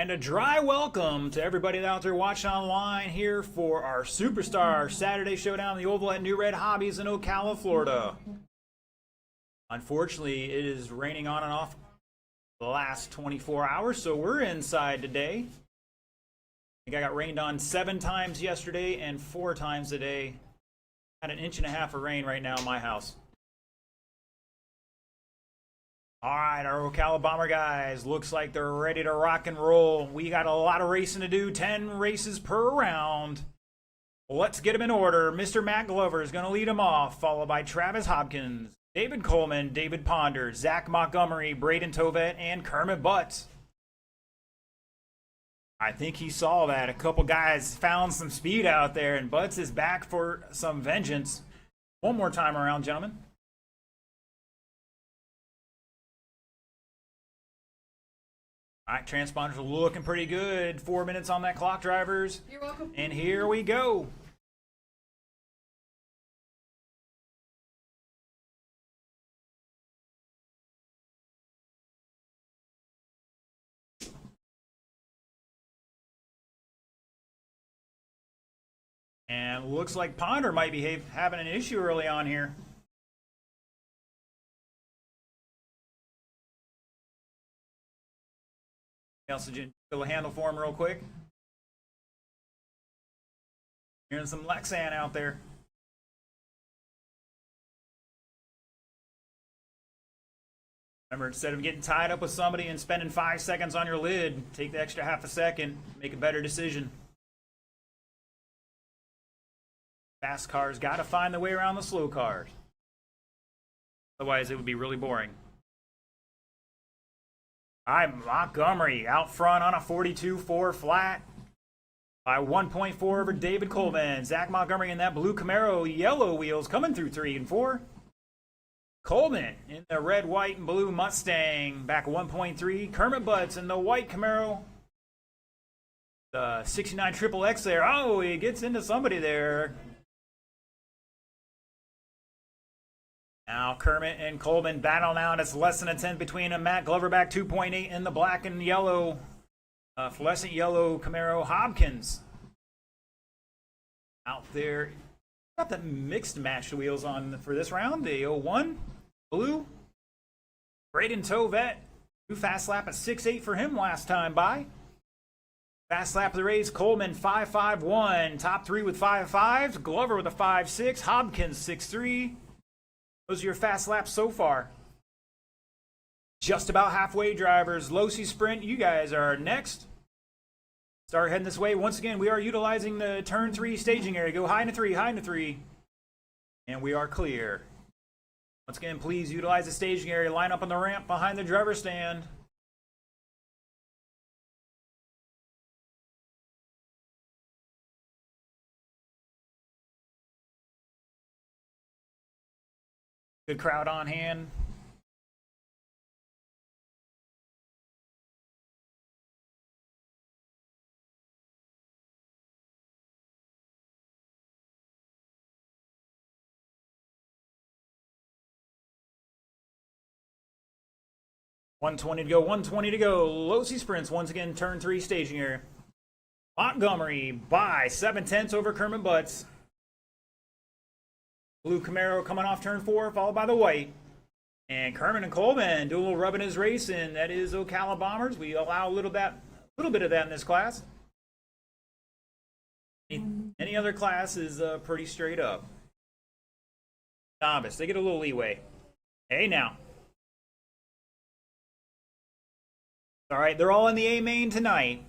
And a dry welcome to everybody out there watching online here for our Superstar Saturday Showdown in the Oval at New Red Hobbies in Ocala, Florida. Unfortunately, it is raining on and off the last 24 hours, so we're inside today. I think I got rained on 7 times yesterday and 4 times today. Had an inch and a half of rain right now in my house. All right, our Ocala Bomber guys, looks like they're ready to rock and roll. We got a lot of racing to do, 10 races per round. Let's get them in order. Mr. Matt Glover is going to lead them off, followed by Travis Hopkins, David Coleman, David Ponder, Zach Montgomery, Braden Tovet, and Kermit Butts. I think he saw that. A couple guys found some speed out there, and Butts is back for some vengeance. One more time around, gentlemen. All right, transponders are looking pretty good. 4 minutes on that clock, drivers. You're welcome. And here we go. And looks like Ponder might be having an issue early on here. Oxygen, fill a handle for him real quick. Hearing some Lexan out there. Remember, instead of getting tied up with somebody and spending 5 seconds on your lid, take the extra half a second, make a better decision. Fast cars got to find the way around the slow cars. Otherwise, it would be really boring. All right, Montgomery out front on a 42.4 flat by 1.4 over David Coleman. Zach Montgomery in that blue Camaro, yellow wheels coming through 3 and 4. Coleman in the red, white, and blue Mustang back 1.3. Kermit Butts in the white Camaro. The 69 Triple X there. Oh, he gets into somebody there. Now Kermit and Coleman battle now, and it's less than a tenth between them. Matt Glover back 2.8 in the black and yellow, fluorescent yellow Camaro. Hopkins out there. Got the mixed match wheels on for this round. The 01 blue. Braden Tovet, 2 fast lap at 6.8 for him last time by. Fast lap of the race, Coleman 5.51. Top 3 with 5.5s. Glover with a 5.6. Hopkins 6.3. Those are your fast laps so far. Just about halfway, drivers. Losi Sprint, you guys are next. Start heading this way. Once again, we are utilizing the turn 3 staging area. Go high into 3, high into 3. And we are clear. Once again, please utilize the staging area. Line up on the ramp behind the driver's stand. Good crowd on hand. $120 to go, $120 to go. Losi Sprints, once again, turn 3 staging area. Montgomery by 7/10 over Kermit Butts. Blue Camaro coming off turn 4, followed by the white. And Kermit and Coleman do a little rubbing his race in. That is Ocala Bombers. We allow a little bit of that in this class. Any other class is pretty straight up. Novice, they get a little leeway. Hey now. All right, they're all in the A main tonight.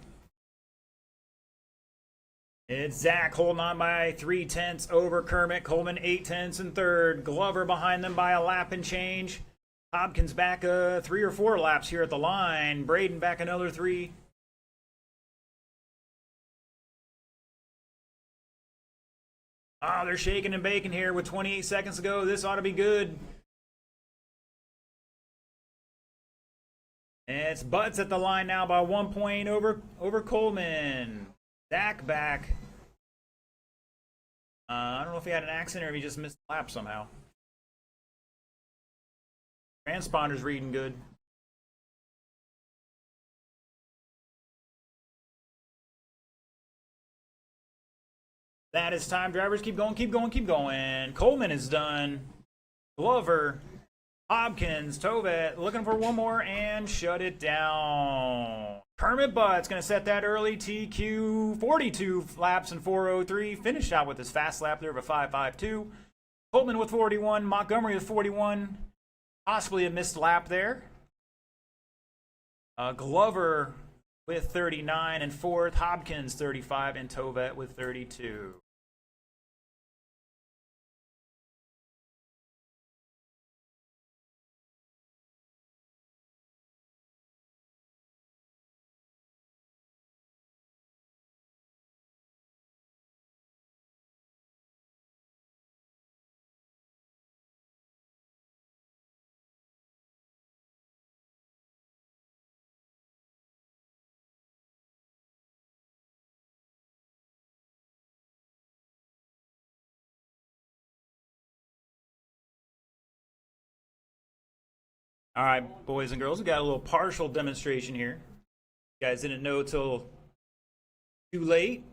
It's Zach holding on by 3/10 over Kermit. Coleman 8/10 in third. Glover behind them by a lap and change. Hopkins back 3 or 4 laps here at the line. Braden back another 3. Oh, they're shaking and baking here with 28 seconds to go. This ought to be good. And it's Butts at the line now by 1 point over Coleman. Zach back. I don't know if he had an accident or if he just missed the lap somehow. Transponder's reading good. That is time. Drivers, keep going, keep going, keep going. Coleman is done. Glover, Hopkins, Tovet looking for one more and shut it down. Kermit Butt's going to set that early TQ 42 laps in 4:03. Finished out with his fast lap there of a 5:52. Coleman with 41. Montgomery with 41. Possibly a missed lap there. Glover with 39 and fourth. Hopkins 35 and Tovet with 32. All right, boys and girls, we got a little partial demonstration here. You guys didn't know till too late.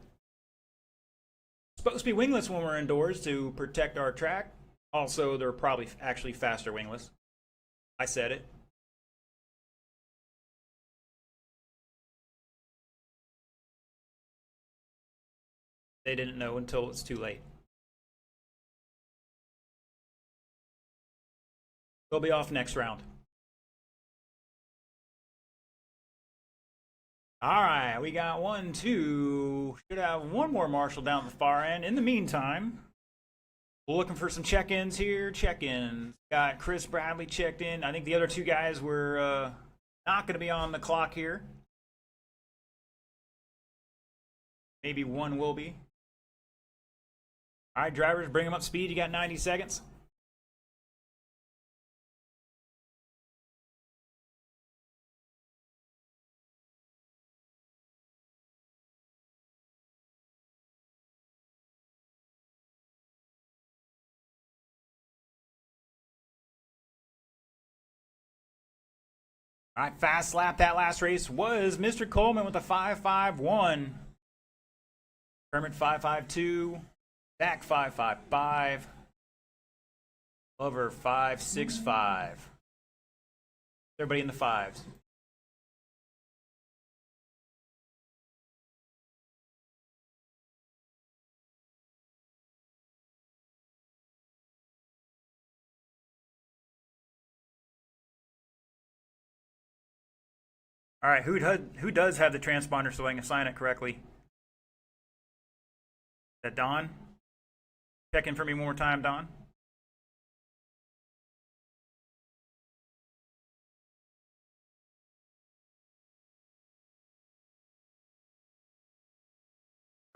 It's supposed to be wingless when we're indoors to protect our track. Also, they're probably actually faster wingless. I said it. They didn't know until it's too late. They'll be off next round. All right, we got one, two. Should have one more marshal down the far end. In the meantime, we're looking for some check-ins here. Check-ins. Got Chris Bradley checked in. I think the other two guys were not going to be on the clock here. Maybe one will be. All right, drivers, bring them up speed. You got 90 seconds. All right, fast lap that last race was Mr. Coleman with a 5.51. Kermit 5.52. Dak 5.55. Glover 5.65. Everybody in the fives. All right, who does have the transponder so I can assign it correctly? Is that Don? Check in for me one more time, Don.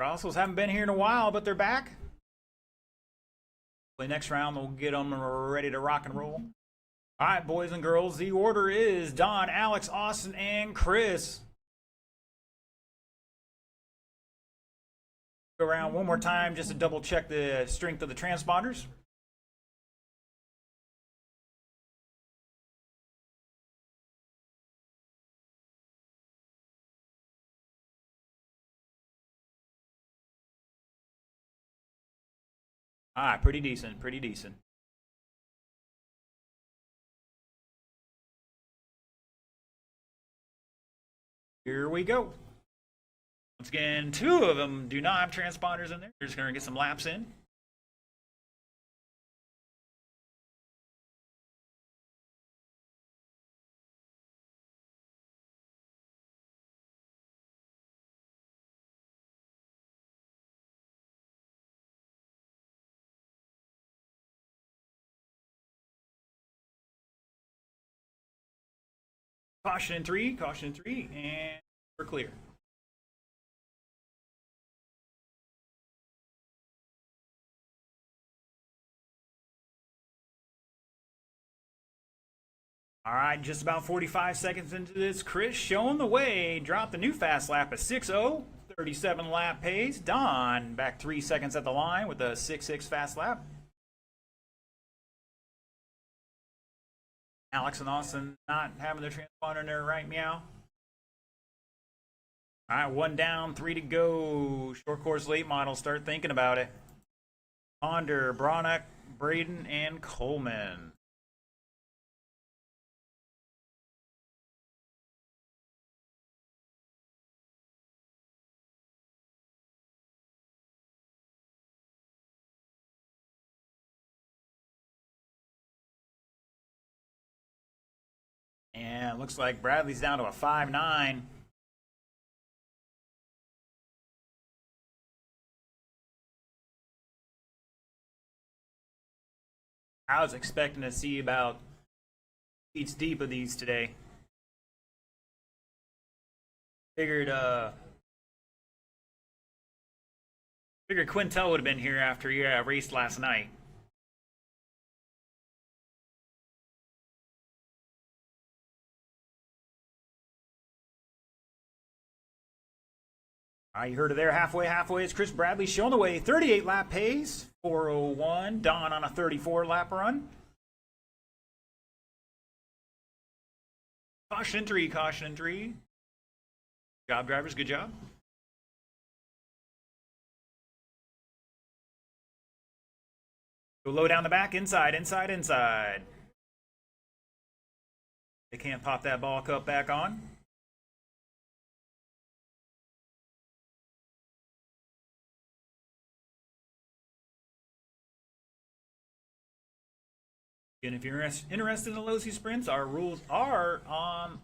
Crossos haven't been here in a while, but they're back. Hopefully next round we'll get them ready to rock and roll. All right, boys and girls, the order is Don, Alex, Austin, and Chris. Go around one more time just to double check the strength of the transponders. All right, pretty decent, pretty decent. Here we go. Once again, two of them do not have transponders in there. They're just going to get some laps in. Caution in three, and we're clear. All right, just about 45 seconds into this, Chris showing the way. Dropped the new fast lap at 6.0, 37 lap pace. Don back 3 seconds at the line with a 6.6 fast lap. Alex and Austin not having their transponder in there, right, Meow? All right, one down, three to go. Short course late model. Start thinking about it. Ponder, Bronick, Braden, and Coleman. And looks like Bradley's down to a 5-9. I was expecting to see about each deep of these today. Figured Quintel would have been here after he raced last night. You heard it there. Halfway is Chris Bradley showing the way. 38 lap pace, 4:01. Don on a 34 lap run. Caution entry, caution entry. Job, drivers, good job. Go low down the back, inside. They can't pop that ball cup back on. And if you're interested in the low C sprints, our rules are on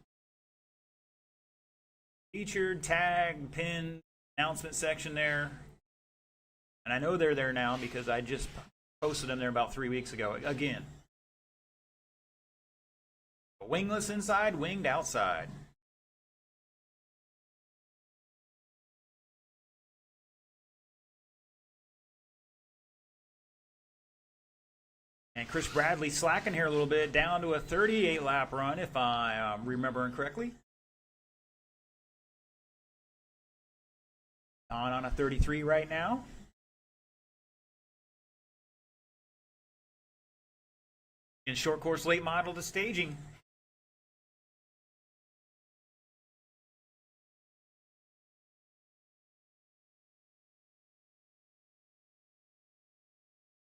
featured, tag, pin, announcement section there. And I know they're there now because I just posted them there about 3 weeks ago. Again, wingless inside, winged outside. And Chris Bradley slacking here a little bit, down to a 38 lap run, if I'm remembering correctly. On a 33 right now. In short course late model to staging.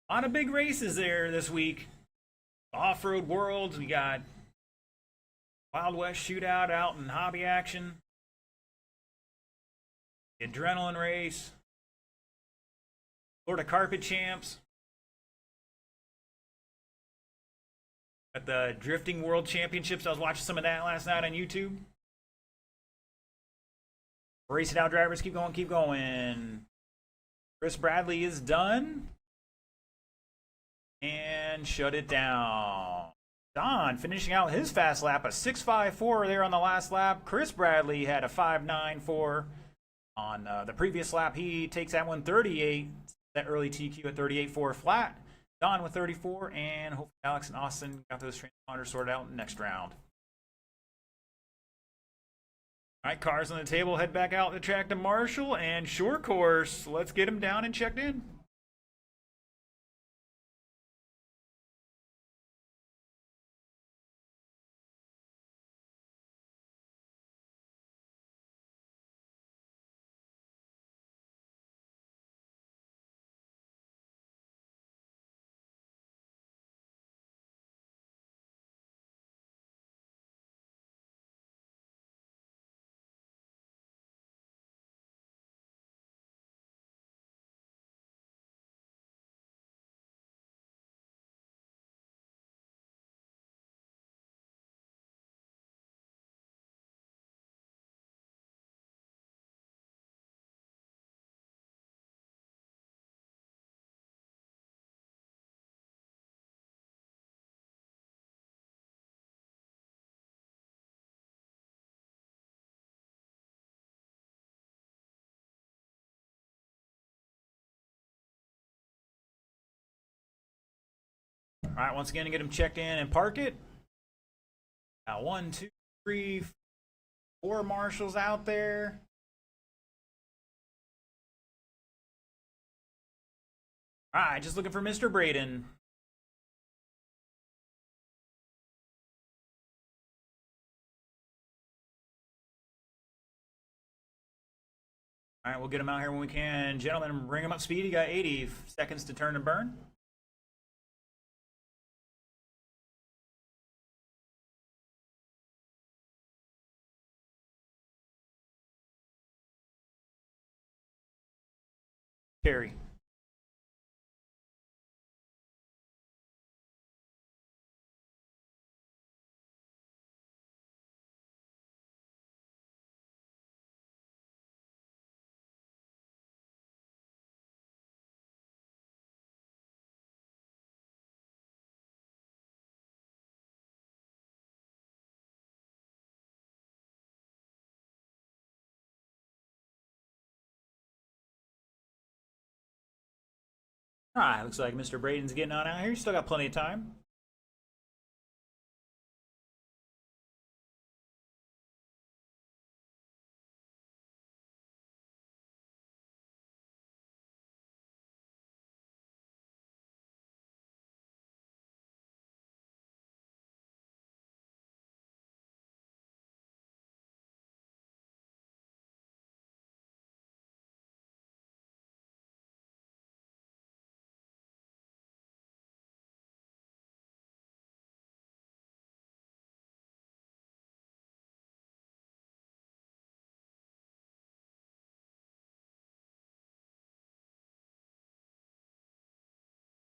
A lot of big races there this week. Off-road Worlds, we got Wild West Shootout out in hobby action. The Adrenaline Race. Florida Carpet Champs. At the Drifting World Championships, I was watching some of that last night on YouTube. Race it out, drivers. Keep going, keep going. Chris Bradley is done. And shut it down. Don finishing out his fast lap, a 6.54 there on the last lap. Chris Bradley had a 5.94 on the previous lap. He takes that one 38, that early TQ at 38.4 flat. Don with 34, and hopefully Alex and Austin got those transponders sorted out next round. All right, cars on the table, head back out the track to Marshall and short course. Let's get him down and checked in. All right, once again, to get him checked in and park it. Got 1, 2, 3, 4 marshals out there. All right, just looking for Mr. Braden. All right, we'll get him out here when we can. Gentlemen, bring him up speed. You got 80 seconds to turn and burn. Carry. All right, looks like Mr. Braden's getting on out here. Still got plenty of time.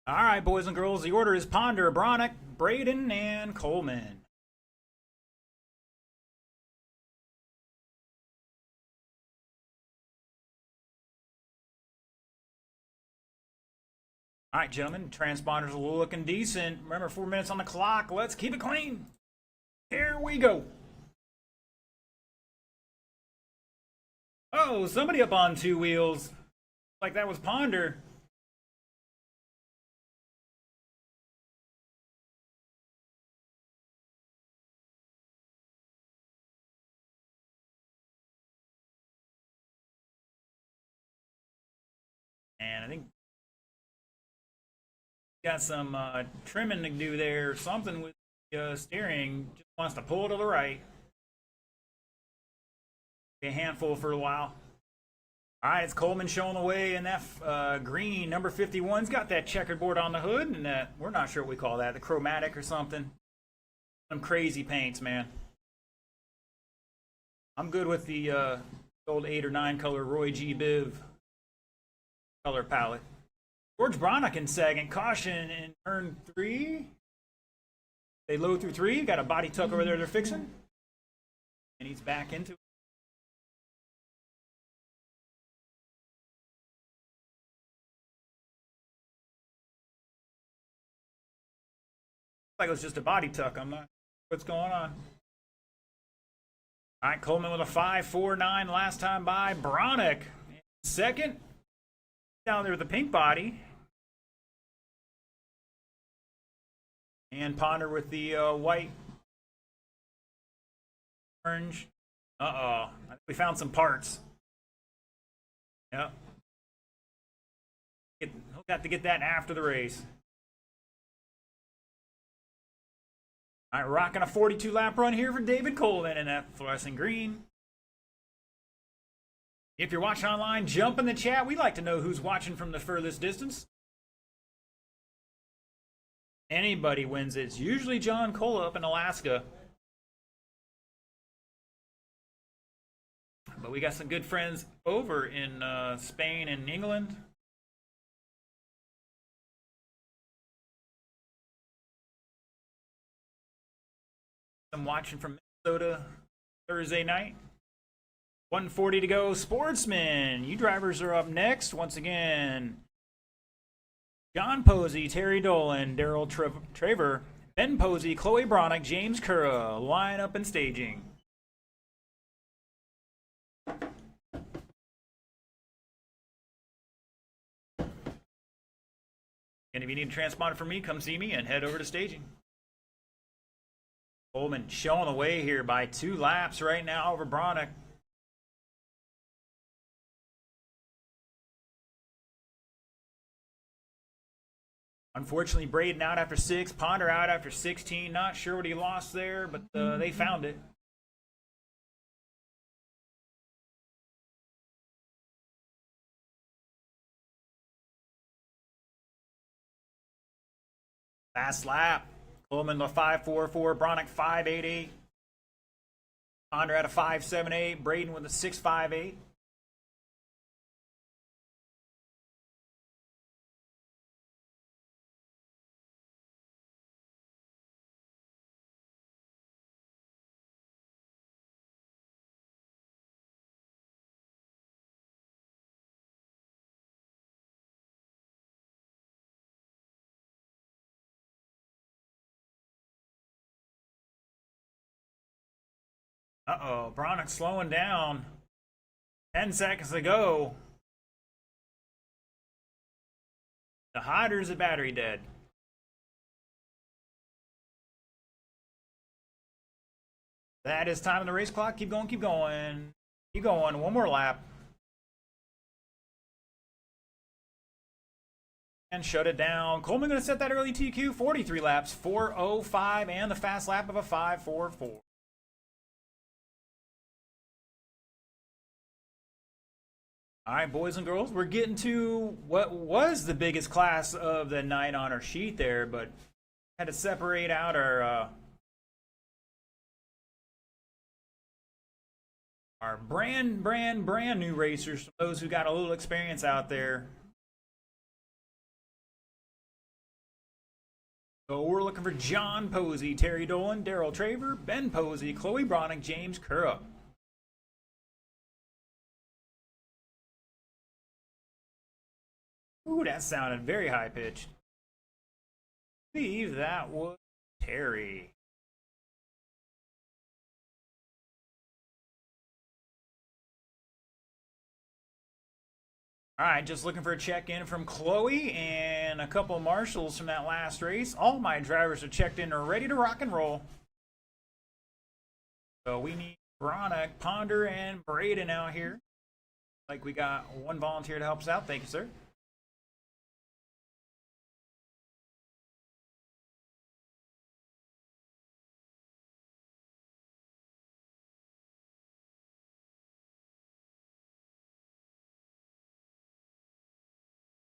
All right, boys and girls, the order is Ponder, Bronick, Braden, and Coleman. All right, gentlemen, transponders are looking decent. Remember, 4 minutes on the clock. Let's keep it clean. Here we go. Oh, somebody up on 2 wheels. Like that was Ponder. And I think got some trimming to do there. Something with the steering. Just wants to pull to the right. Be a handful for a while. All right, it's Coleman showing the way, and that green number 51's got that checkerboard on the hood, and that we're not sure what we call that, the chromatic or something. Some crazy paints, man. I'm good with the old 8 or 9 color Roy G. Biv color palette. George Bronick in second. Caution in turn 3. They load through 3. Got a body tuck over there they're fixing. And he's back into it. Like it was just a body tuck. I'm not sure what's going on. All right, Coleman with a 5.49 last time by. Bronick second. Down there with the pink body. And Ponder with the white. Orange. Uh-oh. We found some parts. Yep. He'll have to get that after the race. All right, rocking a 42 lap run here for David Coleman in that fluorescent green. If you're watching online, jump in the chat. We'd like to know who's watching from the furthest distance. Anybody wins it. It's usually John Cole up in Alaska. But we got some good friends over in Spain and England. I'm watching from Minnesota Thursday night. 140 to go. Sportsman, you drivers are up next. Once again, John Posey, Terry Dolan, Daryl Traver, Ben Posey, Chloe Bronick, James Curra, line up and staging. And if you need a transponder from me, come see me and head over to staging. Coleman showing the way here by 2 laps right now over Bronick. Unfortunately, Braden out after 6, Ponder out after 16. Not sure what he lost there, but they found it. Fast lap. Coleman to 5.44. Bronick 5.88. Conrad a 5.78. Braden with a 6.58. Uh-oh, Bronick slowing down. 10 seconds to go. The hider's a battery dead. That is time on the race clock. Keep going, keep going. Keep going. One more lap. And shut it down. Coleman going to set that early TQ. 43 laps. 4.05 and the fast lap of a 5.44. All right, boys and girls, we're getting to what was the biggest class of the night on our sheet there, but had to separate out our brand new racers, those who got a little experience out there. So we're looking for John Posey, Terry Dolan, Daryl Traver, Ben Posey, Chloe Bronick, James Currup. Ooh, that sounded very high-pitched. I believe that was Terry. All right, just looking for a check-in from Chloe and a couple marshals from that last race. All my drivers are checked in and ready to rock and roll. So we need Bronick, Ponder, and Braden out here. Like we got one volunteer to help us out. Thank you, sir.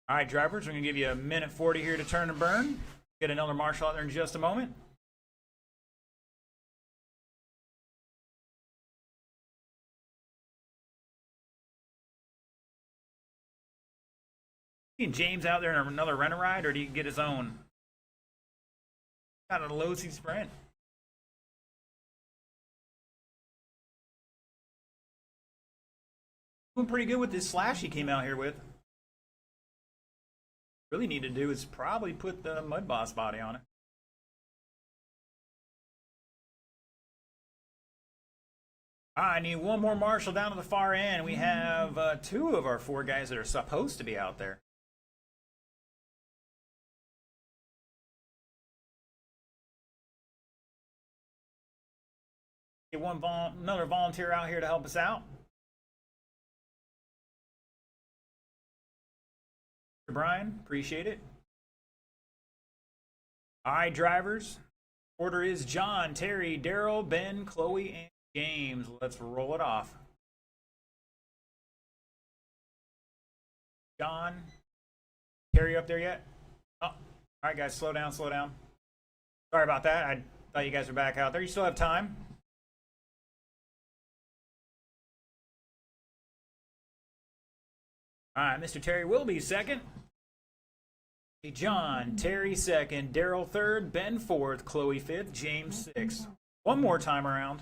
All right, drivers, we're going to give you a minute 40 here to turn and burn. Get another marshal out there in just a moment. Get James out there in another rental ride, or do you get his own? Got a low C sprint. Doing pretty good with this slash he came out here with. Really need to do is probably put the Mud Boss body on it. I need one more marshal down to the far end. We have two of our four guys that are supposed to be out there. Get another volunteer out here to help us out. Brian, appreciate it. All right, drivers. Order is John, Terry, Daryl, Ben, Chloe, and James. Let's roll it off. John, Terry up there yet? Oh, all right, guys, slow down, slow down. Sorry about that. I thought you guys were back out there. You still have time. All right, Mr. Terry will be second. John, Terry second, Daryl third, Ben fourth, Chloe fifth, James sixth. One more time around.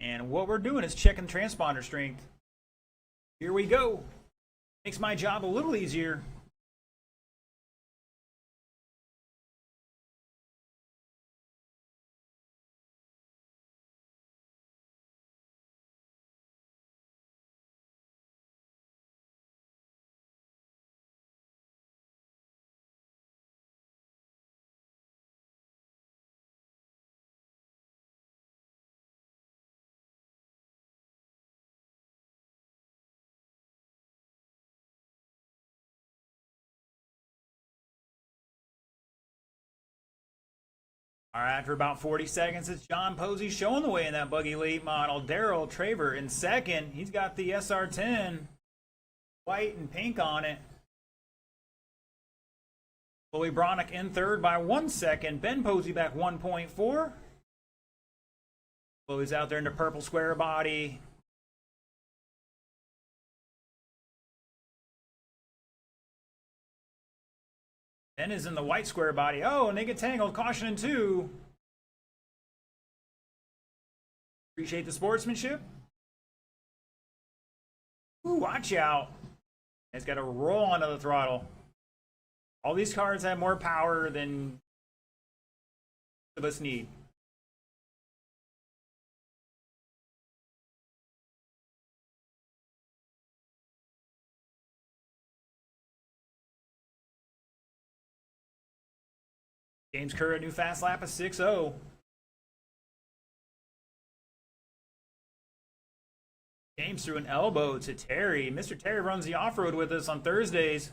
And what we're doing is checking transponder strength. Here we go. Makes my job a little easier. All right, after about 40 seconds, it's John Posey showing the way in that buggy late model. Daryl Traver in second. He's got the SR10, white and pink on it. Chloe Bronick in third by 1 second. Ben Posey back 1.4. Chloe's out there in the purple square body. Ben is in the white square body. Oh, and they get tangled. Caution in 2. Appreciate the sportsmanship. Ooh, watch out. It's got to roll onto the throttle. All these cars have more power than of us need. James Kerr, a new fast lap of 6.0. James threw an elbow to Terry. Mr. Terry runs the off-road with us on Thursdays.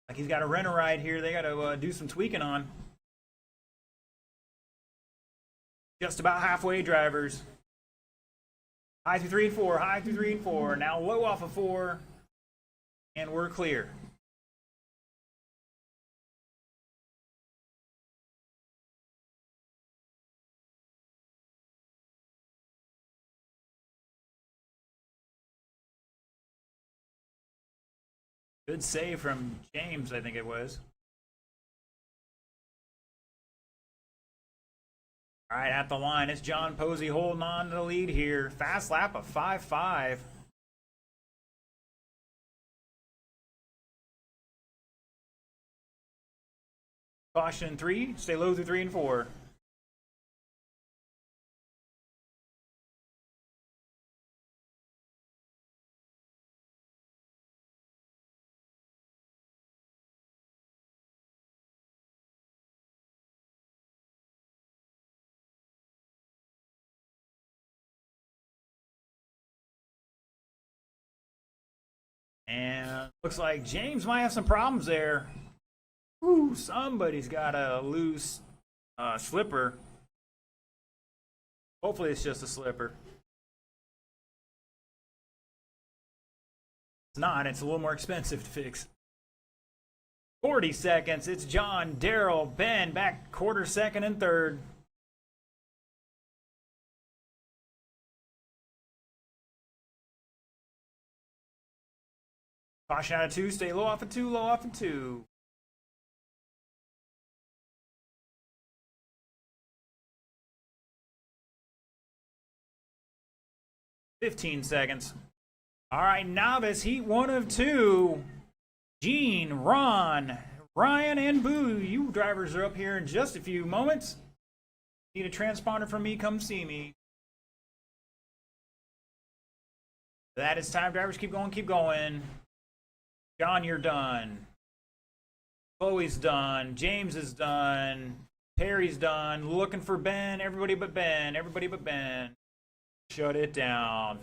Like he's got a rent a ride here. They got to do some tweaking on. Just about halfway, drivers. High through 3 and 4. High through 3 and 4. Now low off of 4. And we're clear. Good save from James, I think it was. All right, at the line, it's John Posey holding on to the lead here. Fast lap of 5.5. Caution 3, stay low through 3 and 4. And looks like James might have some problems there. Ooh, somebody's got a loose slipper. Hopefully it's just a slipper. It's not. It's a little more expensive to fix. 40 seconds. It's John, Daryl, Ben back quarter second and third. Caution out of 2, stay low off of 2, low off of 2. $15 seconds. All right, novice heat 1 of 2. Gene, Ron, Ryan, and Boo. You drivers are up here in just a few moments. Need a transponder from me, come see me. That is time, drivers. Keep going, keep going. John, you're done. Chloe's done. James is done. Terry's done. Looking for Ben. Everybody but Ben. Everybody but Ben. Shut it down.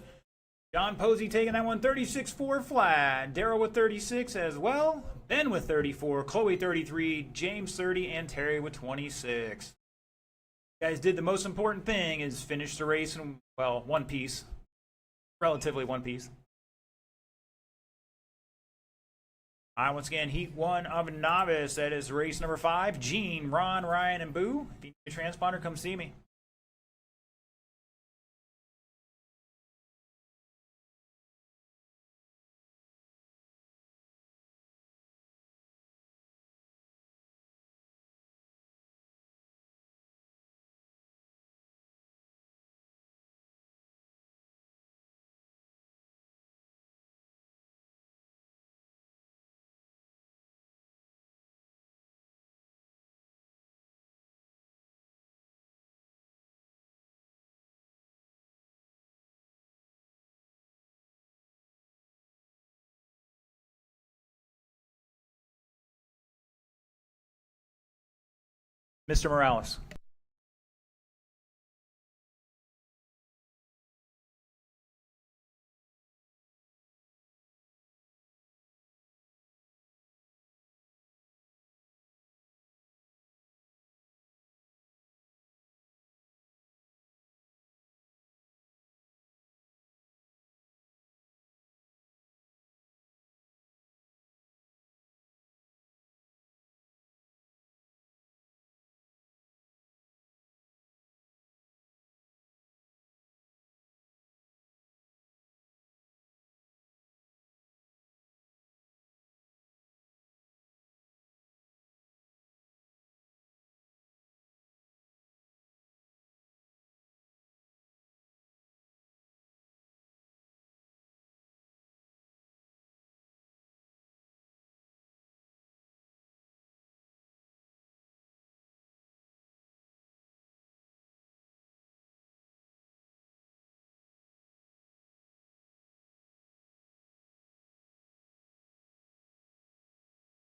John Posey taking that one 36-4 flat. Daryl with 36 as well. Ben with 34. Chloe 33. James 30. And Terry with 26. You guys did the most important thing, is finish the race in, well, one piece. Relatively one piece. All right, once again, heat 1 of novice. That is race number 5. Gene, Ron, Ryan, and Boo. If you need a transponder, come see me. Mr. Morales.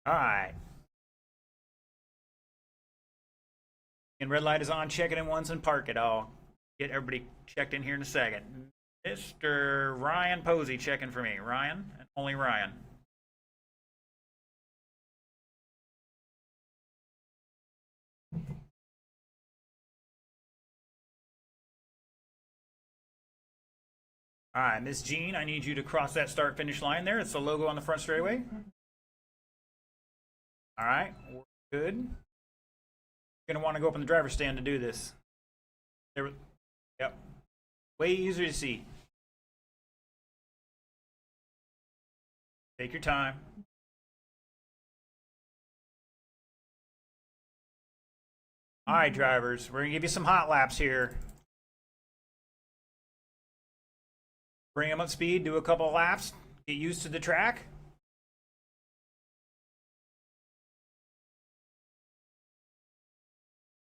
All right. And red light is on. Check it in once and park it. I'll get everybody checked in here in a second. Mr. Ryan Posey checking for me. Ryan, and only Ryan. All right, Miss Jean, I need you to cross that start-finish line there. It's the logo on the front straightaway. All right, we're good. You're going to want to go up in the driver's stand to do this. There, yep. Way easier to see. Take your time. All right, drivers, we're going to give you some hot laps here. Bring them up speed, do a couple of laps, get used to the track.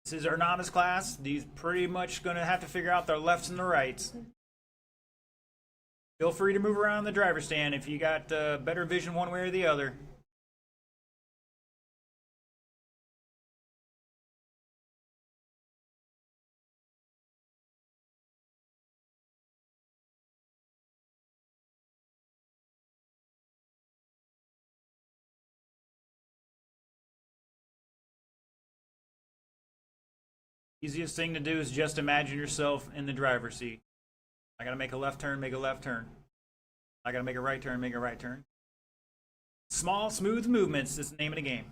This is our novice class. These pretty much going to have to figure out their lefts and the rights. Feel free to move around the driver's stand if you got better vision one way or the other. Easiest thing to do is just imagine yourself in the driver's seat. I gotta make a left turn, make a left turn. I gotta make a right turn, make a right turn. Small, smooth movements is the name of the game.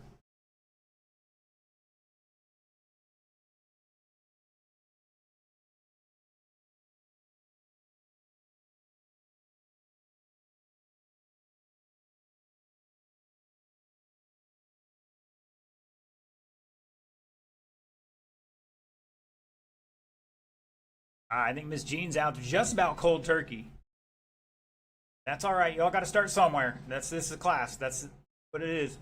I think Miss Jean's out just about cold turkey. That's all right. Y'all got to start somewhere. This is a class. That's what it is.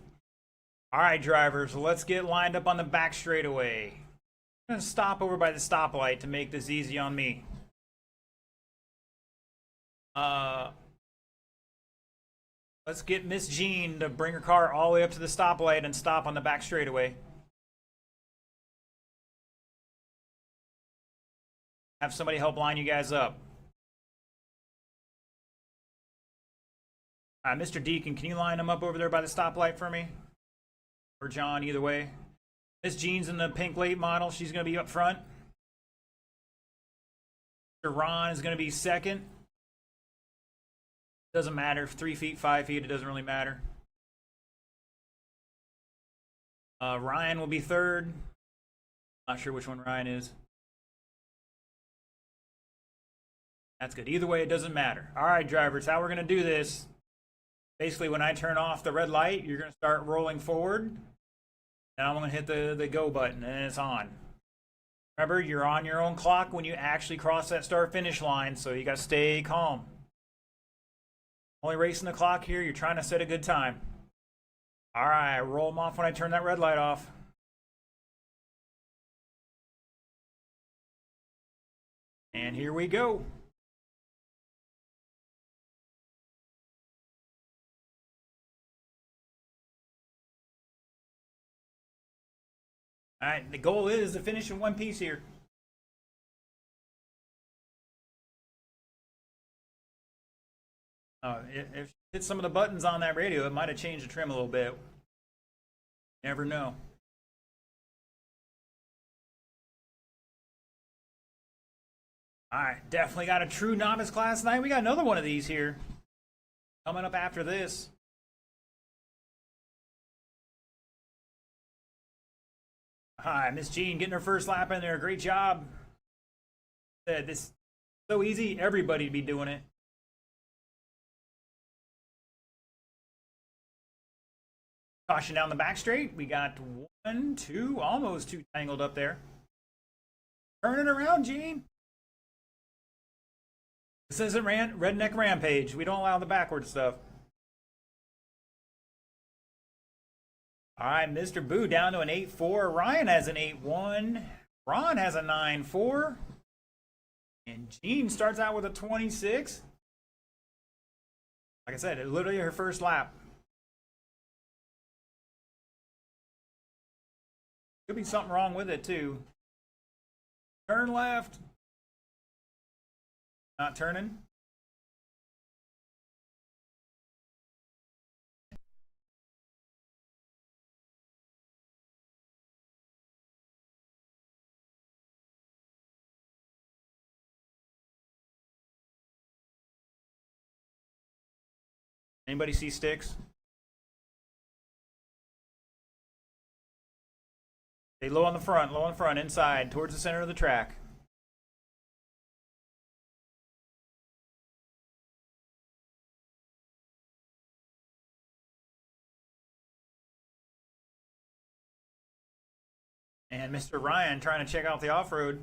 All right, drivers. Let's get lined up on the back straightaway. I'm gonna stop over by the stoplight to make this easy on me. Let's get Miss Jean to bring her car all the way up to the stoplight and stop on the back straightaway. Have somebody help line you guys up. Mr. Deacon, can you line them up over there by the stoplight for me? Or John, either way. Miss Jean's in the pink late model. She's going to be up front. Mr. Ron is going to be second. Doesn't matter. 3 feet, 5 feet, it doesn't really matter. Ryan will be third. Not sure which one Ryan is. That's good. Either way, it doesn't matter. All right, drivers, how we're going to do this. Basically, when I turn off the red light, you're going to start rolling forward. And I'm going to hit the go button, and it's on. Remember, you're on your own clock when you actually cross that start-finish line, so you got to stay calm. Only racing the clock here. You're trying to set a good time. All right, roll them off when I turn that red light off. And here we go. All right, the goal is to finish in one piece here. If you hit some of the buttons on that radio, it might have changed the trim a little bit. Never know. All right, definitely got a true novice class tonight. We got another one of these here coming up after this. Hi, Miss Jean getting her first lap in there. Great job. Said this is so easy, everybody'd be doing it. Caution down the back straight. We got 1, 2, almost 2 tangled up there. Turn it around, Jean. This isn't Redneck Rampage. We don't allow the backward stuff. All right, Mr. Boo down to an 8.4. Ryan has an 8.1. Ron has a 9.4. And Jean starts out with a 26. Like I said, it literally her first lap. Could be something wrong with it too. Turn left. Not turning. Anybody see sticks? Stay low on the front, inside, towards the center of the track. And Mr. Ryan trying to check out the off-road.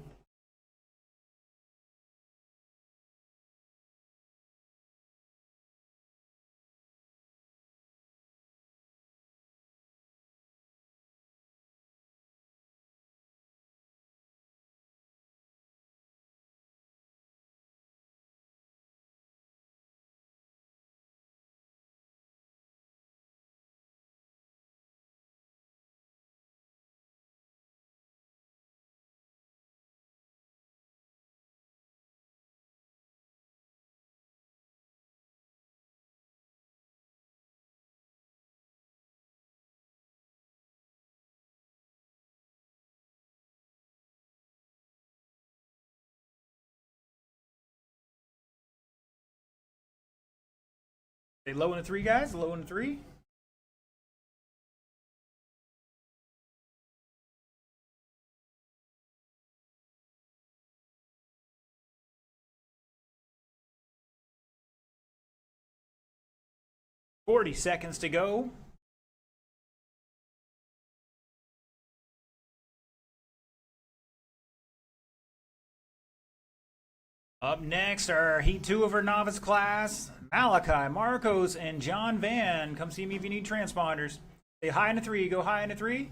Stay low in the 3, guys. Low in the 3. $40 to go. Up next are Heat 2 of our novice class. Malachi, Marcos, and John Van. Come see me if you need transponders. Stay high in the 3. Go high in the 3.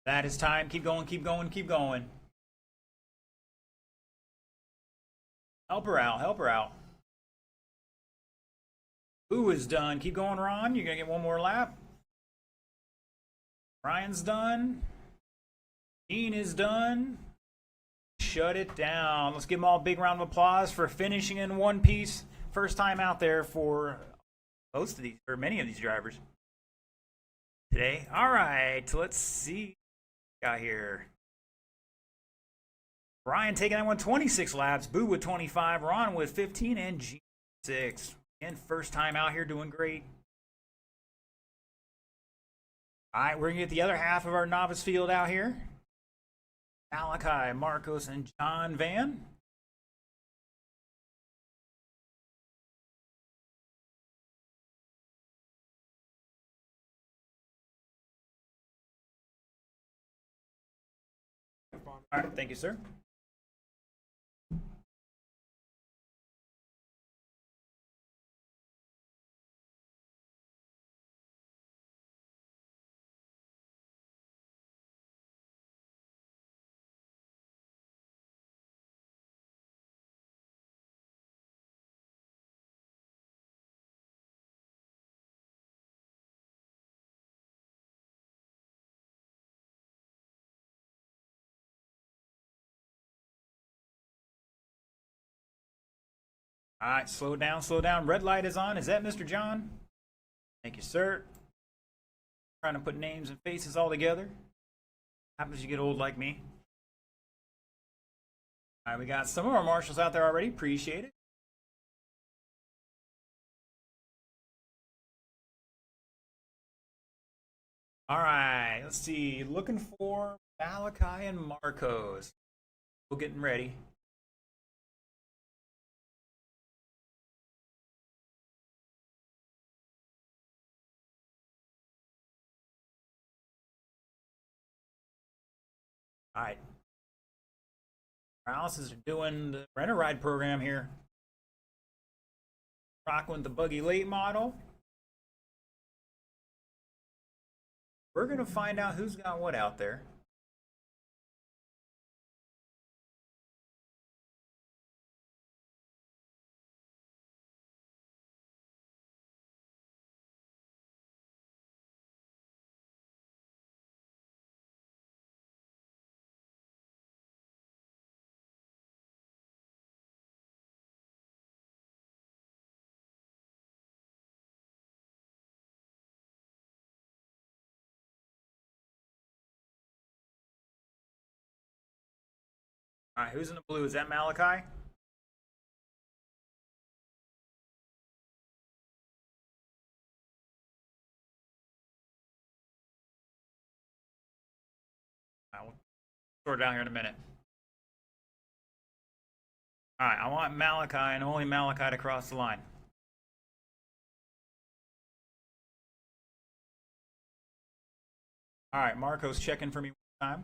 That is time. Keep going, keep going, keep going. Help her out, help her out. Who is done? Keep going, Ron. You're going to get one more lap. Ryan's done. Dean is done. Shut it down. Let's give them all a big round of applause for finishing in one piece. First time out there for most of these, or many of these drivers today. All right, let's see. Got here. Ryan taking that one 26 laps. Boo with 25. Ron with 15 and G 6. And first time out here doing great. All right, we're going to get the other half of our novice field out here. Malachi, Marcos, and John Van. All right, thank you, sir. All right, slow down, slow down. Red light is on. Is that Mr. John? Thank you, sir. Trying to put names and faces all together. Happens you get old like me. All right, we got some of our marshals out there already. Appreciate it. All right, let's see. Looking for Malachi and Marcos. We're getting ready. All right. Morales is doing the rent a ride program here. Rocking with the buggy late model. We're going to find out who's got what out there. All right, who's in the blue? Is that Malachi? We'll sort it out here in a minute. All right, I want Malachi and only Malachi to cross the line. All right, Marco's checking for me one time.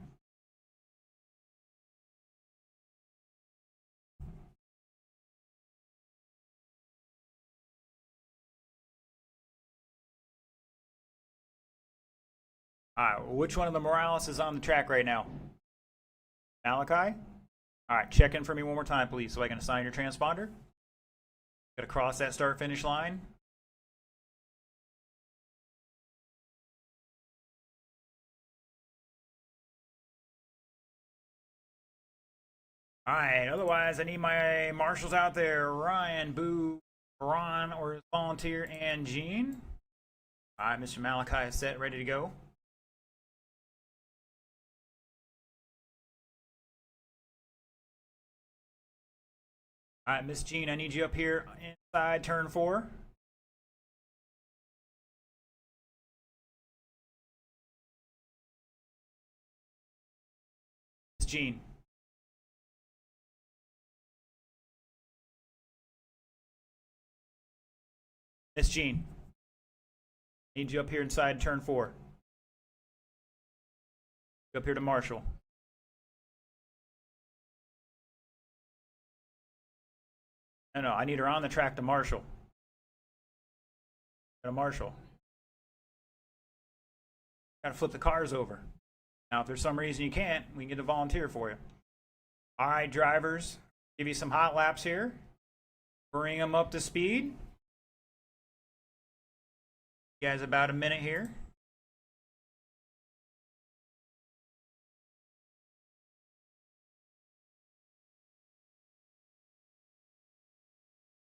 All right, which one of the Morales is on the track right now? Malachi? All right, check in for me one more time, please, so I can assign your transponder. Got to cross that start-finish line. All right, otherwise, I need my marshals out there. Ryan, Boo, Ron, or Volunteer, and Gene. All right, Mr. Malachi is set, ready to go. All right, Miss Jean, I need you up here inside turn 4. Miss Jean. Miss Jean. Need you up here inside turn 4. Up here to Marshall. No, I need her on the track to Marshall. To Marshall. Gotta flip the cars over. Now, if there's some reason you can't, we can get a volunteer for you. All right, drivers, give you some hot laps here. Bring them up to speed. You guys, about a minute here.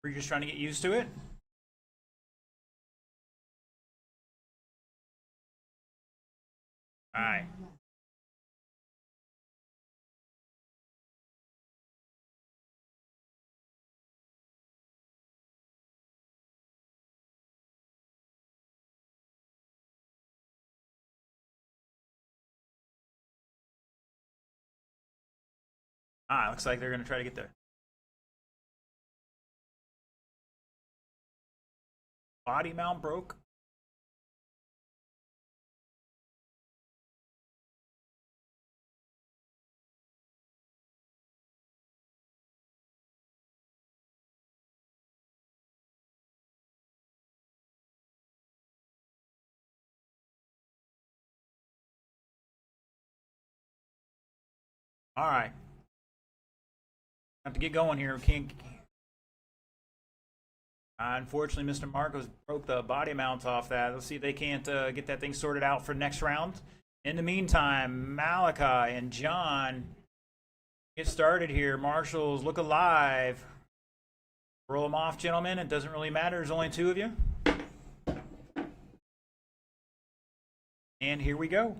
We're just trying to get used to it. All right. Looks like they're going to try to get the body mount broke. All right. Have to get going here. We can't. Unfortunately, Mr. Marcos broke the body mounts off that. Let's see if they can't get that thing sorted out for next round. In the meantime, Malachi and John get started here. Marshals, look alive. Roll them off, gentlemen. It doesn't really matter. There's only 2 of you. And here we go.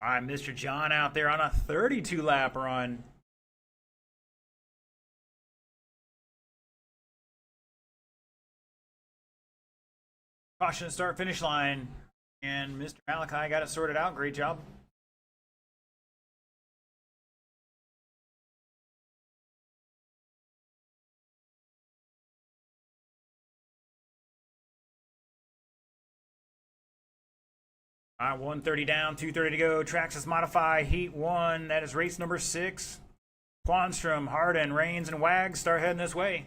All right, Mr. John out there on a 32 lap run. Caution start finish line. And Mr. Malachi got it sorted out. Great job. All right, 130 down, 230 to go. Traxxas Modify, Heat 1. That is race number 6. Quanstrom, Harden, Reigns, and Wags start heading this way.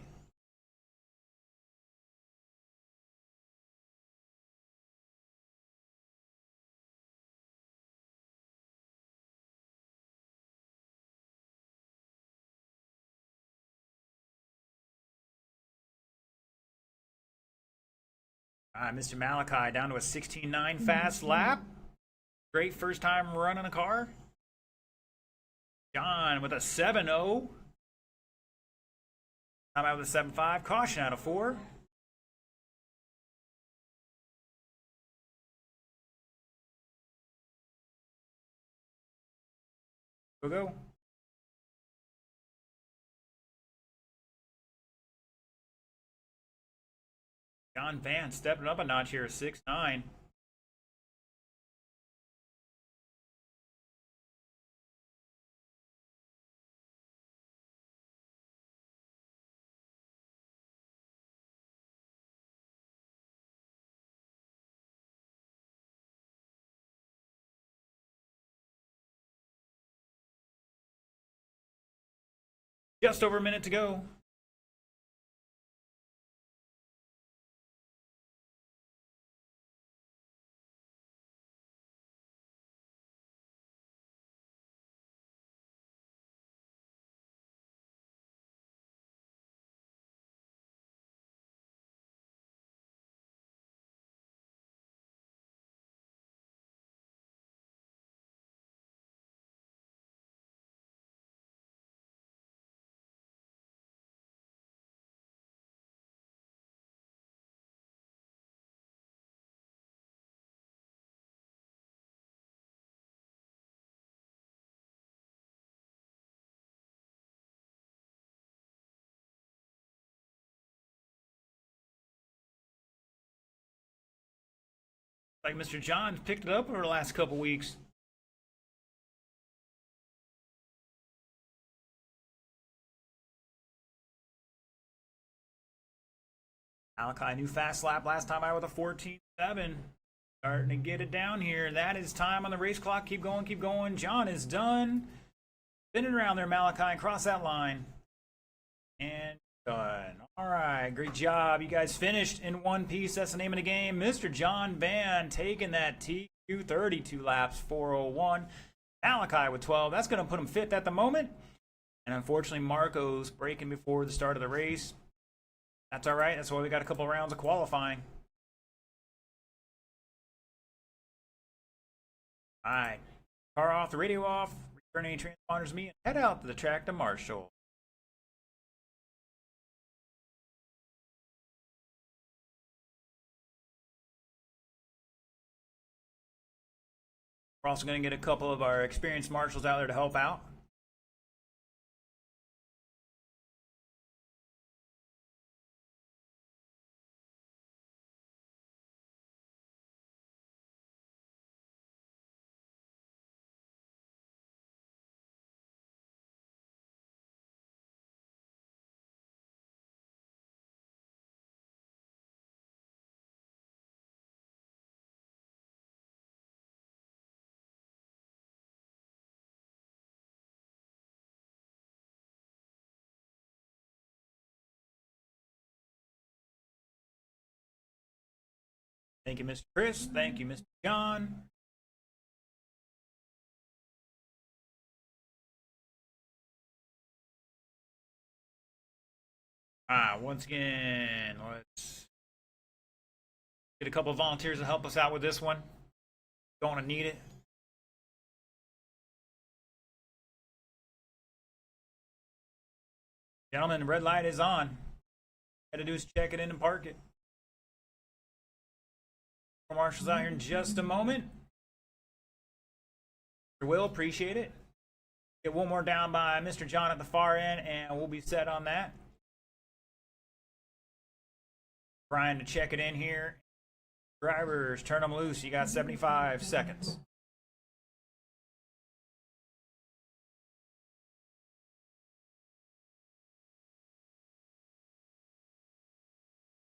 All right, Mr. Malachi down to a 16.9 fast lap. Great first time running a car. John with a 7.0. Time out with a 7.5. Caution out of 4. Go. John Van stepping up a notch here, 6.9. Just over a minute to go. Like Mr. John's picked it up over the last couple weeks. Malachi, new fast lap last time out with a 14.7. Starting to get it down here. That is time on the race clock. Keep going, keep going. John is done. Spinning around there, Malachi. Cross that line. And done. All right, great job. You guys finished in one piece. That's the name of the game. Mr. John Van taking that TQ 32 laps, 401. Malachi with 12. That's going to put him fifth at the moment. And unfortunately, Marco's braking before the start of the race. That's all right. That's why we got a couple rounds of qualifying. All right. Car off, the radio off. Return any transponders to me and head out to the track to Marshall. We're also going to get a couple of our experienced marshals out there to help out. Thank you, Mr. Chris. Thank you, Mr. John. Once again, let's get a couple of volunteers to help us out with this one. Going to need it. Gentlemen, the red light is on. Got to do is check it in and park it. Marshall's out here in just a moment. Will, appreciate it. Get one more down by Mr. John at the far end, and we'll be set on that. Trying to check it in here. Drivers, turn them loose. You got 75 seconds.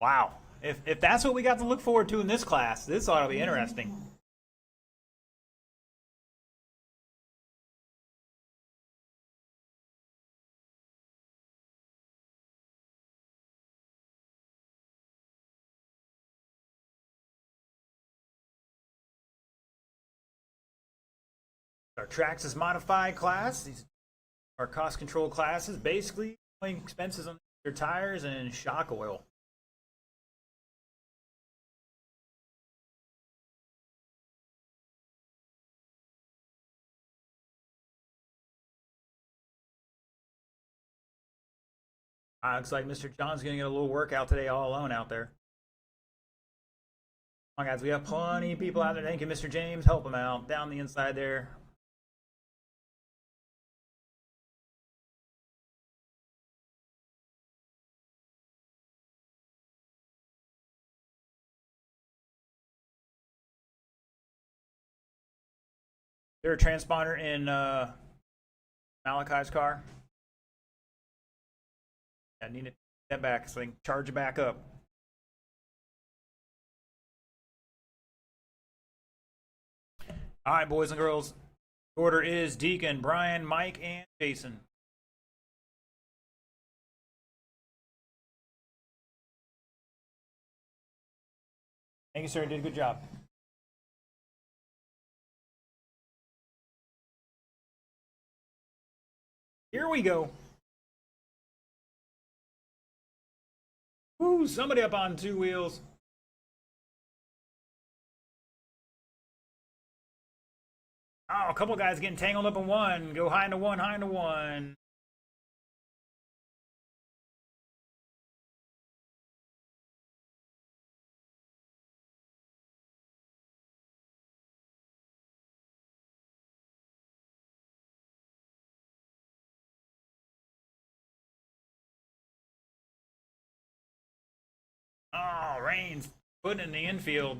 Wow. If that's what we got to look forward to in this class, this ought to be interesting. Our Traxxas modified class, these are cost control classes, basically expenses on your tires and shock oil. Looks like Mr. John's going to get a little workout today all alone out there. Come on, guys. We have plenty of people out there. Thank you, Mr. James. Help him out. Down the inside there. Is there a transponder in Malachi's car? I need to get that back so I can charge it back up. All right, boys and girls. The order is Deacon, Brian, Mike, and Jason. Thank you, sir. You did a good job. Here we go. Woo, somebody up on two wheels. Oh, a couple guys getting tangled up in one. Go high into one, high into one. Oh, Rain's putting in the infield.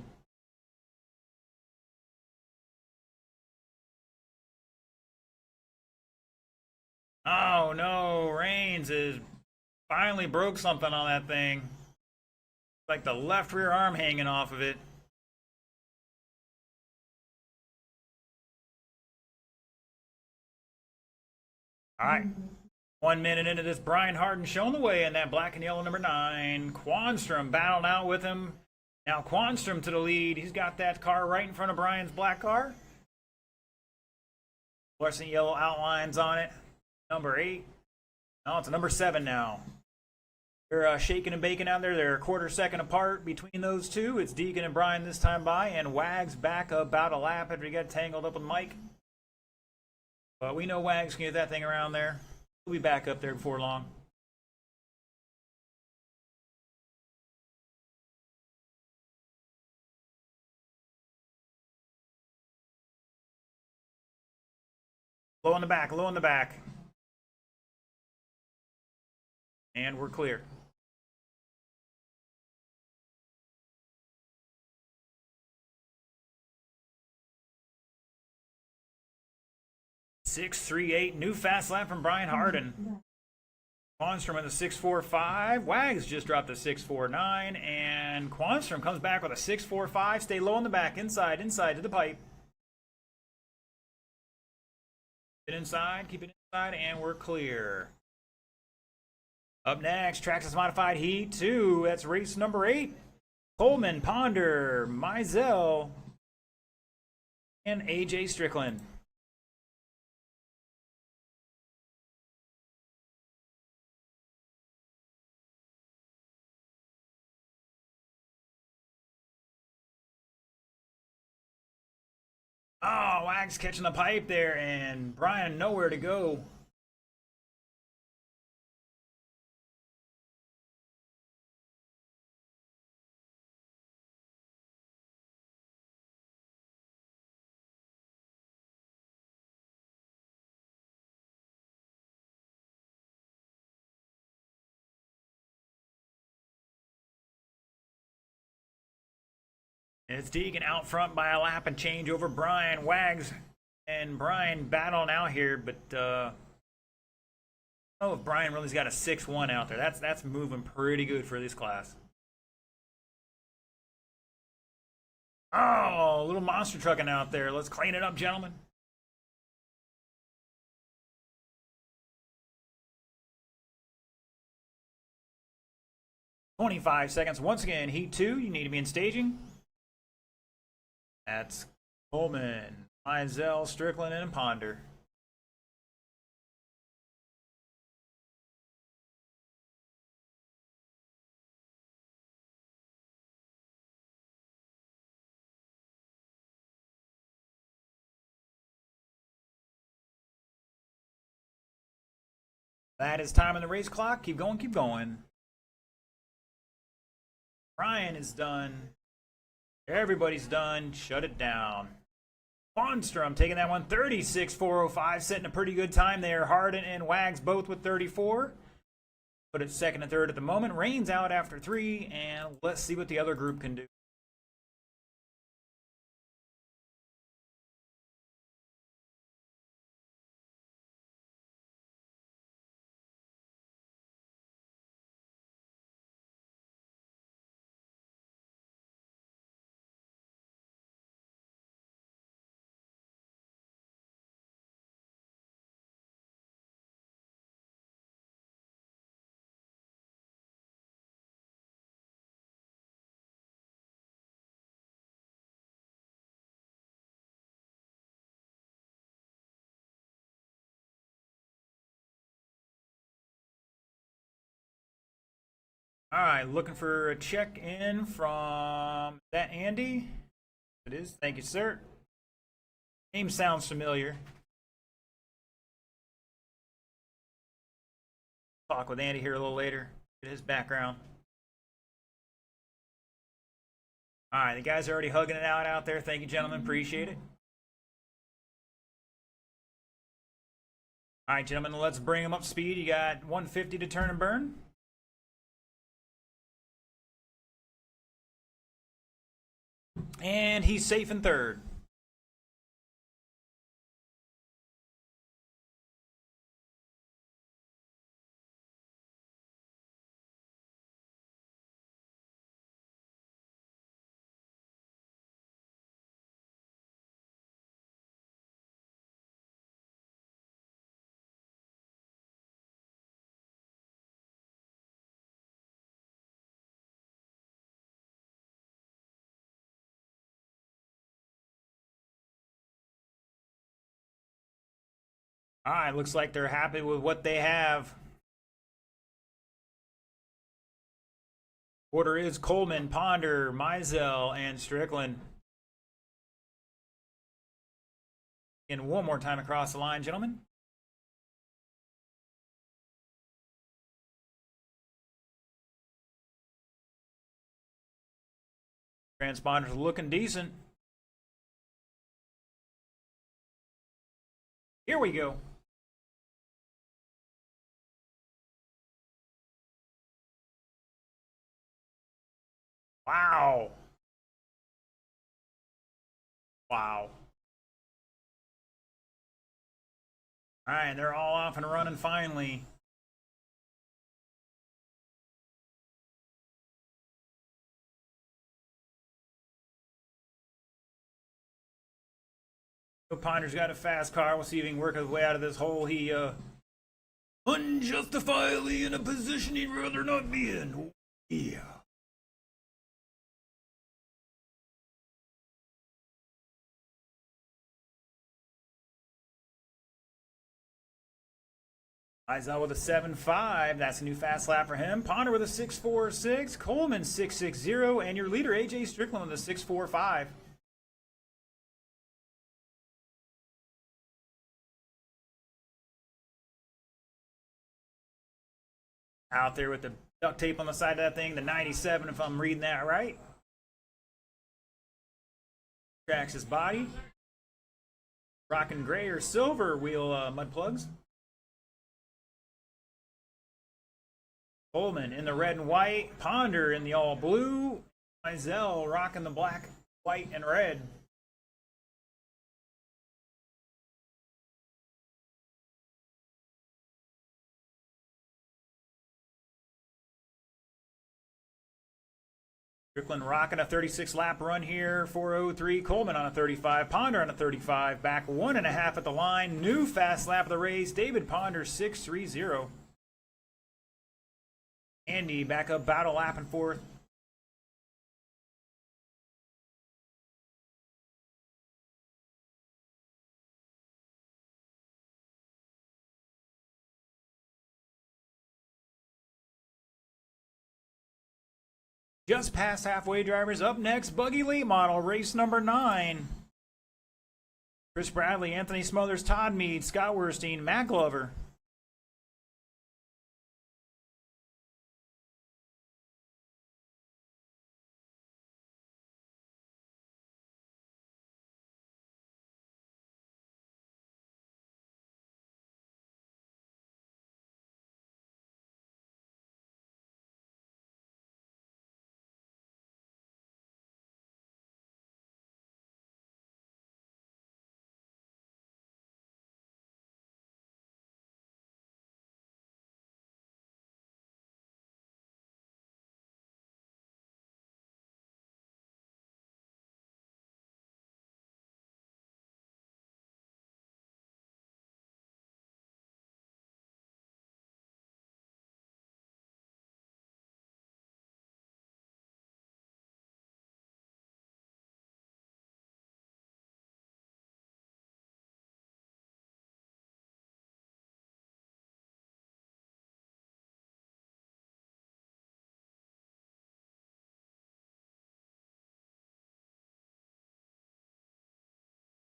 Oh no, Rains is finally broke something on that thing. Like the left rear arm hanging off of it. All right. 1 minute into this, Brian Harden showing the way in that black and yellow number 9. Quanstrom battling out with him. Now Quanstrom to the lead. He's got that car right in front of Brian's black car. Fluorescent yellow outlines on it. Number 8. No, it's a number 7 now. They're shaking and baking out there. They're a quarter second apart between those two. It's Deacon and Brian this time by, and Wags back about a lap after he got tangled up with Mike. But we know Wags can get that thing around there. We'll be back up there before long. Low on the back, low on the back. And we're clear. .638, new fast lap from Brian Harden. Quanstrom in the 6.45. Wags just dropped a 6.49, and Quanstrom comes back with a 6.45. Stay low on the back, inside to the pipe. Keep it inside, and we're clear. Up next, Traxxas Modified Heat 2. That's race number 8. Coleman, Ponder, Mizell, and AJ Strickland. Oh, Wags catching the pipe there, and Brian nowhere to go. And it's Deegan out front by a lap and change over Brian. Wags and Brian battling out here, but I don't know if Brian really's got a 6-1 out there. That's moving pretty good for this class. Oh, a little monster trucking out there. Let's clean it up, gentlemen. "25 seconds. Once again, heat 2. You need to be in staging. That's Coleman, Mizell, Strickland, and Ponder. That is time on the race clock. Keep going, keep going. Ryan is done. Everybody's done. Shut it down. Bonstrom taking that one 36.405, setting a pretty good time there. Harden and Wags both with 34. Put it second and third at the moment. Rain's out after 3, and let's see what the other group can do. All right, looking for a check-in from that Andy. It is. Thank you, sir. Name sounds familiar. Talk with Andy here a little later. Get his background. All right, the guys are already hugging it out there. Thank you, gentlemen. Appreciate it. All right, gentlemen, let's bring them up to speed. You got 150 to turn and burn. And he's safe in third. All right, looks like they're happy with what they have. Order is Coleman, Ponder, Mizell, and Strickland. And one more time across the line, gentlemen. Transponders looking decent. Here we go. Wow. Wow. All right, they're all off and running finally. Ponder's got a fast car. We'll see if he can work his way out of this hole. He unjustifiably in a position he'd rather not be in. Yeah. Mizell with a 7.5. That's a new fast lap for him. Ponder with a 6.46. Coleman 6.60. And your leader, AJ Strickland, with a 6.45. Out there with the duct tape on the side of that thing, the 97, if I'm reading that right. Tracks his body. Rocking gray or silver wheel mud plugs. Coleman in the red and white. Ponder in the all blue. Mizell rocking the black white, and red. Strickland rocking a 36 lap run here. 4:03. Coleman on a 35. Ponder on a 35. Back 1.5 at the line. New fast lap of the race. David Ponder 6:30. Andy back up about a lap and fourth. Just past halfway, drivers. Up next, Buggy Late Model, race number 9. Chris Bradley, Anthony Smothers, Todd Mead, Scott Werstein, Matt Glover.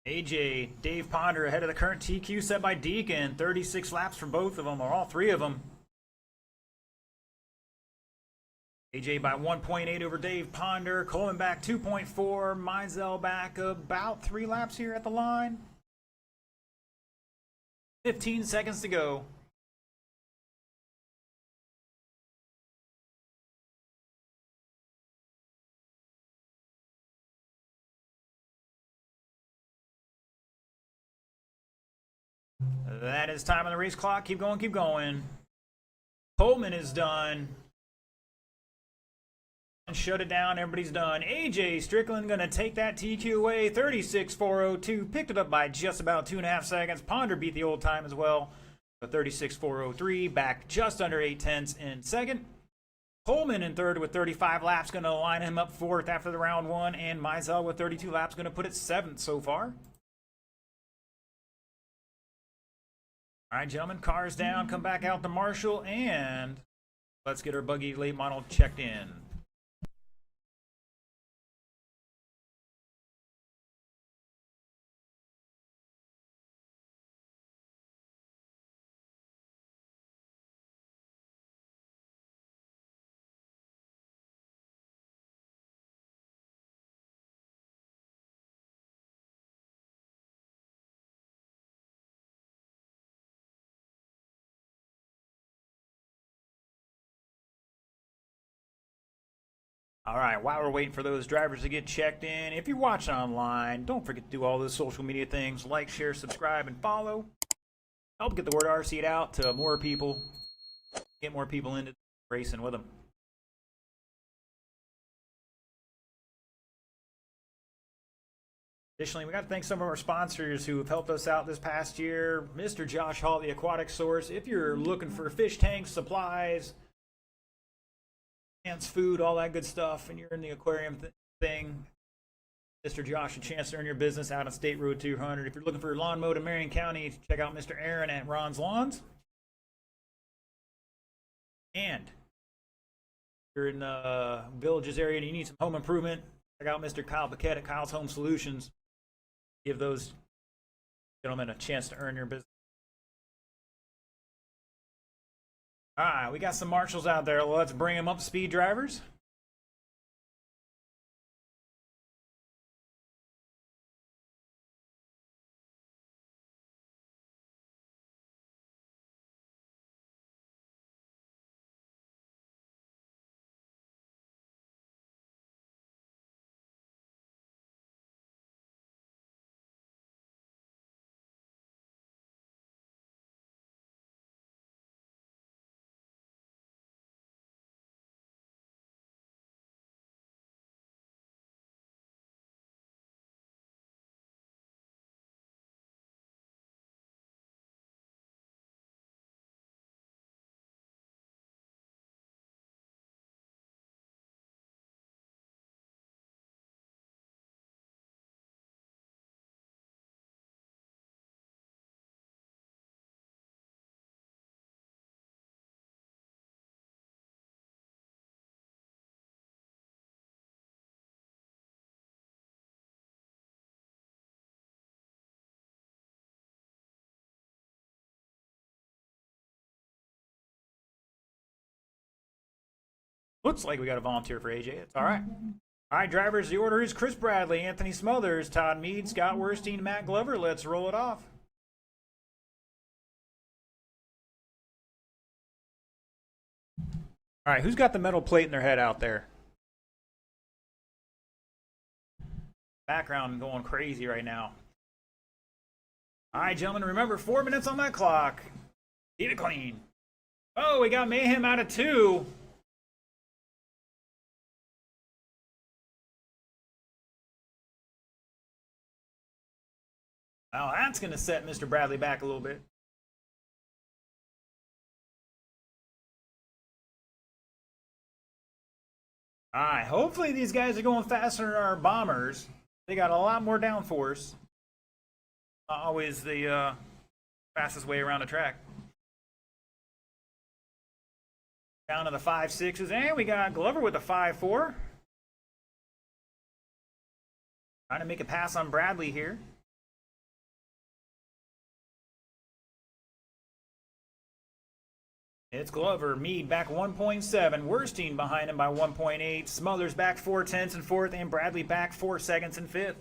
AJ, Dave Ponder ahead of the current TQ set by Deacon. 36 laps for both of them, or all three of them. AJ by 1.8 over Dave Ponder. Coleman back 2.4. Mizell back about 3 laps here at the line. 15 seconds to go. That is time on the race clock. Keep going, keep going. Coleman is done. And shut it down. Everybody's done. AJ Strickland going to take that TQ away. 36.402. Picked it up by just about 2.5 seconds. Ponder beat the old time as well. 36.403. Back just under 8/10 in second. Coleman in third with 35 laps. Going to line him up fourth after the round one. And Mizell with 32 laps. Going to put it seventh so far. All right, gentlemen, cars down, come back out to Marshall, and let's get our Buggy Late Model checked in. All right, while we're waiting for those drivers to get checked in, if you're watching online, don't forget to do all those social media things, like, share, subscribe, and follow. Help get the word RC out to more people, get more people into racing with them. Additionally, we got to thank some of our sponsors who have helped us out this past year. Mr. Josh Hall, the Aquatic Source. If you're looking for fish tanks, supplies, food, all that good stuff, and you're in the aquarium thing, Mr. Josh, a chance to earn your business out on State Road 200. If you're looking for lawn mowed in Marion County, check out Mr. Aaron at Ron's Lawns. And if you're in the Villages area and you need some home improvement, check out Mr. Kyle Paquette at Kyle's Home Solutions. Give those gentlemen a chance to earn your business. All right, we got some marshals out there. Let's bring them up to speed, drivers. Looks like we got a volunteer for AJ. It's all right. All right, drivers, the order is Chris Bradley, Anthony Smothers, Todd Mead, Scott Werstein, Matt Glover. Let's roll it off. All right, who's got the metal plate in their head out there? Background going crazy right now. All right, gentlemen, remember 4 minutes on that clock. Keep it clean. Oh, we got Mayhem out of 2. Now that's going to set Mr. Bradley back a little bit. All right, hopefully these guys are going faster than our bombers. They got a lot more downforce. Not always the fastest way around the track. Down to the 5.6s, and we got Glover with the 5.4. Trying to make a pass on Bradley here. It's Glover, Mead back 1.7, Werstein behind him by 1.8, Smothers back 4/10 in 4th, and Bradley back 4 seconds in 5th.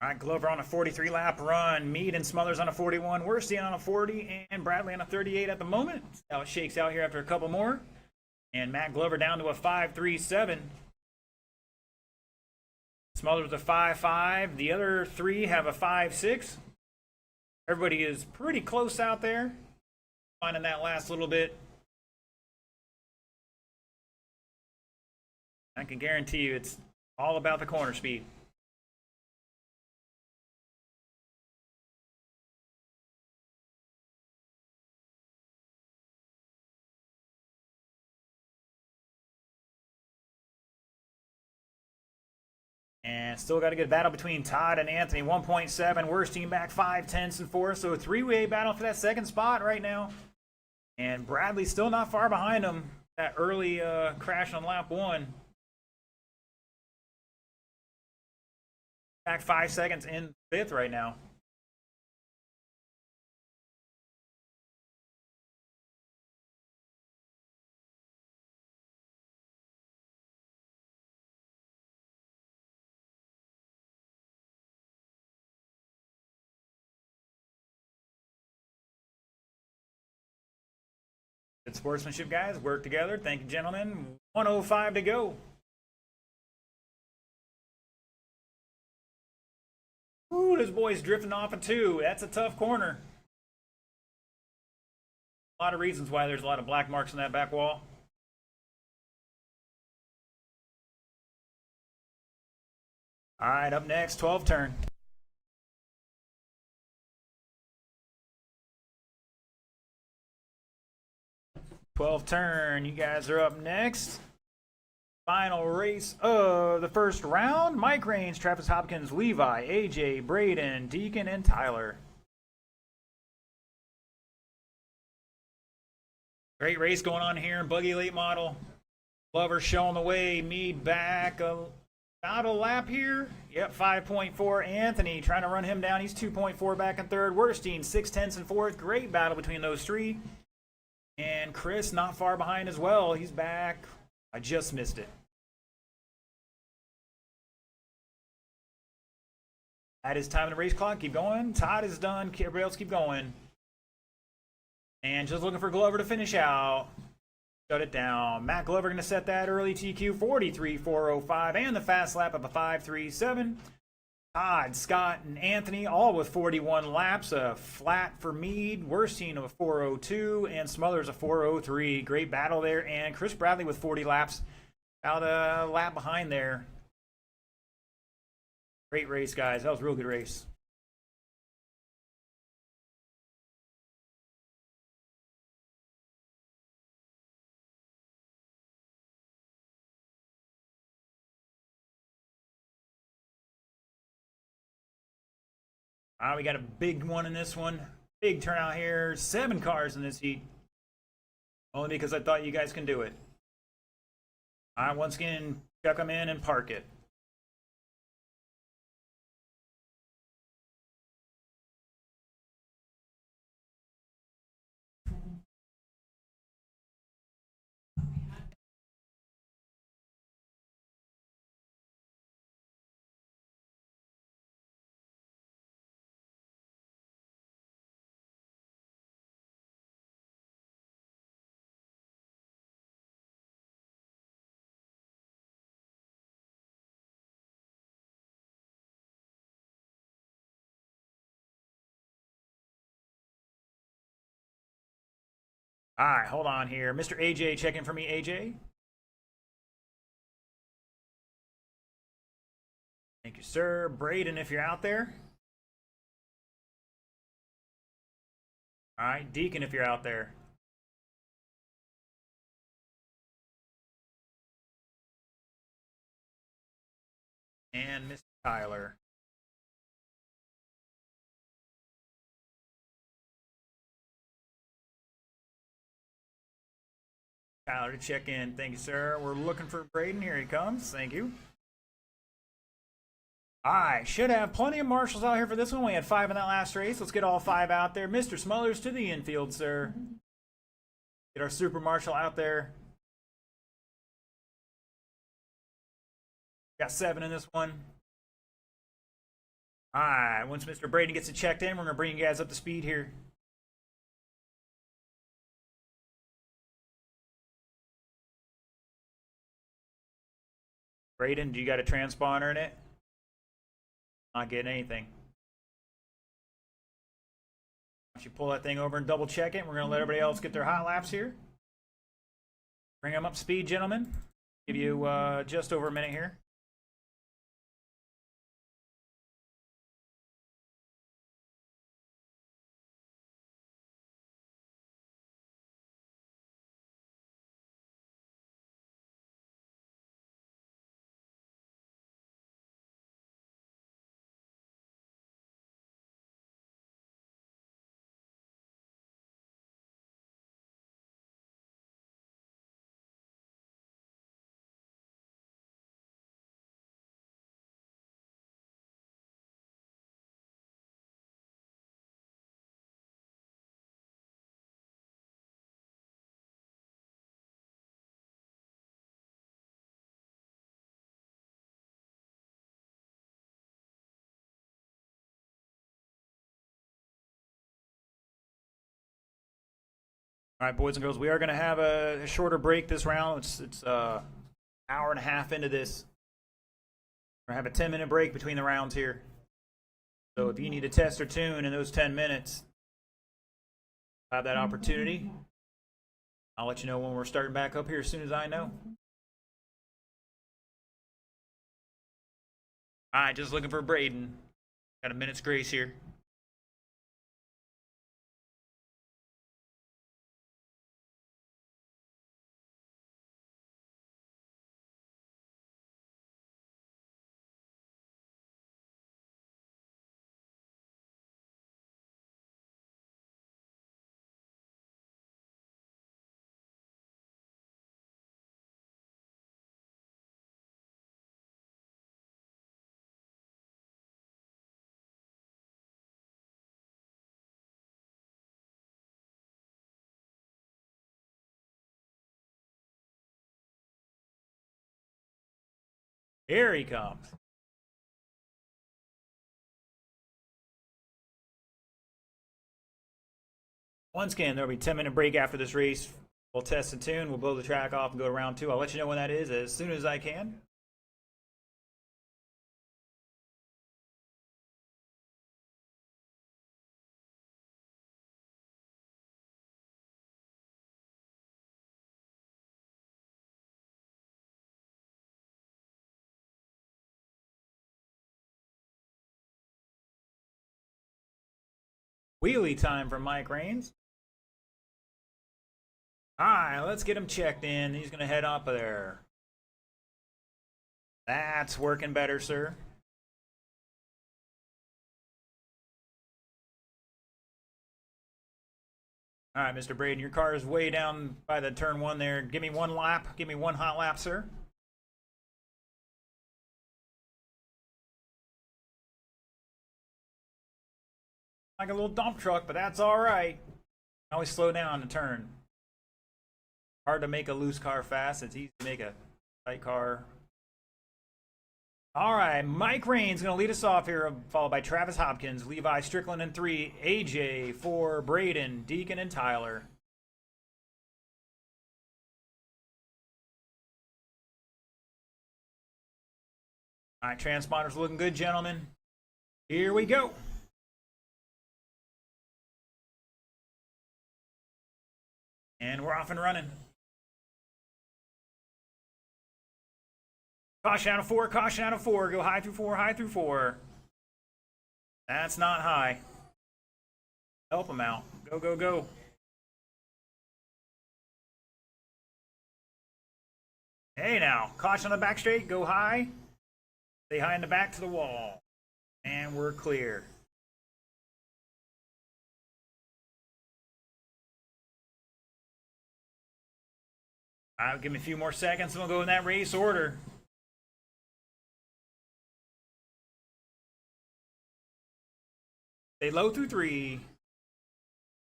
All right, Glover on a 43-lap run. Mead and Smothers on a 41. Werstein on a 40. And Bradley on a 38 at the moment. See how it shakes out here after a couple more. And Matt Glover down to a 5.37. Smothers a 5.5. The other 3 have a 5.6. Everybody is pretty close out there. Finding that last little bit. I can guarantee you it's all about the corner speed. And still got a good battle between Todd and Anthony. 1.7. Werstein back 5/10 in 4th. So a 3-way battle for that second spot right now. And Bradley still not far behind him. That early crash on lap 1. Back 5 seconds in 5th right now. Good sportsmanship, guys. Work together. Thank you, gentlemen. 1:05 to go. Ooh, this boy's drifting off a 2. That's a tough corner. A lot of reasons why there's a lot of black marks on that back wall. All right, up next, 12 turn. You guys are up next. Final race of the first round. Mike Raines, Travis Hopkins, Levi, AJ, Braden, Deacon, and Tyler. Great race going on here in Buggy Late Model. Glover showing the way. Mead back about a lap here. Yep, 5.4. Anthony trying to run him down. He's 2.4 back in 3rd. Werstein 6/10 in 4th. Great battle between those 3. And Chris not far behind as well. He's back. I just missed it. That is time in the race clock. Keep going. Todd is done. Everybody else keep going. And just looking for Glover to finish out. Shut it down. Matt Glover going to set that early TQ 43.405 and the fast lap of a 5.37. Todd, Scott, and Anthony all with 41 laps. A flat for Mead. Werstein of a 4.02 and Smothers a 4.03. Great battle there. And Chris Bradley with 40 laps. About a lap behind there. Great race, guys. That was a real good race. We got a big one in this one. Big turnout here. 7 cars in this heat. Only because I thought you guys can do it. Once again, chuck them in and park it. All right, hold on here. Mr. AJ checking for me, AJ. Thank you, sir. Braden, if you're out there. All right, Deacon, if you're out there. And Mr. Tyler. Tyler to check in. Thank you, sir. We're looking for Braden. Here he comes. Thank you. I should have plenty of marshals out here for this one. We had 5 in that last race. Let's get all 5 out there. Mr. Smullers to the infield, sir. Get our super marshal out there. Got 7 in this one. All right. Once Mr. Braden gets it checked in, we're going to bring you guys up to speed here. Braden, do you got a transponder in it? Not getting anything. Why don't you pull that thing over and double check it? We're going to let everybody else get their hot laps here. Bring them up to speed, gentlemen. Give you just over a minute here. All right, boys and girls, we are going to have a shorter break this round. It's hour and a half into this. We're going to have a 10-minute break between the rounds here. So if you need to test or tune in those 10 minutes, have that opportunity. I'll let you know when we're starting back up here as soon as I know. All right, just looking for Braden. Got a minute's grace here. Here he comes. Once again, there'll be a 10-minute break after this race. We'll test and tune. We'll blow the track off and go to round 2. I'll let you know when that is as soon as I can. Wheelie time for Mike Rains. All right, let's get him checked in. He's going to head up there. That's working better, sir. All right, Mr. Braden, your car is way down by the turn one there. Give me one lap. Give me one hot lap, sir. Like a little dump truck, but that's all right. Always slow down to turn. Hard to make a loose car fast. It's easy to make a tight car. All right, Mike Rain's going to lead us off here, followed by Travis Hopkins, Levi Strickland in 3, AJ 4, Braden, Deacon, and Tyler. All right, transponder's looking good, gentlemen. Here we go. And we're off and running. Caution out of 4, caution out of 4. Go high through 4, high through 4. That's not high. Help him out. Go, go, go. Hey now, caution on the back straight. Go high. Stay high in the back to the wall. And we're clear. I'll give me a few more seconds and we'll go in that race order. Stay low through 3.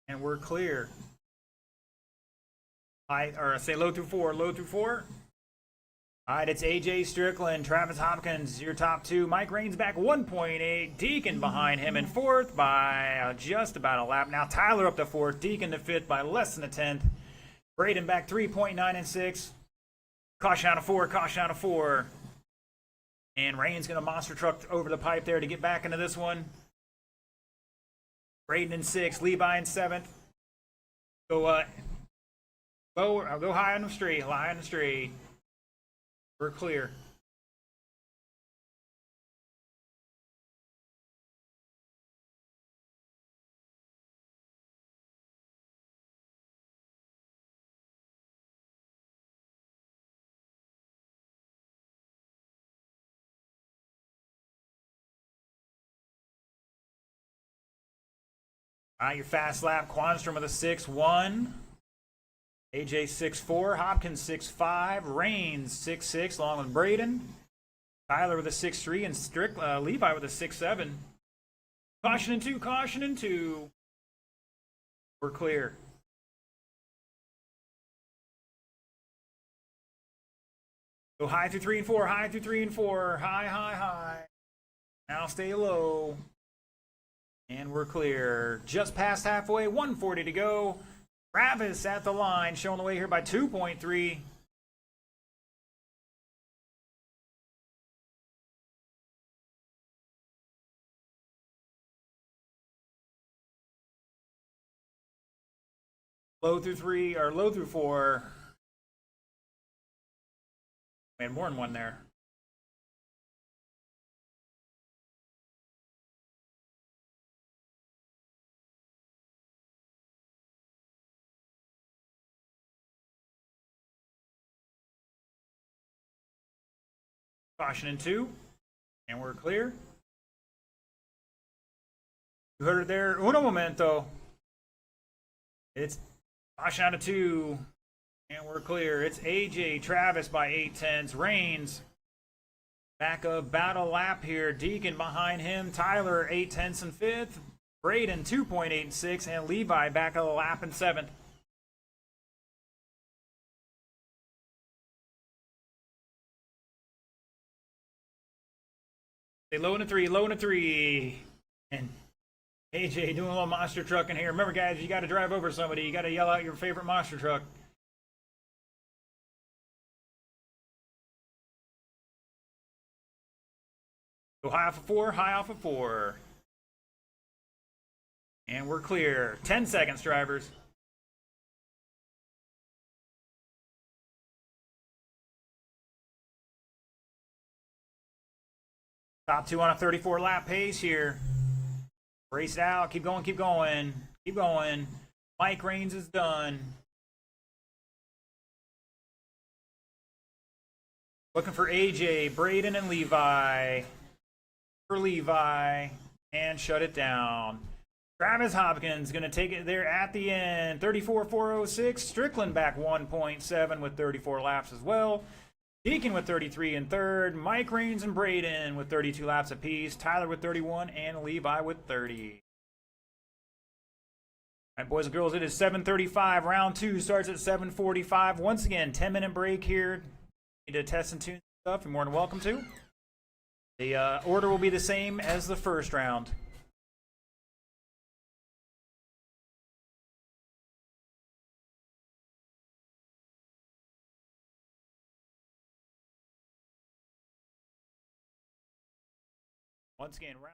And we're clear. Stay low through 4, low through 4. All right, it's AJ Strickland, Travis Hopkins, your top 2. Mike Rain's back 1.8. Deacon behind him in 4th by just about a lap. Now Tyler up to 4th. Deacon to 5th by less than a 10th. Braden back 3.9 and 6. Caution out of 4, caution out of 4. And Rain's going to monster truck over the pipe there to get back into this one. Braden in 6th, Levi in 7th. Go go high on the straight, high on the straight. We're clear. All right, your fast lap. Quanstrom with a 6-1. AJ 6-4. Hopkins 6-5. Rains 6-6, along with Braden. Tyler with a 6-3, and Levi with a 6-7. Caution in 2, caution in 2. We're clear. Go high through 3 and 4, high through 3 and 4. High, high, high. Now stay low. And we're clear. Just past halfway, 140 to go. Travis at the line, showing the way here by 2.3. Low through 3, or low through 4. Man, more than one there. Caution in 2, and we're clear. You heard it there. Uno momento. It's caution out of 2, and we're clear. It's AJ Travis by 8/10. Rains back about a lap here. Deacon behind him. Tyler 8/10 in 5th. Braden 2.8 and 6, and Levi back a lap in 7th. Stay low in a 3, low in a 3. And AJ doing a little monster truck in here. Remember, guys, you got to drive over somebody. You got to yell out your favorite monster truck. Go high off of 4, high off of 4. And we're clear. 10 seconds, drivers. Top 2 on a 34 lap pace here. Race it out. Keep going, keep going. Keep going. Mike Rains is done. Looking for AJ, Braden, and Levi. For Levi. And shut it down. Travis Hopkins going to take it there at the end. 34.406. Strickland back 1.7 with 34 laps as well. Deacon with 33 in third. Mike Rains and Braden with 32 laps apiece. Tyler with 31 and Levi with 30. All right, boys and girls, it is 7:35. Round 2 starts at 7:45. Once again, 10-minute break here. Need to test and tune stuff. You're more than welcome to. The order will be the same as the first round. Once again, round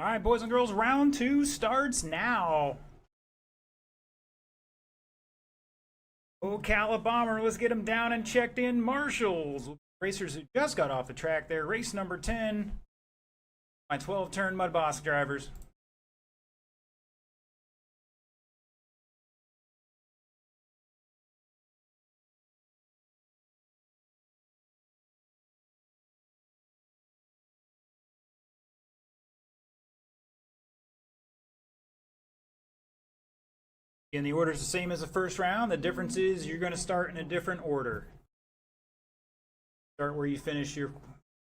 All right, boys and girls, round 2 starts now. Ocala Bomber, let's get them down and checked in. Marshals, racers who just got off the track there. Race number 10, my 12-turn Mud Boss drivers. And the order is the same as the first round. The difference is you're going to start in a different order. Start where you finish your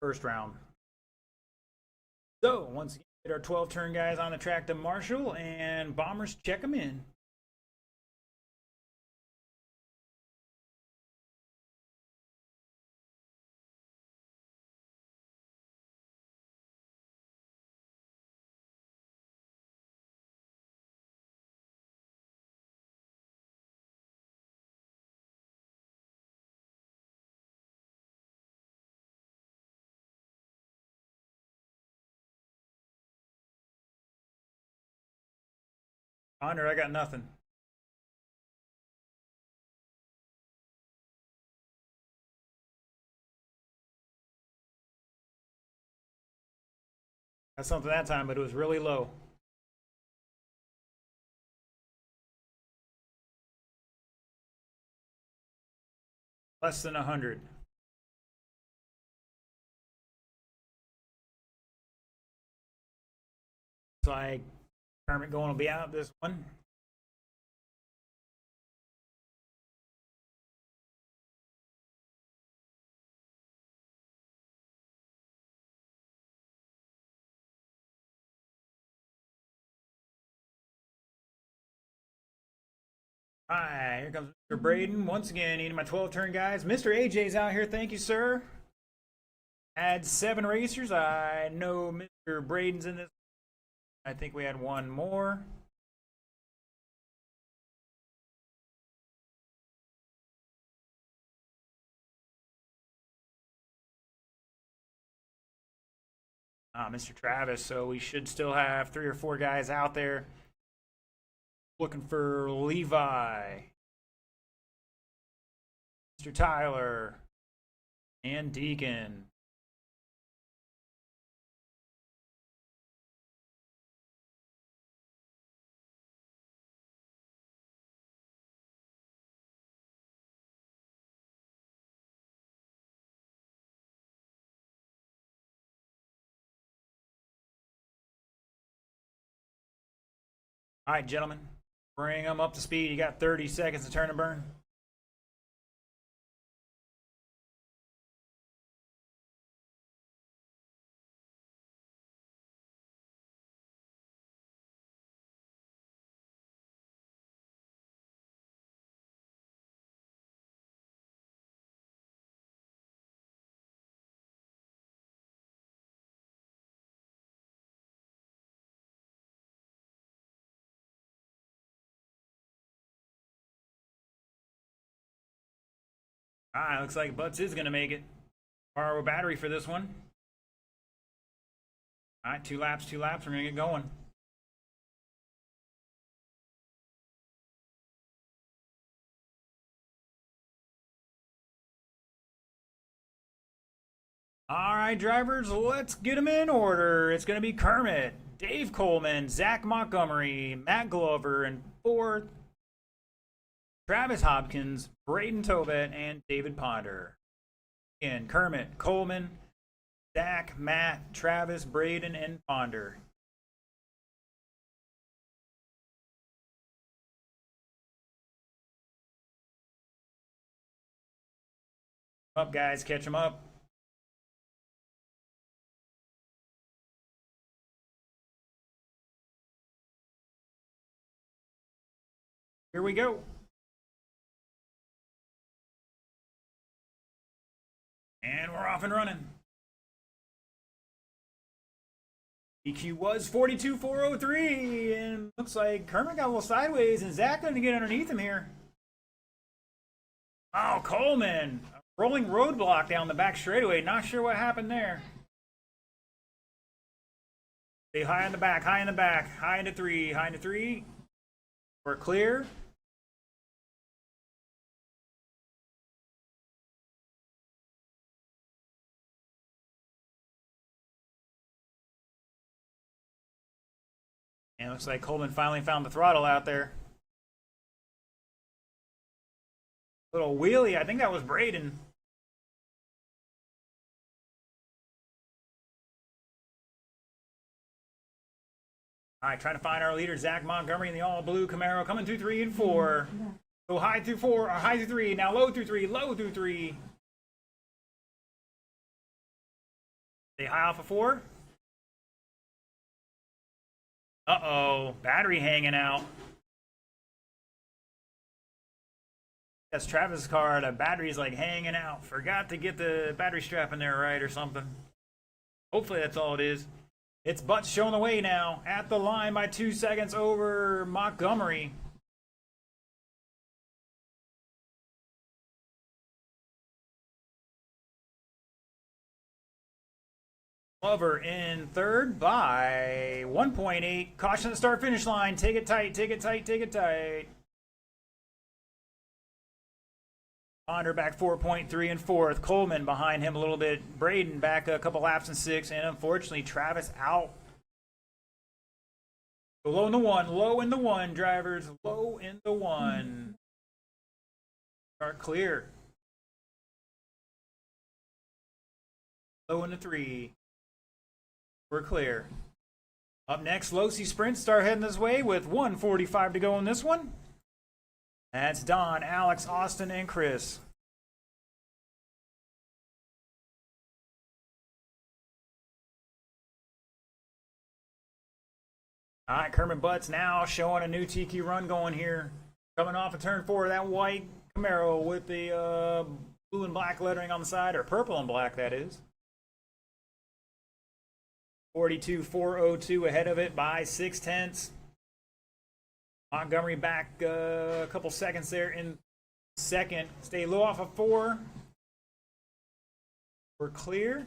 first round. So, once again, get our 12-turn guys on the track to Marshall, and Bombers check them in. Ponder, I got nothing. Got something that time, but it was really low. Less than 100. So Kermit going will be out this one. Alright, here comes Mr. Braden. Once again, needing my 12-turn guys. Mr. AJ's out here. Thank you, sir. Had 7 racers. I know Mr. Braden's in this. I think we had one more. Mr. Travis. So we should still have 3 or 4 guys out there. Looking for Levi, Mr. Tyler, and Deacon. All right, gentlemen. Bring them up to speed. You got 30 seconds to turn and burn. All right, looks like Butts is going to make it. Borrow a battery for this one. All right, 2 laps, 2 laps. We're going to get going. All right, drivers, let's get them in order. It's going to be Kermit, Dave Coleman, Zach Montgomery, Matt Glover, and 4th, Travis Hopkins, Braden Tovet, and David Ponder. Again, Kermit, Coleman, Zach, Matt, Travis, Braden, and Ponder. Up, guys, catch them up. Here we go. And we're off and running. EQ was 42,403, and looks like Kermit got a little sideways, and Zach going to get underneath him here. Oh, Coleman, a rolling roadblock down the back straightaway. Not sure what happened there. Stay high in the back, high in the back, high into three, high into three. We're clear. And it looks like Coleman finally found the throttle out there. Little wheelie, I think that was Braden. All right, trying to find our leader, Zach Montgomery in the all-blue Camaro, coming through 3 and 4. Go high through 4, or high through 3, now low through 3, low through 3. Stay high off of 4. Uh-oh, battery hanging out. That's Travis' car, the battery's like hanging out. Forgot to get the battery strap in there right or something. Hopefully that's all it is. It's Butts showing the way now. At the line by 2 seconds over Montgomery. Glover in third by 1.8. Caution at the start finish line. Take it tight, take it tight, take it tight. Ponder back 4.3 and fourth. Coleman behind him a little bit. Braden back a couple laps in 6. And unfortunately, Travis out. So low in the 1. Low in the 1, drivers. Low in the 1. Start clear. Low in the 3. We're clear. Up next, Losi Sprint. Start heading this way with 1:45 to go in this one. That's Don, Alex, Austin, and Chris. All right, Kermit Butts now showing a new TQ run going here. Coming off of turn 4, that white Camaro with the blue and black lettering on the side, or purple and black, that is. 42.402 ahead of it by 0.6. Montgomery back a couple seconds there in second. Stay low off of 4. We're clear.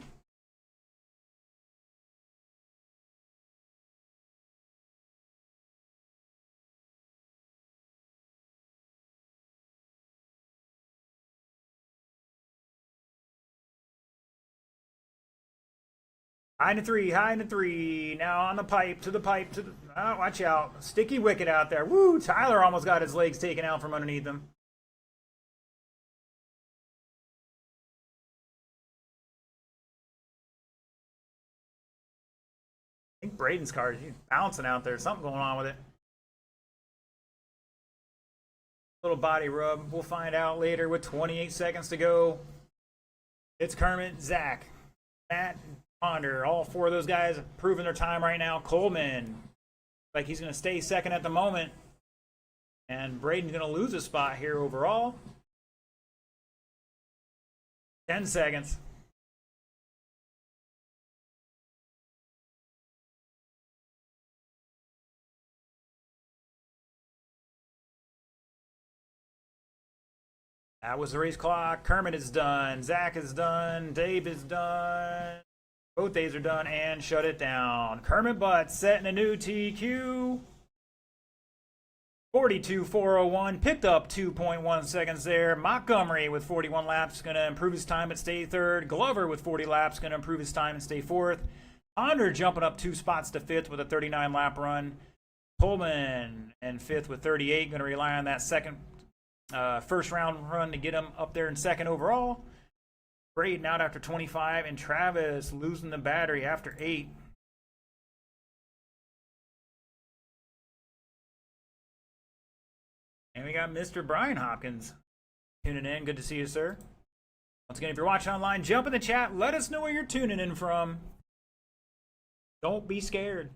High into 3, high into 3. Now on the pipe, to the pipe, to the... Oh, watch out. Sticky wicket out there. Woo! Tyler almost got his legs taken out from underneath him. I think Braden's car is bouncing out there. Something going on with it. Little body rub. We'll find out later with 28 seconds to go. It's Kermit, Zach, Matt, Ponder. All 4 of those guys have proven their time right now. Coleman, like he's going to stay second at the moment. And Braden's going to lose a spot here overall. 10 seconds. That was the race clock. Kermit is done. Zach is done. Dave is done. Both days are done and shut it down. Kermit Butts setting a new TQ. 42.401. Picked up 2.1 seconds there. Montgomery with 41 laps going to improve his time and stay third. Glover with 40 laps going to improve his time and stay fourth. Ponder jumping up 2 spots to fifth with a 39 lap run. Coleman in fifth with 38. Going to rely on that first round run to get him up there in second overall. Braden out after 25, and Travis losing the battery after 8. And we got Mr. Brian Hopkins tuning in. Good to see you, sir. Once again, if you're watching online, jump in the chat. Let us know where you're tuning in from. Don't be scared.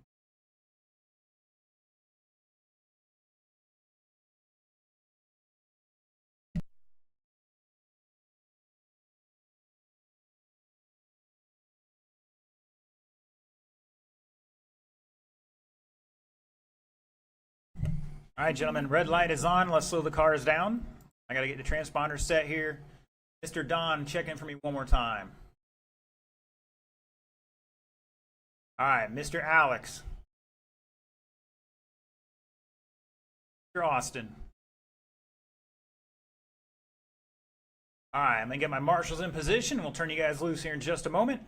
All right, gentlemen, red light is on. Let's slow the cars down. I got to get the transponder set here. Mr. Don, check in for me one more time. All right, Mr. Alex. Mr. Austin. All right, I'm going to get my marshals in position. We'll turn you guys loose here in just a moment.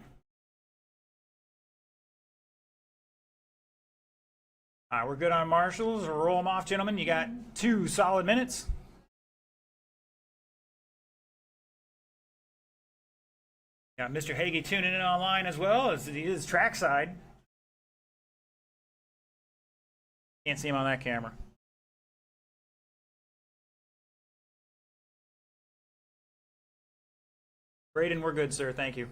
All right, we're good on marshals. Roll them off, gentlemen. You got 2 solid minutes. Got Mr. Hagee tuning in online as well as he is trackside. Can't see him on that camera. Braden, we're good, sir. Thank you.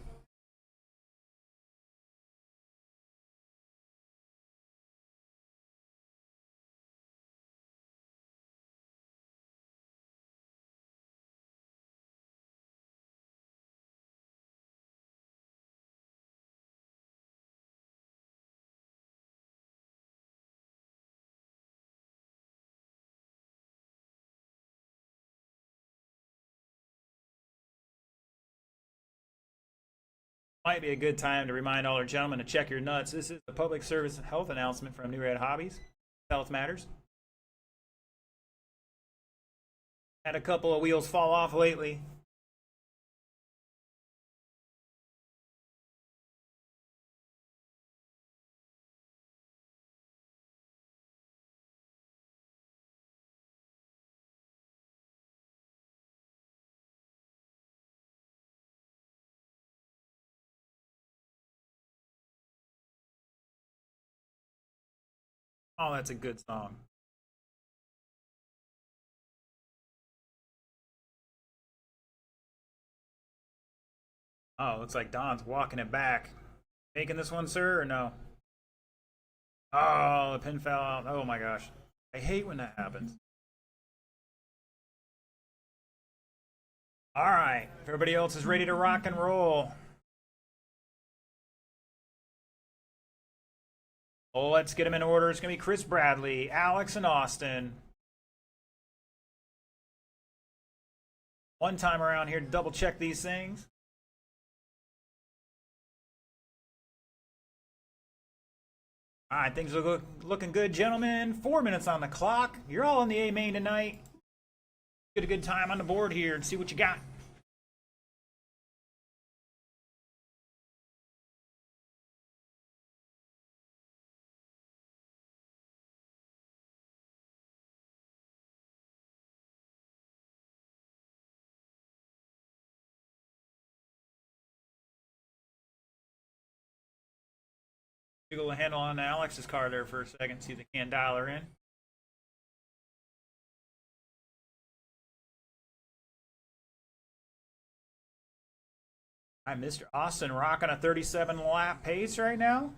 Might be a good time to remind all our gentlemen to check your nuts. This is a public service health announcement from New Red Hobbies. Health matters. Had a couple of wheels fall off lately. Oh, that's a good song. Oh, looks like Don's walking it back. Making this one, sir, or no? Oh, the pin fell out. Oh my gosh. I hate when that happens. All right. If everybody else is ready to rock and roll. Oh, let's get them in order. It's going to be Chris Bradley, Alex, and Austin. One time around here to double check these things. All right, things are looking good, gentlemen. 4 minutes on the clock. You're all in the A main tonight. Get a good time on the board here and see what you got. Jiggle the handle on Alex's car there for a second, see if they can dial her in. All right, Mr. Austin rocking a 37 lap pace right now.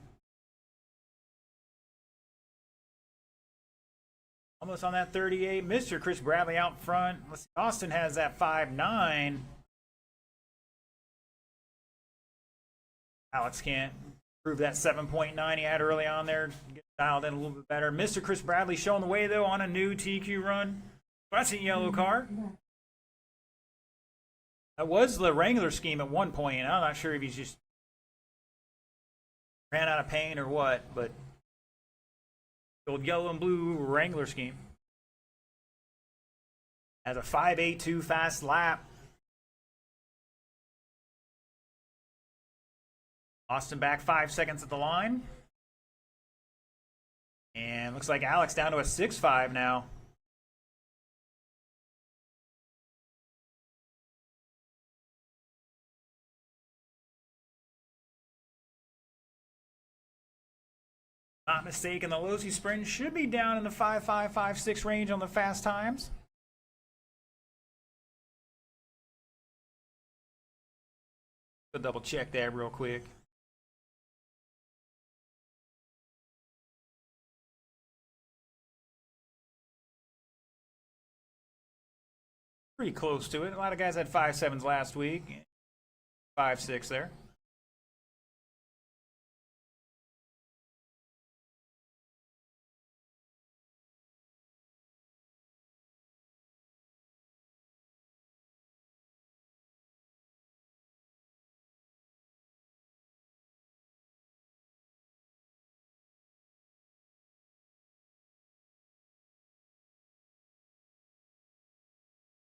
Almost on that 38. Mr. Chris Bradley out front. Let's see, Austin has that 5.9. Alex can't prove that 7.9 he had early on there. Get dialed in a little bit better. Mr. Chris Bradley showing the way, though, on a new TQ run. That's a yellow car. That was the Wrangler scheme at one point. I'm not sure if he's just ran out of paint or what, but the old yellow and blue Wrangler scheme. Has a 5.82 fast lap. Austin back 5 seconds at the line. And looks like Alex down to a 6.5 now. Not mistaken, the Losi sprint should be down in the 5.5, 5.6 range on the fast times. I'll double check that real quick. Pretty close to it. A lot of guys had 5.7s last week. 5.6 there.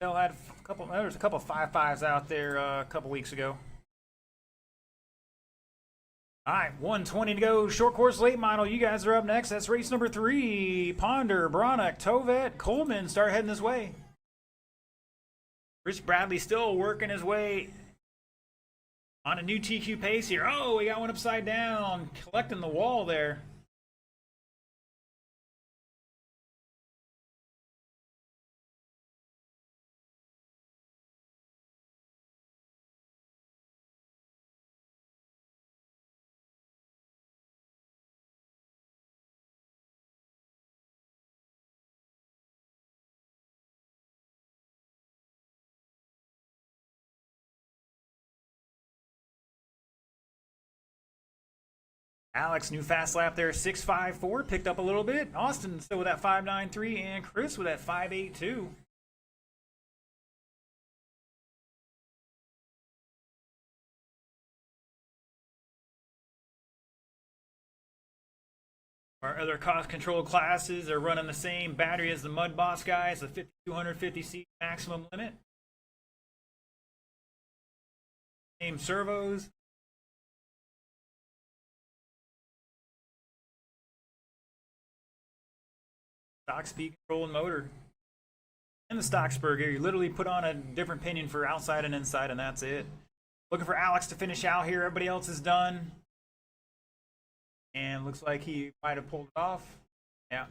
Still had a couple. There was a couple 5.5s out there a couple weeks ago. All right, 120 to go. Short course late model. You guys are up next. That's race number 3. Ponder, Bronick, Tovet, Coleman start heading this way. Rich Bradley still working his way on a new TQ pace here. Oh, we got one upside down, collecting the wall there. Alex, new fast lap there, 6.54, picked up a little bit. Austin still with that 5.93, and Chris with that 5.82. Our other cost control classes are running the same battery as the Mud Boss guys, the 5250C maximum limit. Same servos. Stock speed control and motor. And the stock spur gear. You literally put on a different pinion for outside and inside, and that's it. Looking for Alex to finish out here. Everybody else is done. And looks like he might have pulled it off. Yeah.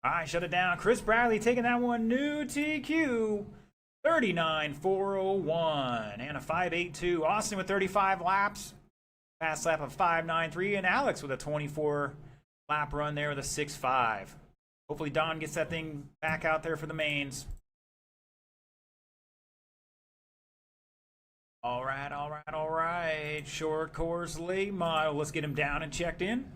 All right, shut it down. Chris Bradley taking that one. New TQ. 39.401 and a 5.82. Austin with 35 laps. Fast lap of 5.93. And Alex with a 24 lap run there with a 6.5. Hopefully Don gets that thing back out there for the mains. All right, all right, all right. Short course late model. Let's get him down and checked in.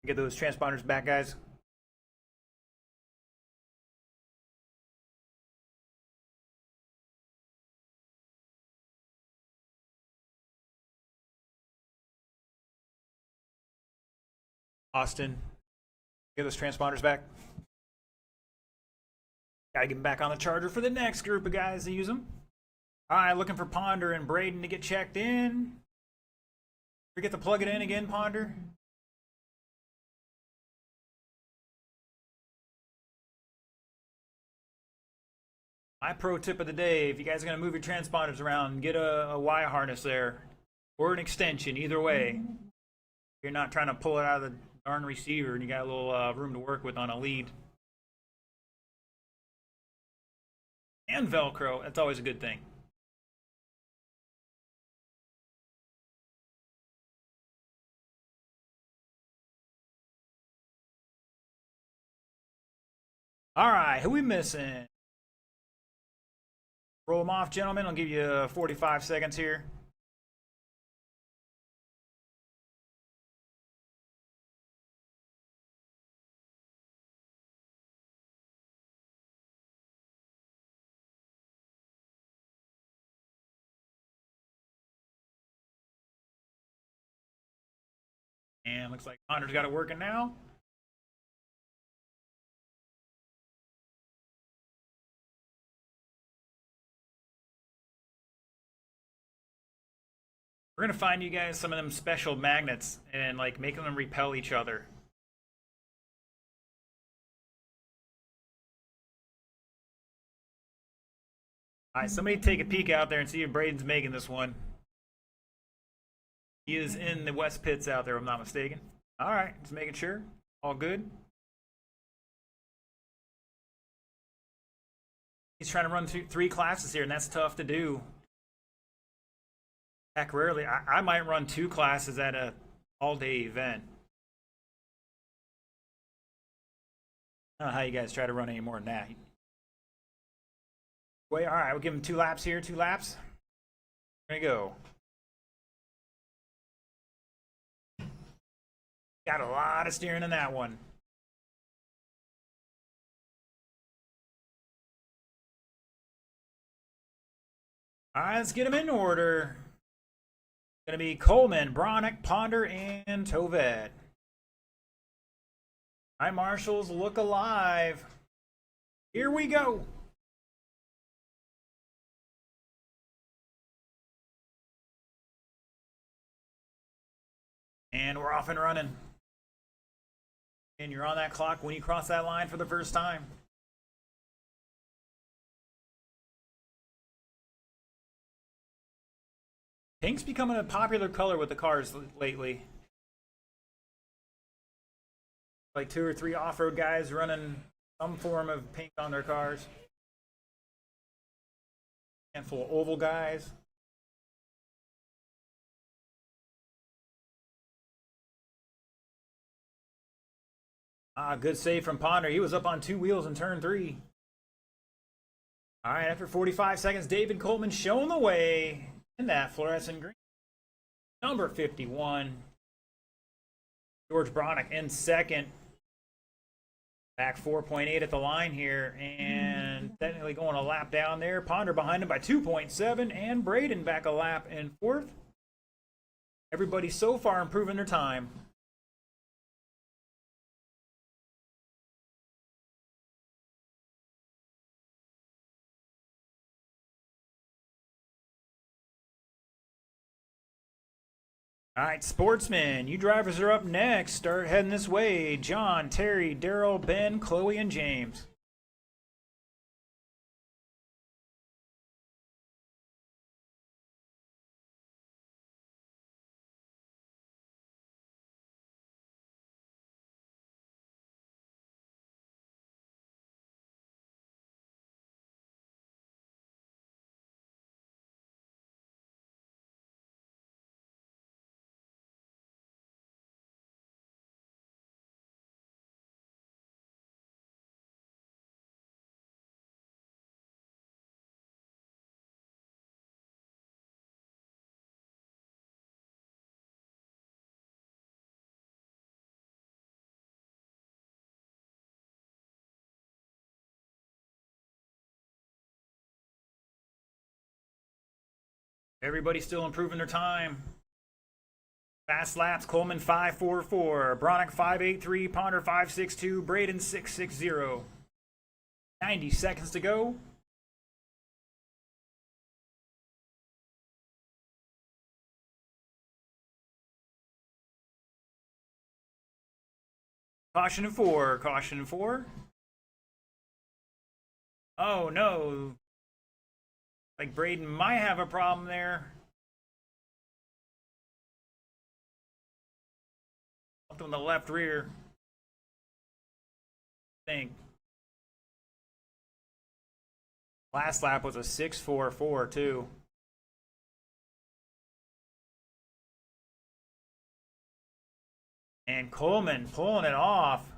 Get those transponders back, guys. Austin, get those transponders back. Gotta get them back on the charger for the next group of guys to use them. All right, looking for Ponder and Braden to get checked in. Forget to plug it in again, Ponder. My pro tip of the day, if you guys are going to move your transponders around, get a Y harness there. Or an extension, either way. You're not trying to pull it out of the darn receiver and you got a little room to work with on a lead. And Velcro, that's always a good thing. All right, who we missing? Roll them off, gentlemen. I'll give you 45 seconds here. And looks like Ponder's got it working now. We're gonna find you guys some of them special magnets and like making them repel each other. All right, somebody take a peek out there and see if Braden's making this one. He is in the West Pits out there, if I'm not mistaken. All right, just making sure. All good. He's trying to run through 3 classes here, and that's tough to do. Heck, rarely. I might run 2 classes at a all-day event. I don't know how you guys try to run any more than that. Wait, all right, we'll give him 2 laps here, 2 laps. There you go. Got a lot of steering in that one. All right, let's get them in order. Going to be Coleman, Bronick, Ponder, and Tovet. All right, Marshals, look alive. Here we go. And we're off and running. And you're on that clock when you cross that line for the first time. Pink's becoming a popular color with the cars lately. Like 2 or 3 off-road guys running some form of pink on their cars. Handful of oval guys. Good save from Ponder. He was up on 2 wheels in turn 3. All right, after 45 seconds, David Coleman showing the way in that fluorescent green. Number 51. George Bronick in second. Back 4.8 at the line here, and technically going a lap down there. Ponder behind him by 2.7, and Braden back a lap in 4th. Everybody so far improving their time. All right, Sportsman, you drivers are up next. Start heading this way. John, Terry, Daryl, Ben, Chloe, and James. Everybody still improving their time. Fast laps, Coleman 5.44, Bronick 5.83, Ponder 5.62, Braden 6.60. 90 seconds to go. Caution in 4, caution in 4. Oh no. Like Braden might have a problem there. Up on the left rear. I think. Last lap was a 6.44 too. And Coleman pulling it off.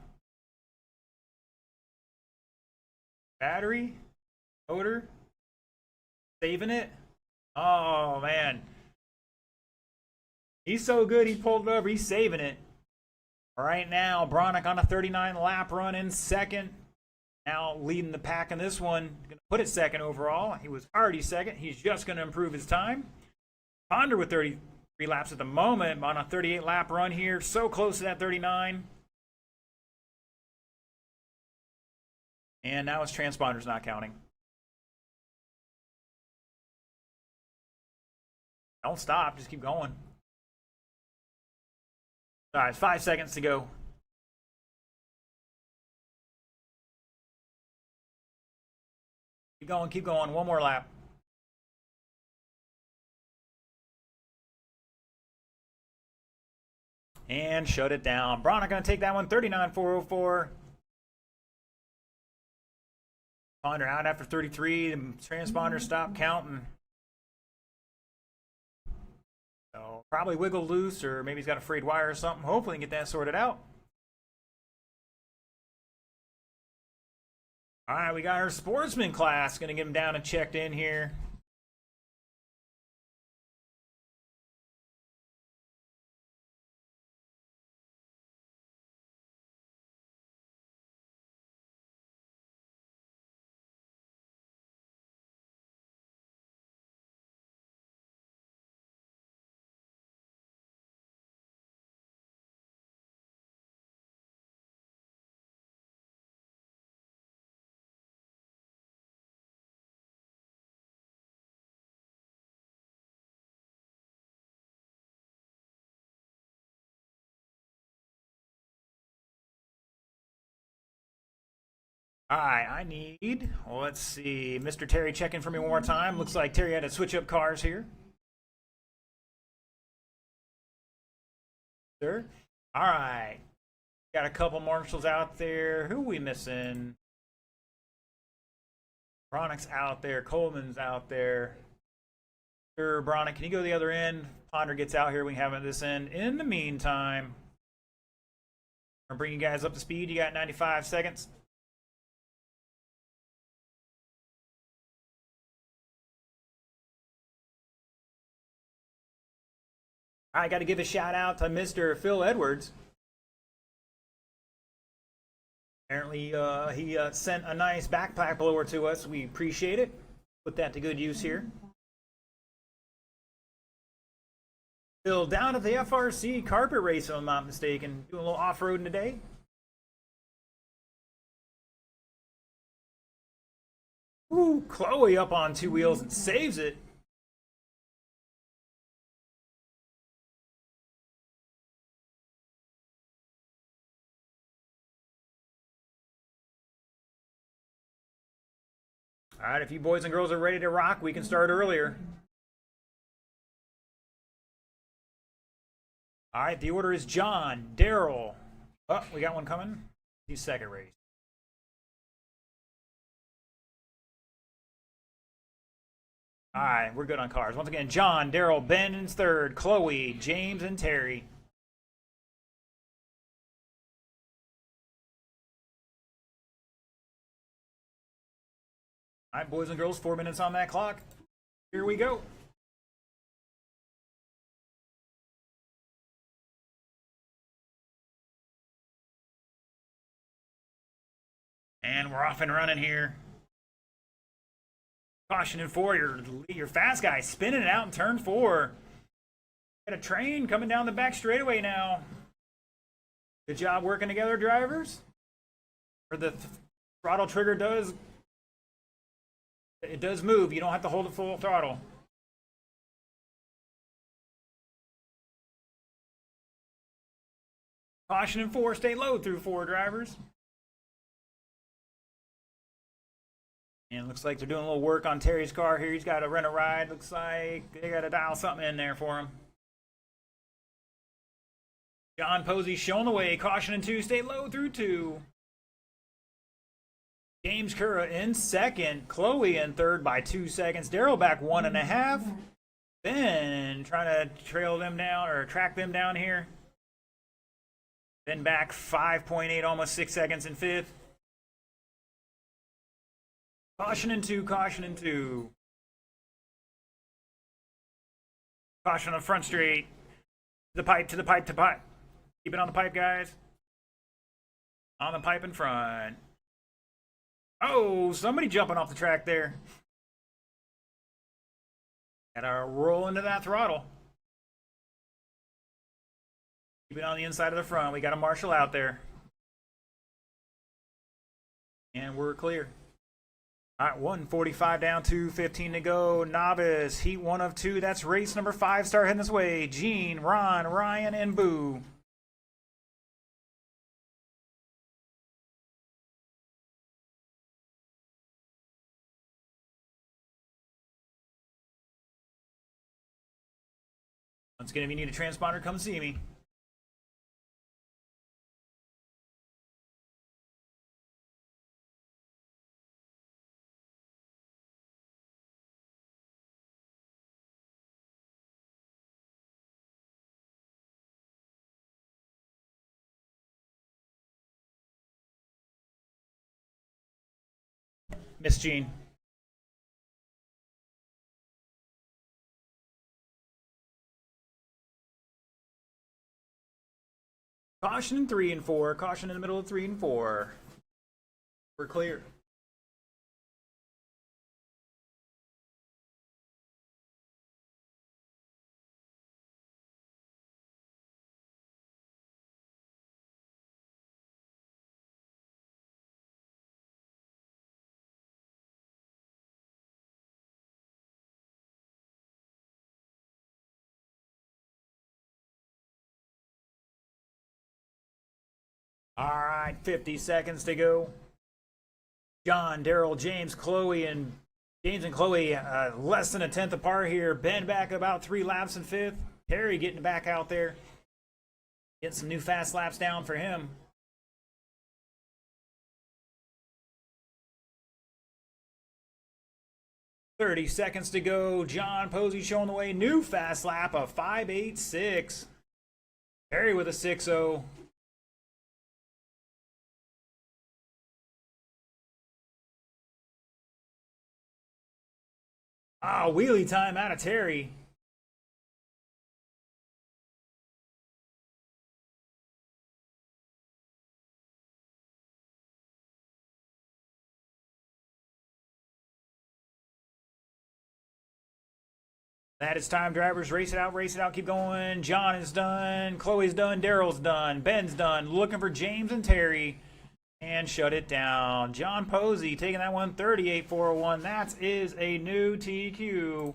Battery, motor, saving it. Oh man, he's so good. He pulled it over. He's saving it. Right now, Bronick on a 39 lap run in second. Now leading the pack in this one. Gonna put it second overall. He was already second. He's just gonna improve his time. Ponder with 33 laps at the moment on a 38 lap run here. So close to that 39. And now his transponder's not counting. Don't stop. Just keep going. All right, 5 seconds to go. Keep going, keep going. One more lap. And shut it down. Bronick going to take that one, 39.404. Ponder out after 33. The transponder stopped counting. So probably wiggle loose, or maybe he's got a frayed wire or something. Hopefully he can get that sorted out. All right, we got our sportsman class. Going to get him down and checked in here. All right, I need, well, let's see, Mr. Terry checking for me one more time. Looks like Terry had to switch up cars here. Sir? All right. Got a couple marshals out there. Who are we missing? Bronick's out there. Coleman's out there. Sir, Bronick, can you go to the other end? Ponder gets out here. We have this end. In the meantime, I'll bring you guys up to speed. You got 95 seconds. I got to give a shout out to Mr. Phil Edwards. Apparently, he sent a nice backpack blower to us. We appreciate it. Put that to good use here. Phil, down at the FRC carpet race, if I'm not mistaken. Doing a little off-roading today. Ooh, Chloe up on two wheels and saves it. All right, if you boys and girls are ready to rock, we can start earlier. All right, the order is John, Daryl. Oh, we got one coming. He's second race. All right, we're good on cars. Once again, John, Daryl, Ben is third, Chloe, James, and Terry. All right, boys and girls, 4 minutes on that clock. Here we go. And we're off and running here. Caution in four, your fast guy spinning it out in turn four. Got a train coming down the back straightaway now. Good job working together, drivers. Or the throttle trigger does move. You don't have to hold it full throttle. Caution in four, stay low through four, drivers. And it looks like they're doing a little work on Terry's car here. He's got to rent a ride. Looks like they got to dial something in there for him. John Posey showing the way. Caution in two, stay low through two. James Cura in second. Chloe in third by 2 seconds. Daryl back 1.5. Ben trying to trail them down or track them down here. Ben back 5.8, almost 6 seconds in fifth. Caution in two, caution in two. Caution on front straight. To the pipe, to the pipe, to the pipe. Keep it on the pipe, guys. On the pipe in front. Oh, somebody jumping off the track there. Gotta roll into that throttle. Keep it on the inside of the front. We got a marshal out there. And we're clear. All right, 145 down to 15 to go. Novice, heat 1 of 2. That's race number 5. Start heading this way. Gene, Ron, Ryan, and Boo. Once again, if you need a transponder, come see me. Miss Jean. Caution in 3 and 4. Caution in the middle of 3 and 4. We're clear. All right, 50 seconds to go. John, Daryl, James, Chloe, and Chloe less than a tenth apart here. Ben back about 3 laps in 5th. Harry getting back out there. Getting some new fast laps down for him. $30 to go. John Posey showing the way. New fast lap of 5.86. Harry with a 6.0. Ah, wheelie time out of Terry. That is time, drivers. Race it out, keep going. John is done. Chloe's done. Daryl's done. Ben's done. Looking for James and Terry. And shut it down. John Posey taking that one, 38.401. That is a new TQ.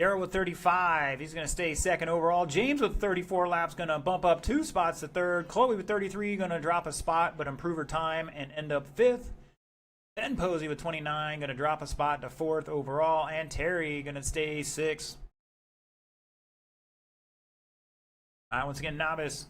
Daryl with 35. He's going to stay second overall. James with 34 laps going to bump up 2 spots to third. Chloe with 33 going to drop a spot but improve her time and end up 5th. Ben Posey with 29 going to drop a spot to 4th overall. And Terry going to stay 6th. All right, once again, Novice.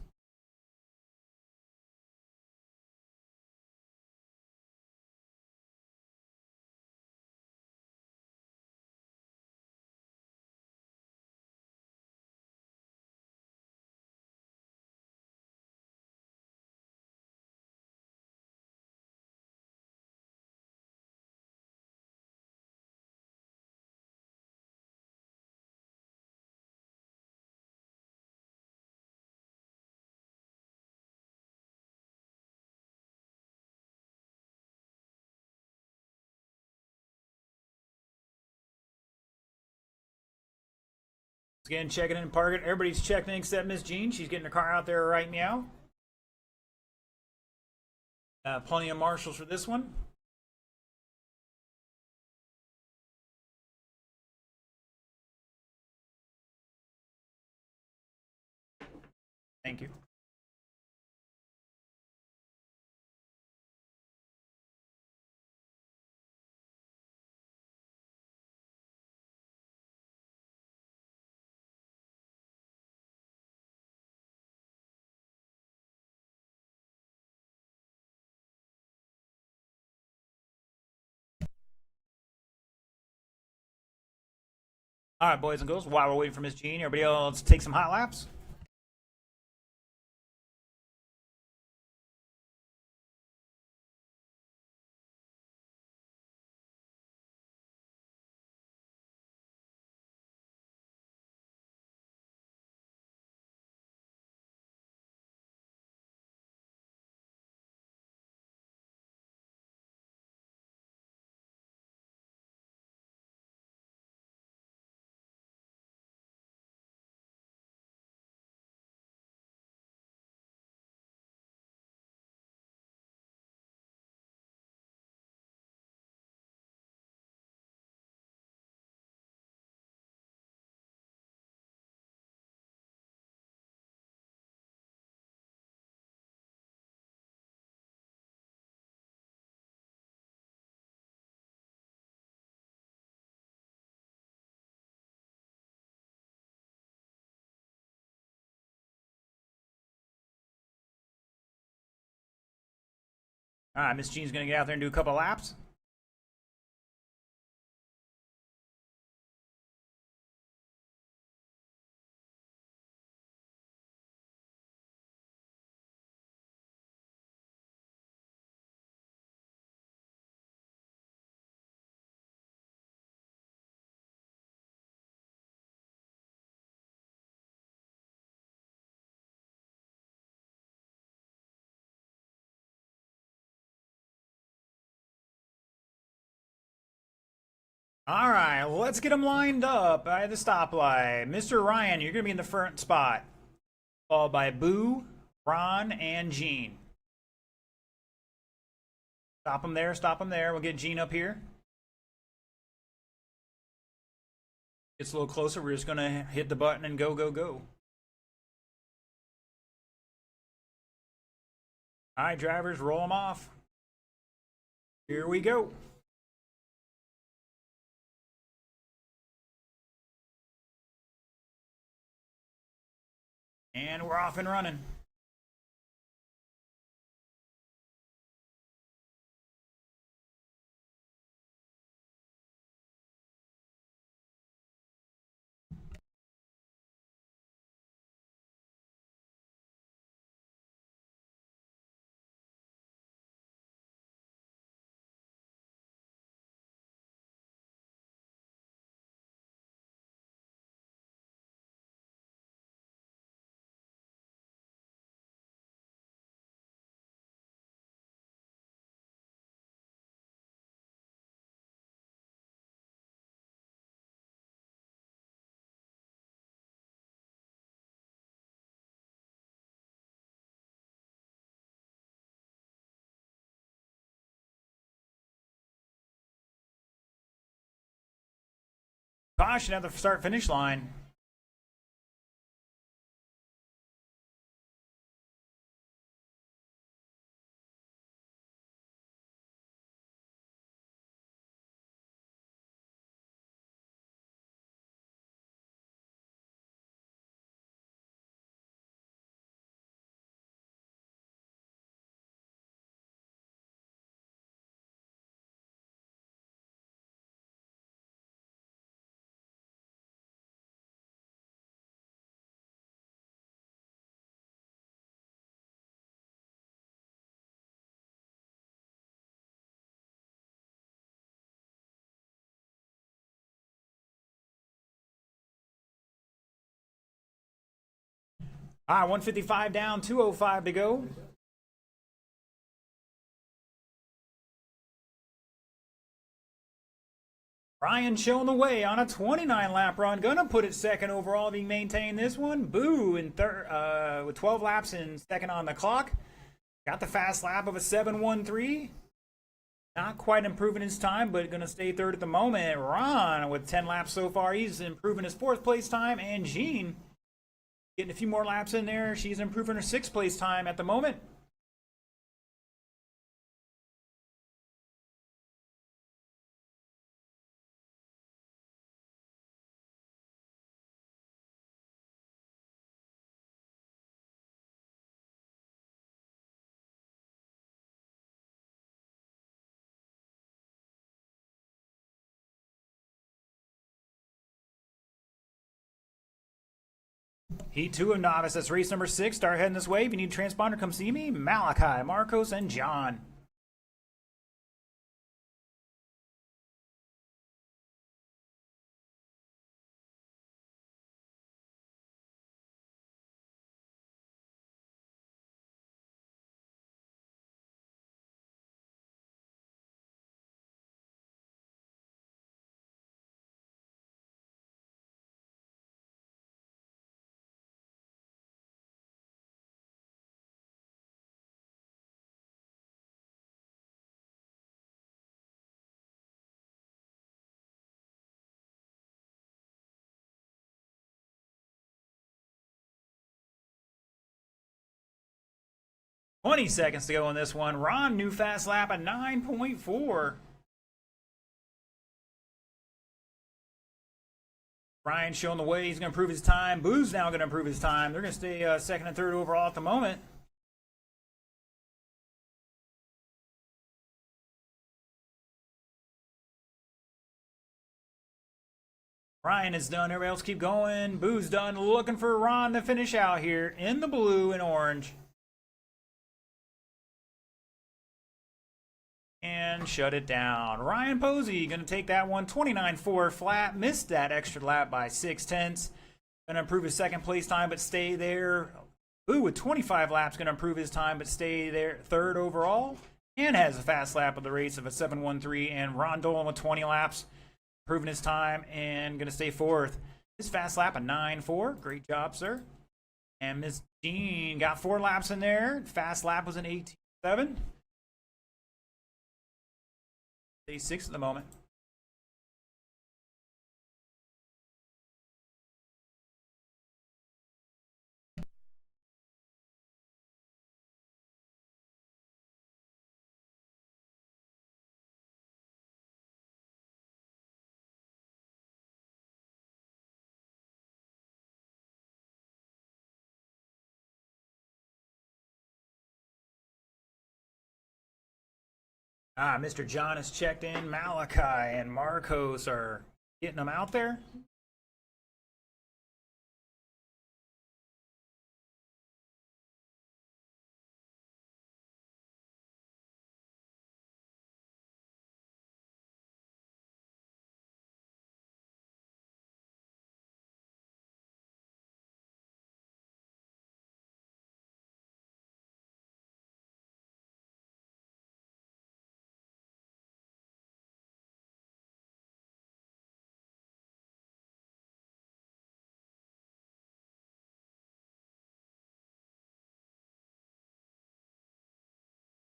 Again, checking in Park. Everybody's checking in except Miss Jean. She's getting her car out there right now. Plenty of marshals for this one. Thank you. All right, boys and girls, while we're waiting for Miss Jean, everybody else take some hot laps. All right, Miss Jean's going to get out there and do a couple laps. All right, let's get them lined up by the stoplight. Mr. Ryan, you're going to be in the front spot, followed by Boo, Ron, and Gene. Stop them there, stop them there. We'll get Gene up here. Gets a little closer. We're just going to hit the button and go, go, go. All right, drivers, roll them off. Here we go. And we're off and running. Caution at the start finish line. All right, 155 down, 205 to go. Ryan showing the way on a 29 lap run. Gonna put it second overall, being maintained this one. Boo in third with 12 laps and second on the clock. Got the fast lap of a 7:13. Not quite improving his time, but gonna stay third at the moment. Ron with 10 laps so far. He's improving his fourth place time. And Jean getting a few more laps in there. She's improving her sixth place time at the moment. Heat 2 of Novice. That's race number 6. Start heading this way. If you need a transponder, come see me. Malachi, Marcos, and John. Twenty seconds to go on this one. Ron, new fast lap at 9.4. Ryan showing the way. He's going to improve his time. Boo's now going to improve his time. They're going to stay second and third overall at the moment. Ryan is done. Everybody else keep going. Boo's done. Looking for Ron to finish out here in the blue and orange. And shut it down. Ryan Posey going to take that one 29.4 flat. Missed that extra lap by 6/10. Going to improve his second place time, but stay there. Boo with 25 laps going to improve his time, but stay there third overall. And has a fast lap of the race of a 7:13. And Ron Dolan with 20 laps, improving his time and going to stay fourth. His fast lap a 9.4. Great job, sir. And Miss Jean got 4 laps in there. Fast lap was an 18.7. Stay 6 at the moment. Mr. John has checked in. Malachi and Marcos are getting them out there.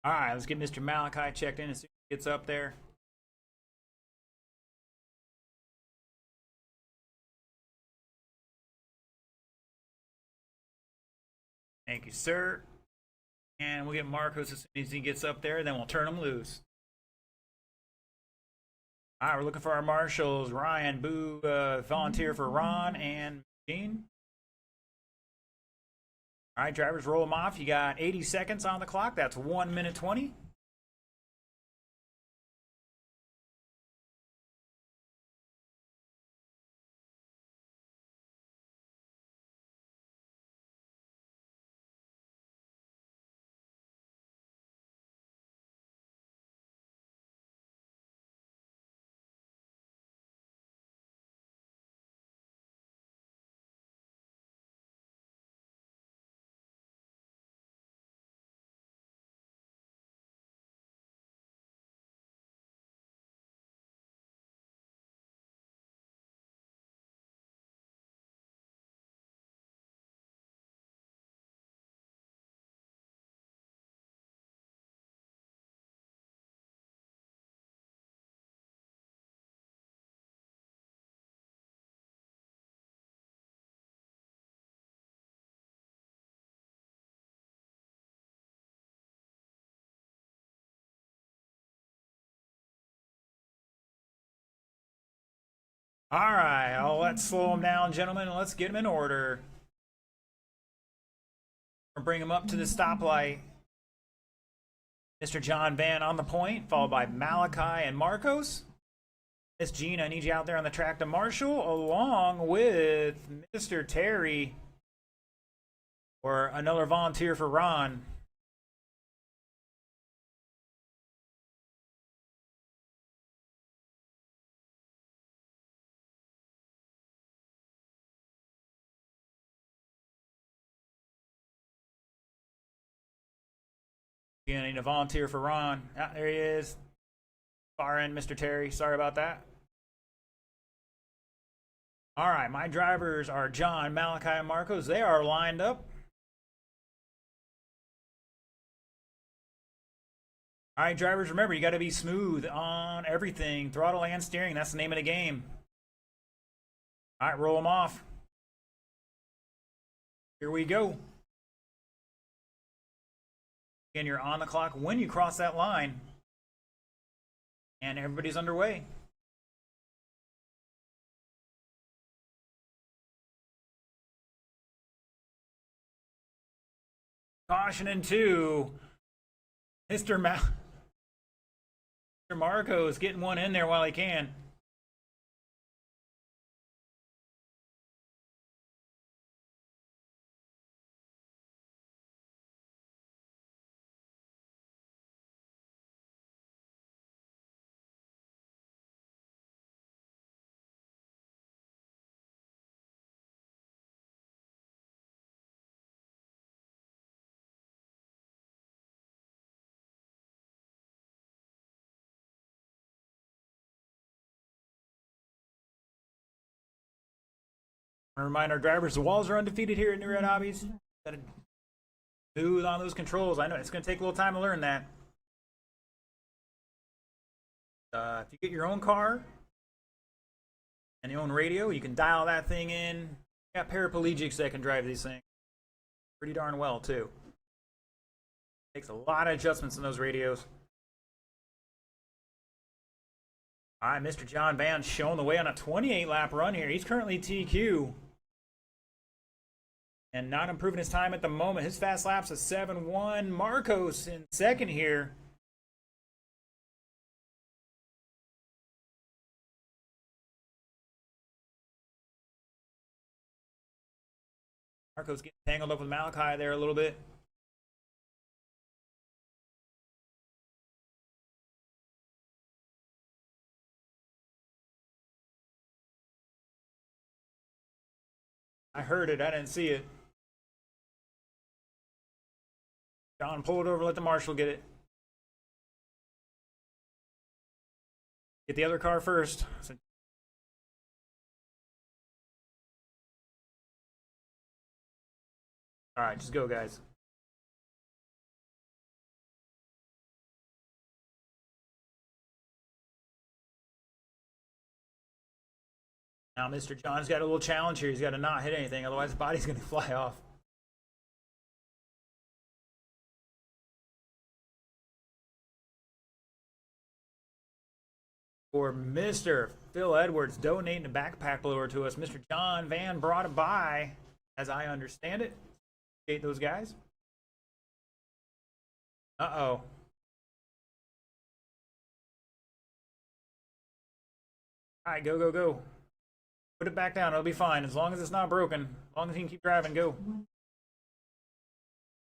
All right, let's get Mr. Malachi checked in as soon as he gets up there. Thank you, sir. And we'll get Marcos as soon as he gets up there, then we'll turn him loose. All right, we're looking for our marshals. Ryan, Boo, volunteer for Ron and Gene. All right, drivers, roll them off. You got 80 seconds on the clock. That's 1 minute 20. All right, let's slow them down, gentlemen. Let's get them in order. We'll bring them up to the stoplight. Mr. John Van on the point, followed by Malachi and Marcos. Miss Jean, I need you out there on the track to marshal, along with Mr. Terry, or another volunteer for Ron. Again, I need a volunteer for Ron. Ah, there he is. Far end, Mr. Terry. Sorry about that. All right, my drivers are John, Malachi, and Marcos. They are lined up. All right, drivers, remember, you got to be smooth on everything. Throttle and steering, that's the name of the game. All right, roll them off. Here we go. Again, you're on the clock when you cross that line. And everybody's underway. Caution in 2. Mr. Marco is getting one in there while he can. I remind our drivers the walls are undefeated here at New Red Hobbies. Gotta smooth on those controls. I know it's going to take a little time to learn that. If you get your own car and your own radio, you can dial that thing in. You got paraplegics that can drive these things pretty darn well too. Takes a lot of adjustments in those radios. All right, Mr. John Van showing the way on a 28-lap run here. He's currently TQ. And not improving his time at the moment. His fast lap's a 7-1. Marcos in second here. Marcos getting tangled up with Malachi there a little bit. I heard it. I didn't see it. John, pull it over. Let the marshal get it. Get the other car first. All right, just go, guys. Now, Mr. John's got a little challenge here. He's got to not hit anything, otherwise his body's going to fly off. For Mr. Phil Edwards donating a backpack blower to us. Mr. John Van brought it by, as I understand it. Appreciate those guys. Uh-oh. All right, go, go, go. Put it back down. It'll be fine. As long as it's not broken. As long as you can keep driving, go.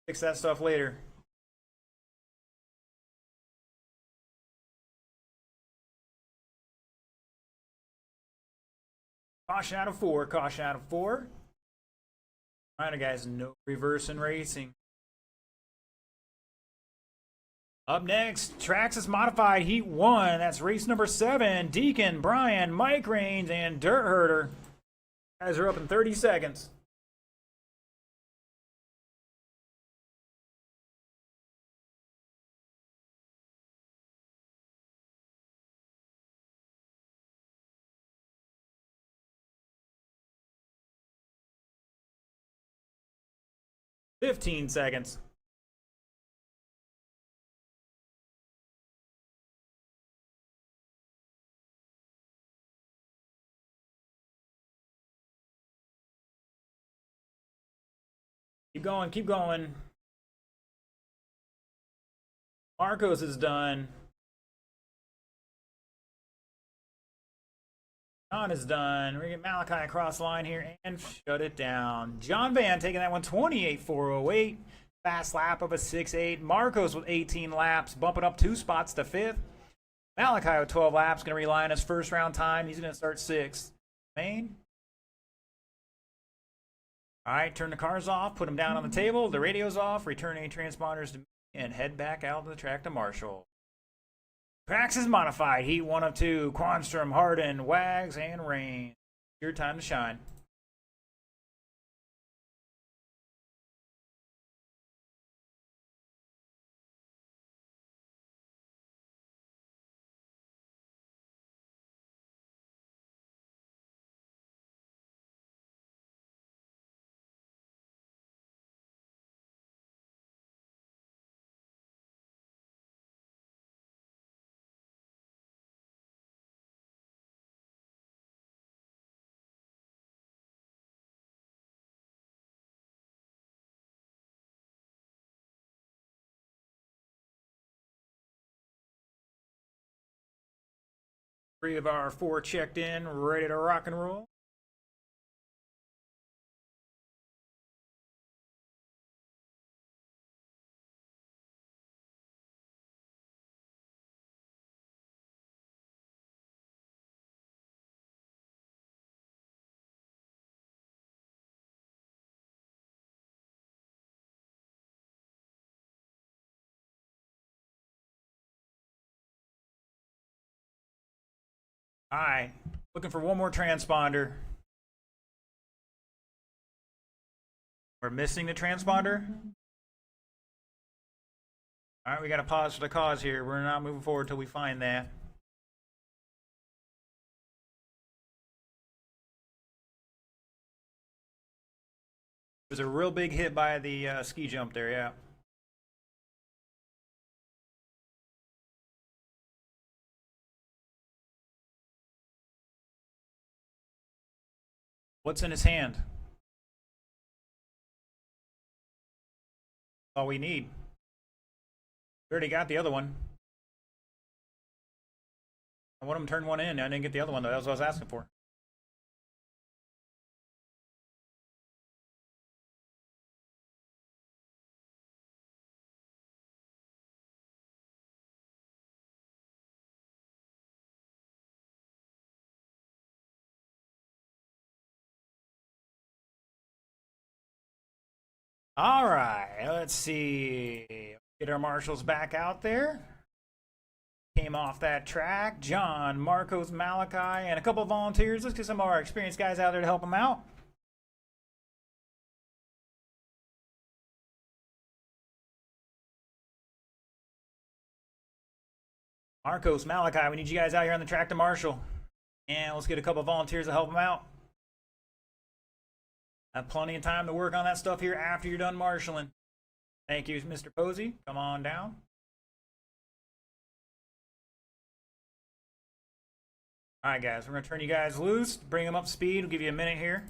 Fix that stuff later. Caution out of 4. Caution out of 4. All right, guys. No reversing racing. Up next, Traxxas Modified Heat 1. That's race number 7. Deacon, Brian, Mike Rains, and Dirt Herder. Guys are up in 30 seconds. $15 seconds. Keep going, keep going. Marcos is done. John is done. We're going to get Malachi across the line here and shut it down. John Van taking that one 28.408. Fast lap of a 6.8. Marcos with 18 laps, bumping up 2 spots to 5th. Malachi with 12 laps, going to rely on his first round time. He's going to start 6th. Main. All right, turn the cars off, put them down on the table, the radio's off, return any transponders to me, and head back out to the track to Marshall. Traxxas Modified, Heat 1 of 2, Quanstrom, Harden, Wags, and Rain. Your time to shine. Three of our 4 checked in, ready to rock and roll. All right, looking for one more transponder. We're missing the transponder. All right, we got to pause for the cause here. We're not moving forward till we find that. It was a real big hit by the ski jump there, yeah. What's in his hand? All we need. We already got the other one. I want him to turn one in. I didn't get the other one, though. That was what I was asking for. All right, let's see. Get our marshals back out there. Came off that track. John, Marcos, Malachi, and a couple of volunteers. Let's get some of our experienced guys out there to help them out. Marcos, Malachi, we need you guys out here on the track to marshal. And let's get a couple of volunteers to help them out. Have plenty of time to work on that stuff here after you're done marshaling. Thank you, Mr. Posey. Come on down. All right, guys, we're going to turn you guys loose, bring them up to speed. We'll give you a minute here.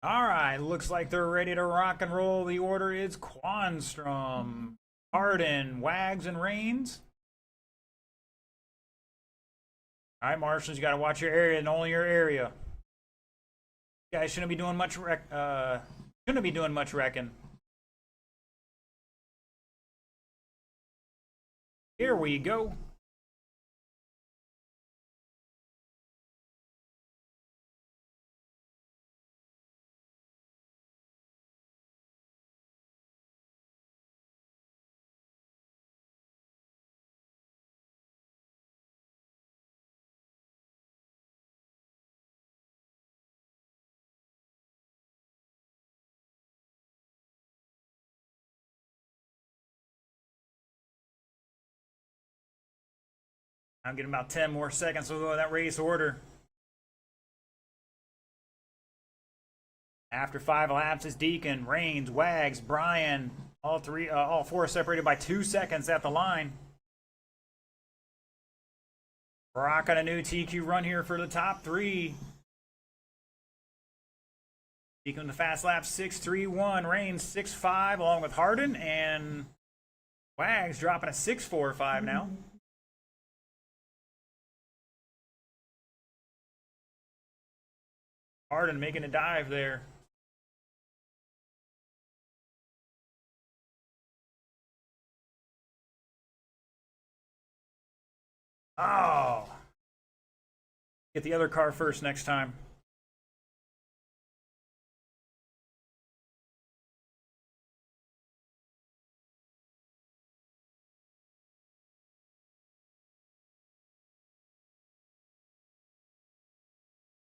All right, looks like they're ready to rock and roll. The order is Quanstrom, Arden, Wags, and Reigns. All right, marshals, you got to watch your area and only your area. You guys shouldn't be doing much wrecking. Here we go. I'm getting about 10 more seconds to go in that race order. After 5 laps, it's Deacon, Reigns, Wags, Brian, all four separated by 2 seconds at the line. Rocking a new TQ run here for the top 3. Deacon the fast lap 6.31, Reigns 6.5 along with Harden, and Wags dropping a 6.45 now. Harden making a dive there. Oh. Get the other car first next time.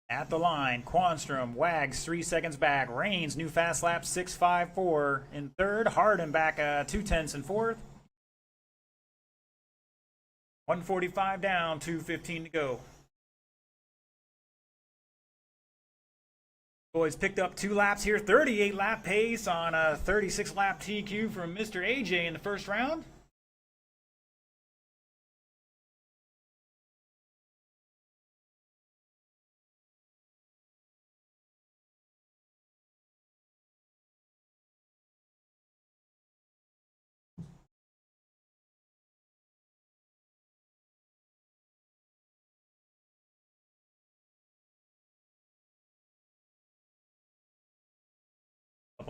At the line, Quanstrom, Wags 3 seconds back. Reigns, new fast lap 6.54 in third. Harden back 2/10 in fourth. 145 down, 2:15 to go. Boys picked up 2 laps here, 38 lap pace on a 36 lap TQ from Mr. AJ in the first round.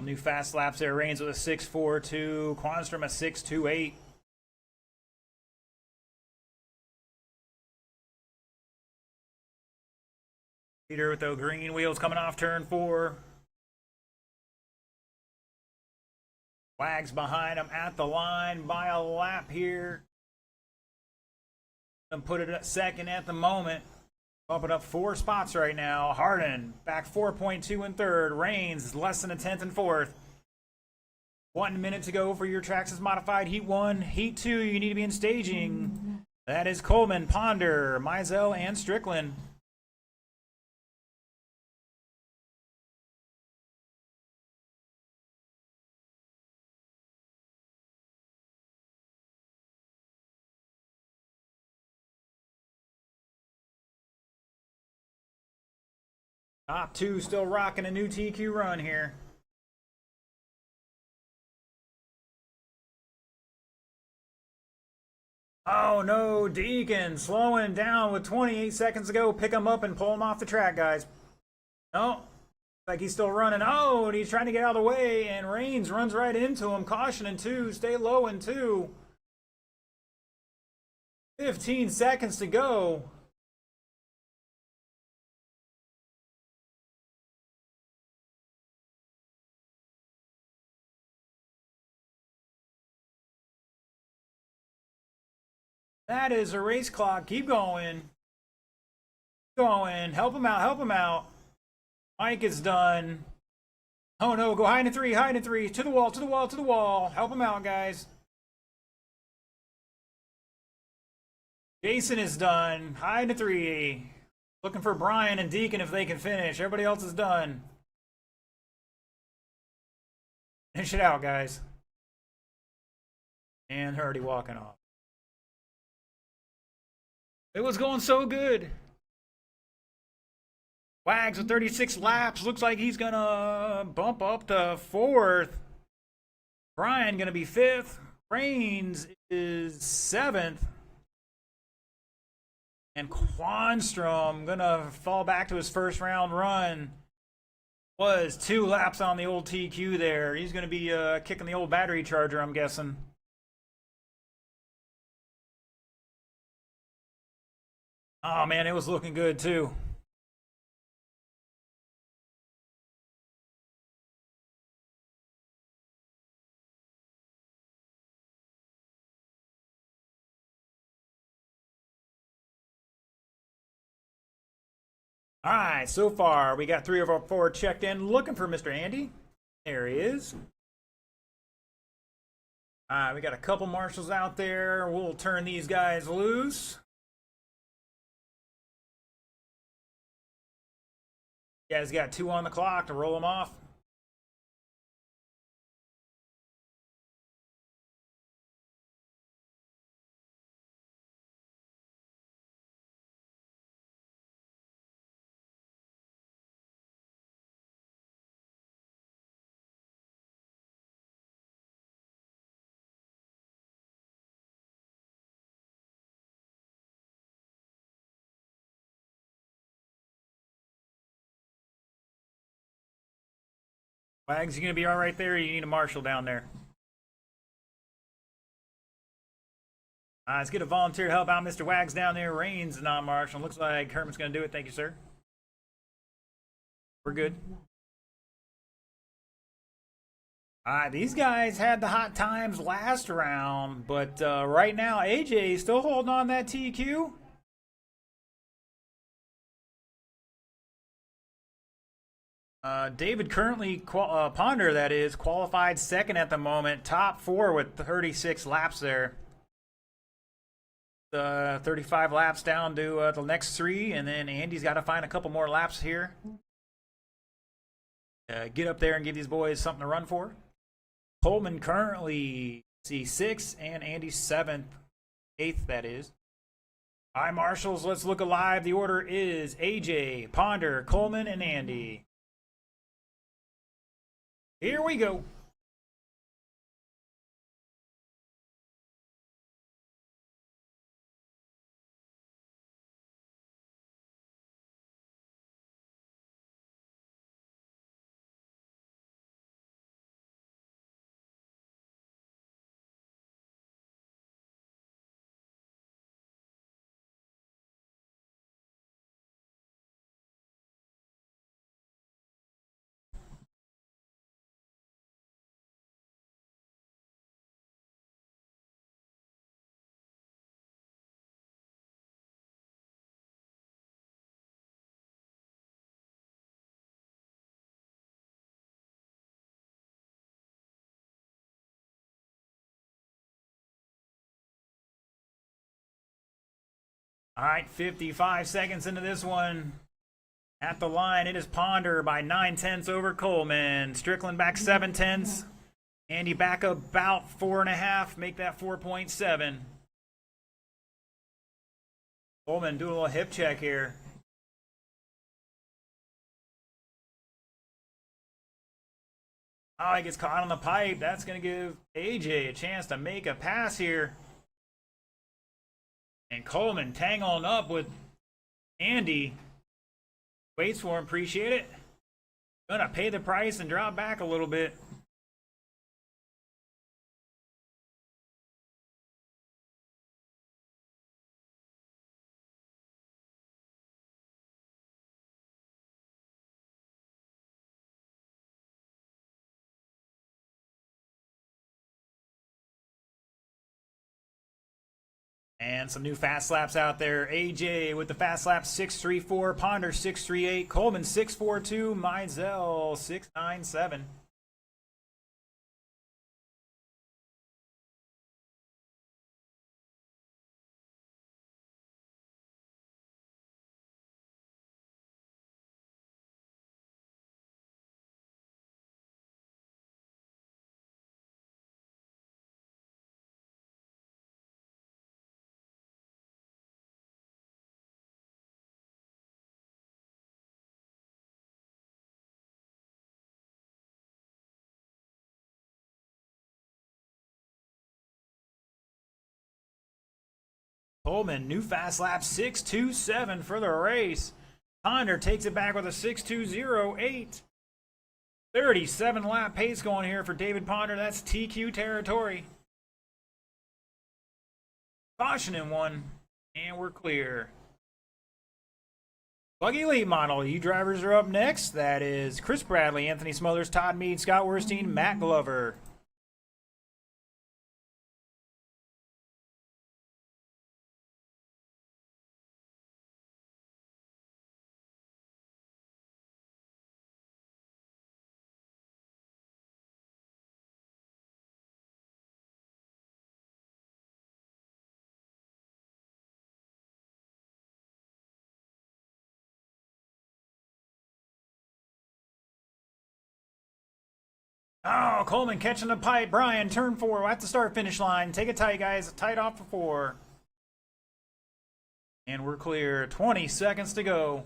New fast laps there. Reigns with a 6.42. Quanstrom a 6.28. Peter with the green wheels coming off turn 4. Wags behind him at the line by a lap here. And put it at second at the moment. Bumping up 4 spots right now. Harden back 4.2 in third. Reigns less than a tenth in fourth. 1 minute to go for your Traxxas Modified Heat 1. Heat 2, you need to be in staging. That is Coleman, Ponder, Mizell, and Strickland. Top 2 still rocking a new TQ run here. Oh no, Deacon slowing down with 28 seconds to go. Pick him up and pull him off the track, guys. No, like he's still running. Oh, and he's trying to get out of the way, and Reigns runs right into him. Caution in 2, stay low in 2. 15 seconds to go. That is a race clock. Keep going. Keep going. Help him out. Help him out. Mike is done. Oh no, go hide in 3. Hide in 3. To the wall. To the wall. To the wall. Help him out, guys. Jason is done. Hide in 3. Looking for Brian and Deacon if they can finish. Everybody else is done. Finish it out, guys. And they're already walking off. It was going so good. Wags with 36 laps. Looks like he's going to bump up to 4th. Brian going to be 5th. Reigns is 7th. And Quanstrom going to fall back to his first round run. Was 2 laps on the old TQ there. He's going to be kicking the old battery charger, I'm guessing. Oh man, it was looking good too. All right, so far we got 3 of our 4 checked in. Looking for Mr. Andy. There he is. All right, we got a couple marshals out there. We'll turn these guys loose. You guys got 2 on the clock to roll them off. Wags, you gonna be all right there? Or you need a marshal down there. Let's get a volunteer to help out Mr. Wags down there. Reigns non-marshal. Looks like Herman's gonna do it. Thank you, sir. We're good. These guys had the hot times last round, but right now AJ is still holding on that TQ. David currently, Ponder that is, qualified 2nd at the moment. Top 4 with 36 laps there. 35 laps down to the next 3, and then Andy's got to find a couple more laps here. Get up there and give these boys something to run for. Coleman currently, see, 6th, and Andy 7th. 8th, that is. All right, marshals, let's look alive. The order is AJ, Ponder, Coleman, and Andy. Here we go. All right, 55 seconds into this one. At the line, it is Ponder by 9/10 over Coleman. Strickland back 7/10. Andy back about 4.5. Make that 4.7. Coleman do a little hip check here. Oh, he gets caught on the pipe. That's going to give AJ a chance to make a pass here. And Coleman tangling up with Andy. Waits for him, appreciate it. Gonna pay the price and drop back a little bit. And some new fast slaps out there. AJ with the fast slap 634, Ponder 638, Coleman 642, Mizell 697. Coleman, new fast lap 627 for the race. Ponder takes it back with a 6208. 37 lap pace going here for David Ponder. That's TQ territory. Caution in one, and we're clear. Buggy Elite model, you drivers are up next. That is Chris Bradley, Anthony Smothers, Todd Mead, Scott Werstein, Matt Glover. Oh, Coleman catching the pipe. Brian, turn 4 at the start finish line. Take it tight, guys. Tight off for 4. And we're clear. 20 seconds to go.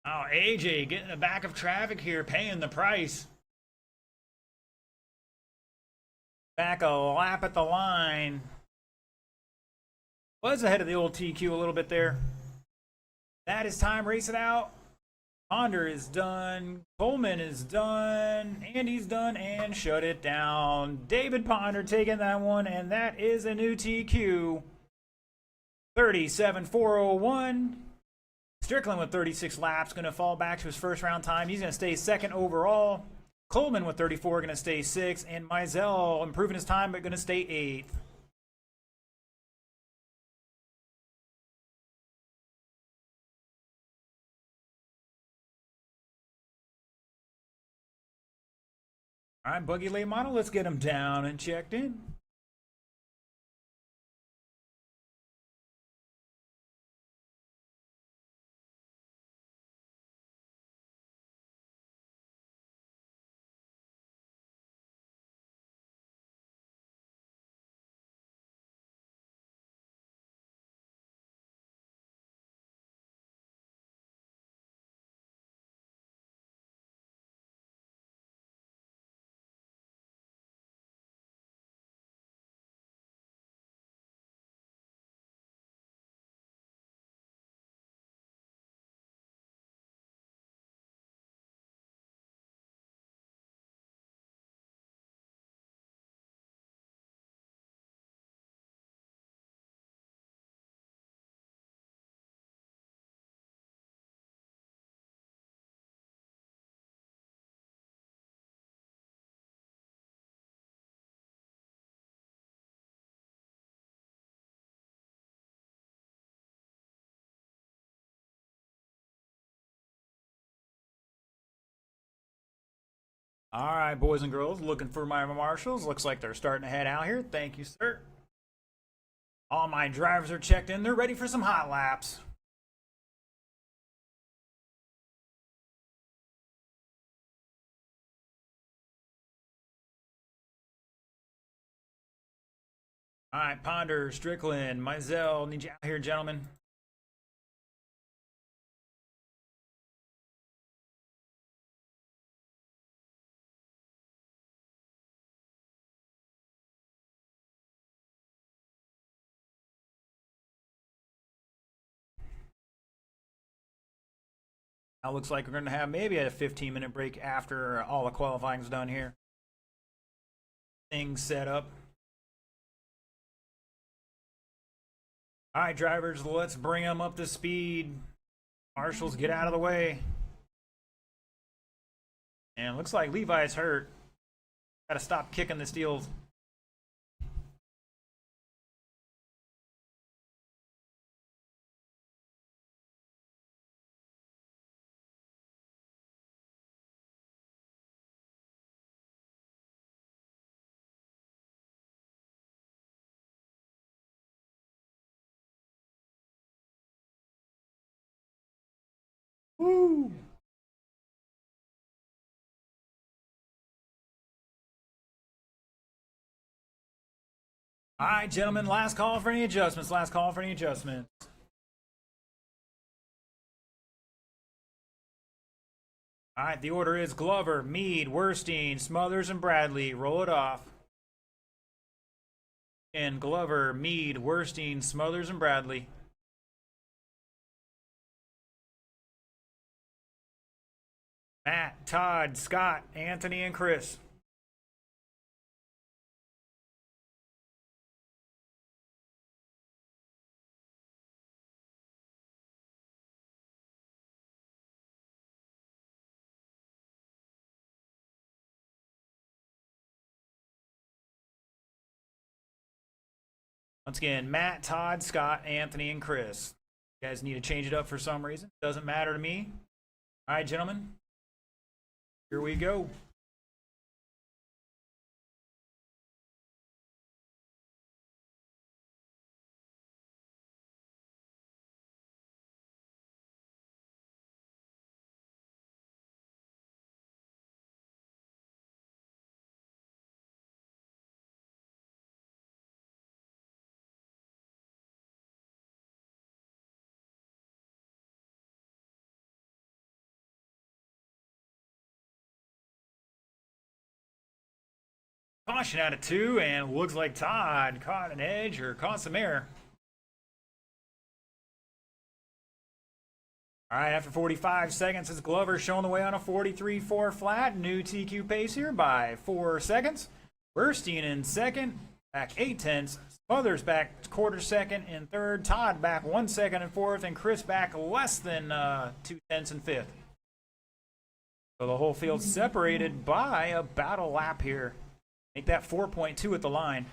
Oh, AJ getting the back of traffic here, paying the price. Back a lap at the line. Was ahead of the old TQ a little bit there. That is time. Race it out. Ponder is done. Coleman is done. Andy's done. And shut it down. David Ponder taking that one. And that is a new TQ. 37.401. Strickland with 36 laps. Going to fall back to his first round time. He's going to stay second overall. Coleman with 34. Going to stay 6th. And Mizell improving his time but going to stay 8th. All right, Buggy Late Model, let's get him down and checked in. All right, boys and girls, looking for my marshals. Looks like they're starting to head out here. Thank you, sir. All my drivers are checked in. They're ready for some hot laps. All right, Ponder, Strickland, Mizell, need you out here, gentlemen. Now looks like we're going to have maybe a 15-minute break after all the qualifying's done here. Things set up. All right, drivers, let's bring them up to speed. Marshals, get out of the way. And it looks like Levi's hurt. Got to stop kicking the steels. Woo! All right, gentlemen, last call for any adjustments. Last call for any adjustments. All right, the order is Glover, Mead, Werstein, Smothers, and Bradley. Roll it off. And Glover, Mead, Werstein, Smothers, and Bradley. Matt, Todd, Scott, Anthony, and Chris. Once again, Matt, Todd, Scott, Anthony, and Chris. You guys need to change it up for some reason. Doesn't matter to me. All right, gentlemen. Here we go. Caution out of 2, and looks like Todd caught an edge or caught some air. All right, after 45 seconds, it's Glover showing the way on a 43.4 flat. New TQ pace here by 4 seconds. Werstein in second, back 8 tenths. Smothers back quarter second in third. Todd back 1 second in fourth, and Chris back less than 2 tenths in fifth. So the whole field separated by about a lap here. Make that 4.2 at the line.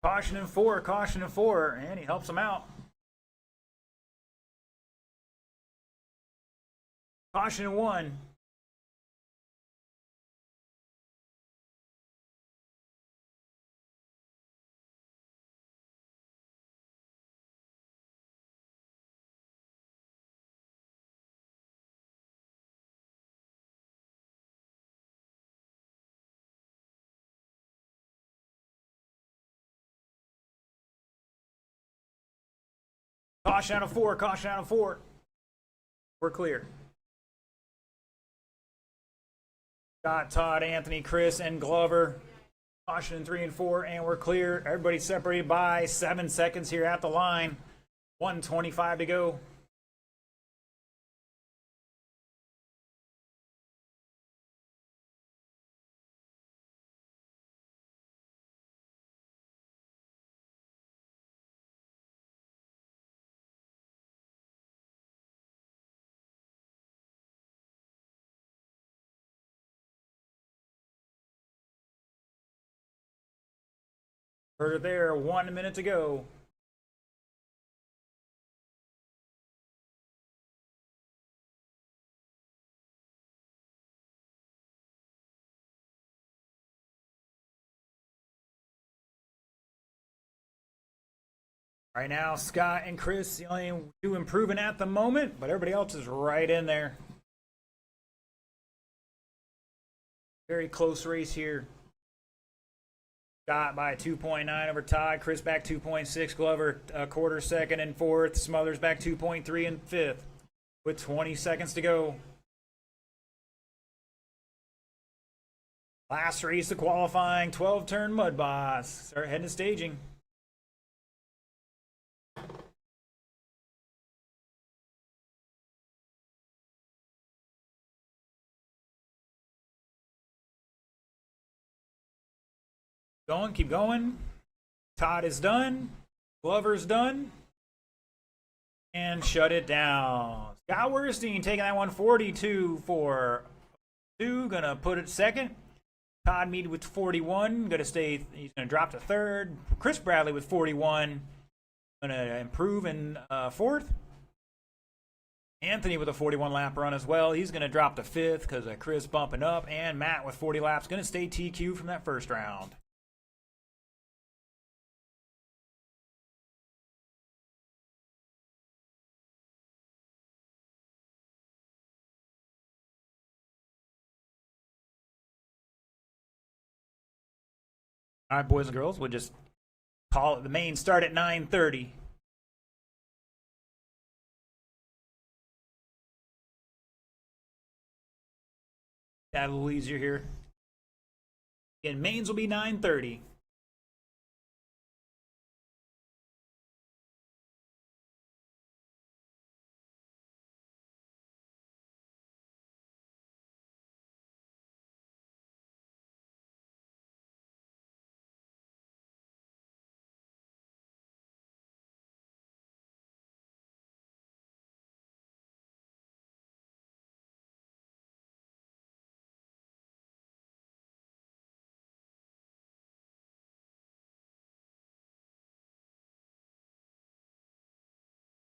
Caution in 4, caution in 4, and he helps him out. Caution in 1. Caution out of 4, caution out of 4. We're clear. Scott, Todd, Anthony, Chris, and Glover Caution in 3 and 4, and we're clear. Everybody separated by 7 seconds here at the line. 1:25 to go. Heard it there, 1 minute to go. Right now, Scott and Chris, the only two improving at the moment, but everybody else is right in there. Very close race here. Scott by 2.9 over Todd. Chris back 2.6. Glover a quarter second in fourth. Smothers back 2.3 in fifth with 20 seconds to go. Last race, the qualifying 12-turn Mud Boss. Start heading to staging. Going, keep going. Todd is done. Glover's done. And shut it down. Scott Werstein taking that 142 for 2. Gonna put it second. Todd Mead with 41. Gonna stay. He's gonna drop to third. Chris Bradley with 41. Gonna improve in fourth. Anthony with a 41 lap run as well. He's gonna drop to fifth because of Chris bumping up. And Matt with 40 laps gonna stay TQ from that first round. All right, boys and girls, we'll just call it the main start at 9:30. That a little easier here. Again, mains will be 9:30.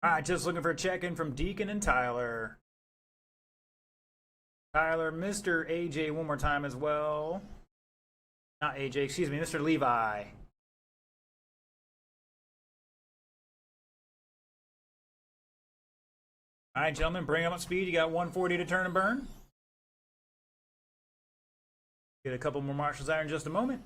All right, just looking for a check-in from Deacon and Tyler. Tyler, Mr. AJ one more time as well. Not AJ, excuse me, Mr. Levi. All right, gentlemen, bring them up speed. You got 140 to turn and burn. Get a couple more marshals out in just a moment.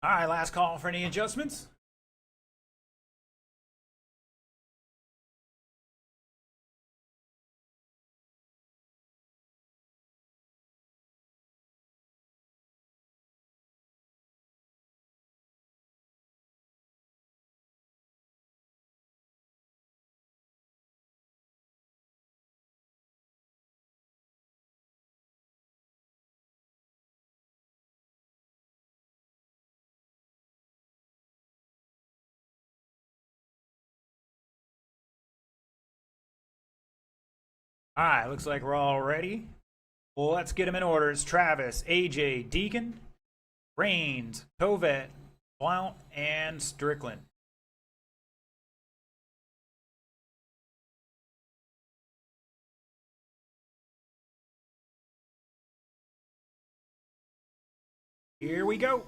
All right, last call for any adjustments. All right, looks like we're all ready. Well, let's get them in order. It's Travis, AJ, Deacon, Rains, Tovet, Blount, and Strickland. Here we go.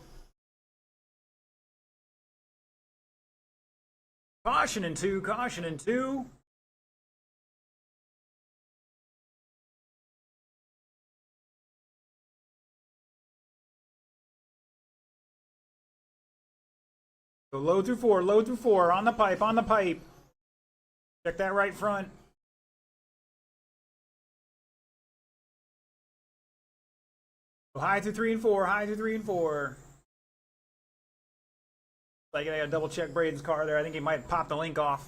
Caution in two, caution in two. Go low through four, on the pipe, on the pipe. Check that right front. Go high through three and four, high through three and four. Like I gotta double check Braden's car there. I think he might pop the link off.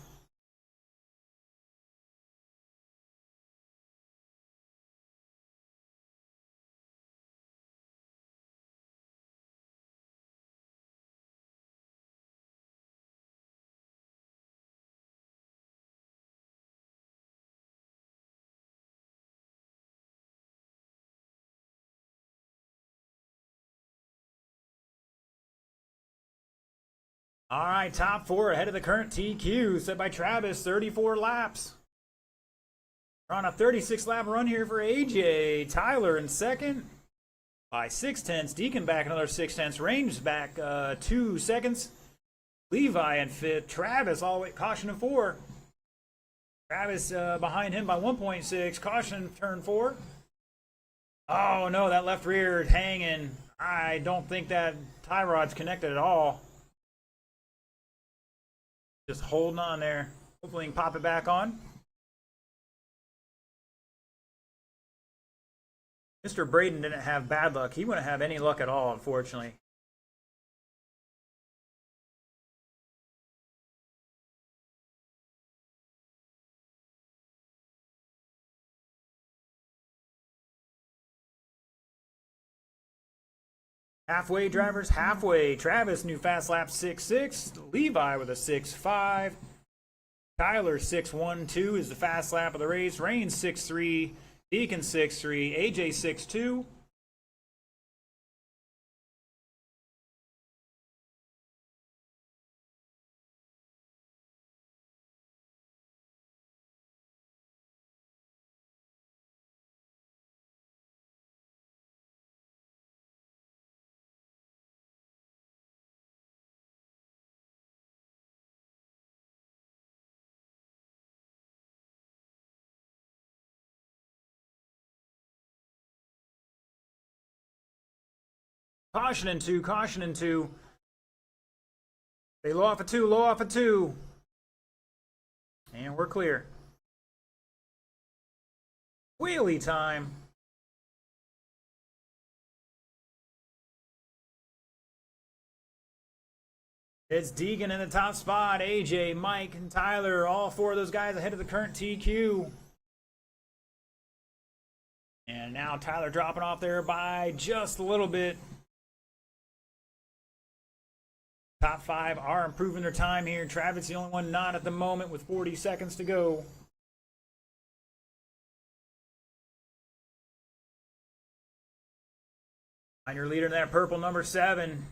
All right, top four ahead of the current TQ, set by Travis, 34 laps. We're on a 36-lap run here for AJ. Tyler in second by 6/10. Deacon back another 6/10. Range back 2 seconds. Levi in fifth. Travis all the way, caution in four. Travis behind him by 1.6. Caution turn four. Oh no, that left rear hanging. I don't think that tie rod's connected at all. Just holding on there. Hopefully we can pop it back on. Mr. Braden didn't have bad luck. He wouldn't have any luck at all, unfortunately. Halfway, drivers, halfway. Travis, new fast lap 6.6. Levi with a 6.5. Tyler 6.12 is the fast lap of the race. Rain 6.3. Deacon 6.3. AJ 6.2. Caution in two, caution in two. They low off a two, low off a two. And we're clear. Wheelie time. It's Deegan in the top spot. AJ, Mike, and Tyler, all four of those guys ahead of the current TQ. And now Tyler dropping off there by just a little bit. Top five are improving their time here. Travis the only one not at the moment with 40 seconds to go. Find your leader in that purple, number 7.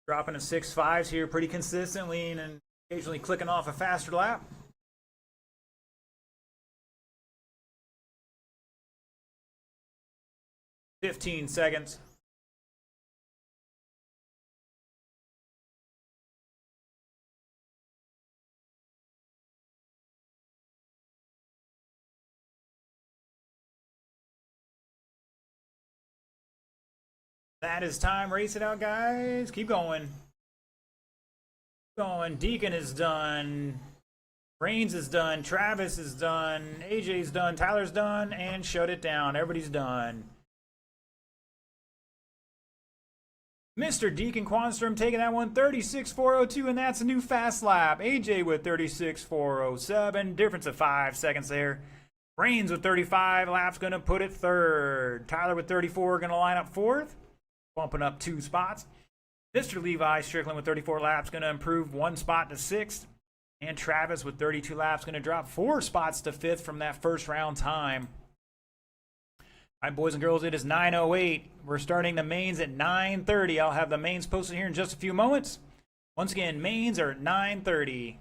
Dropping to 6.5s here pretty consistently and occasionally clicking off a faster lap. $15 seconds. That is time. Race it out, guys. Keep going. Keep going. Deacon is done. Rains is done. Travis is done. AJ's done. Tyler's done. And shut it down. Everybody's done. Mr. Deacon Quanstrom taking that one 36.402, and that's a new fast lap. AJ with 36.407. Difference of 5 seconds there. Rains with 35 laps going to put it third. Tyler with 34 going to line up fourth, bumping up 2 spots. Mr. Levi Strickland with 34 laps going to improve 1 spot to 6th. And Travis with 32 laps going to drop 4 spots to 5th from that first round time. All right, boys and girls, it is 9:08. We're starting the mains at 9:30. I'll have the mains posted here in just a few moments. Once again, mains are at 9:30.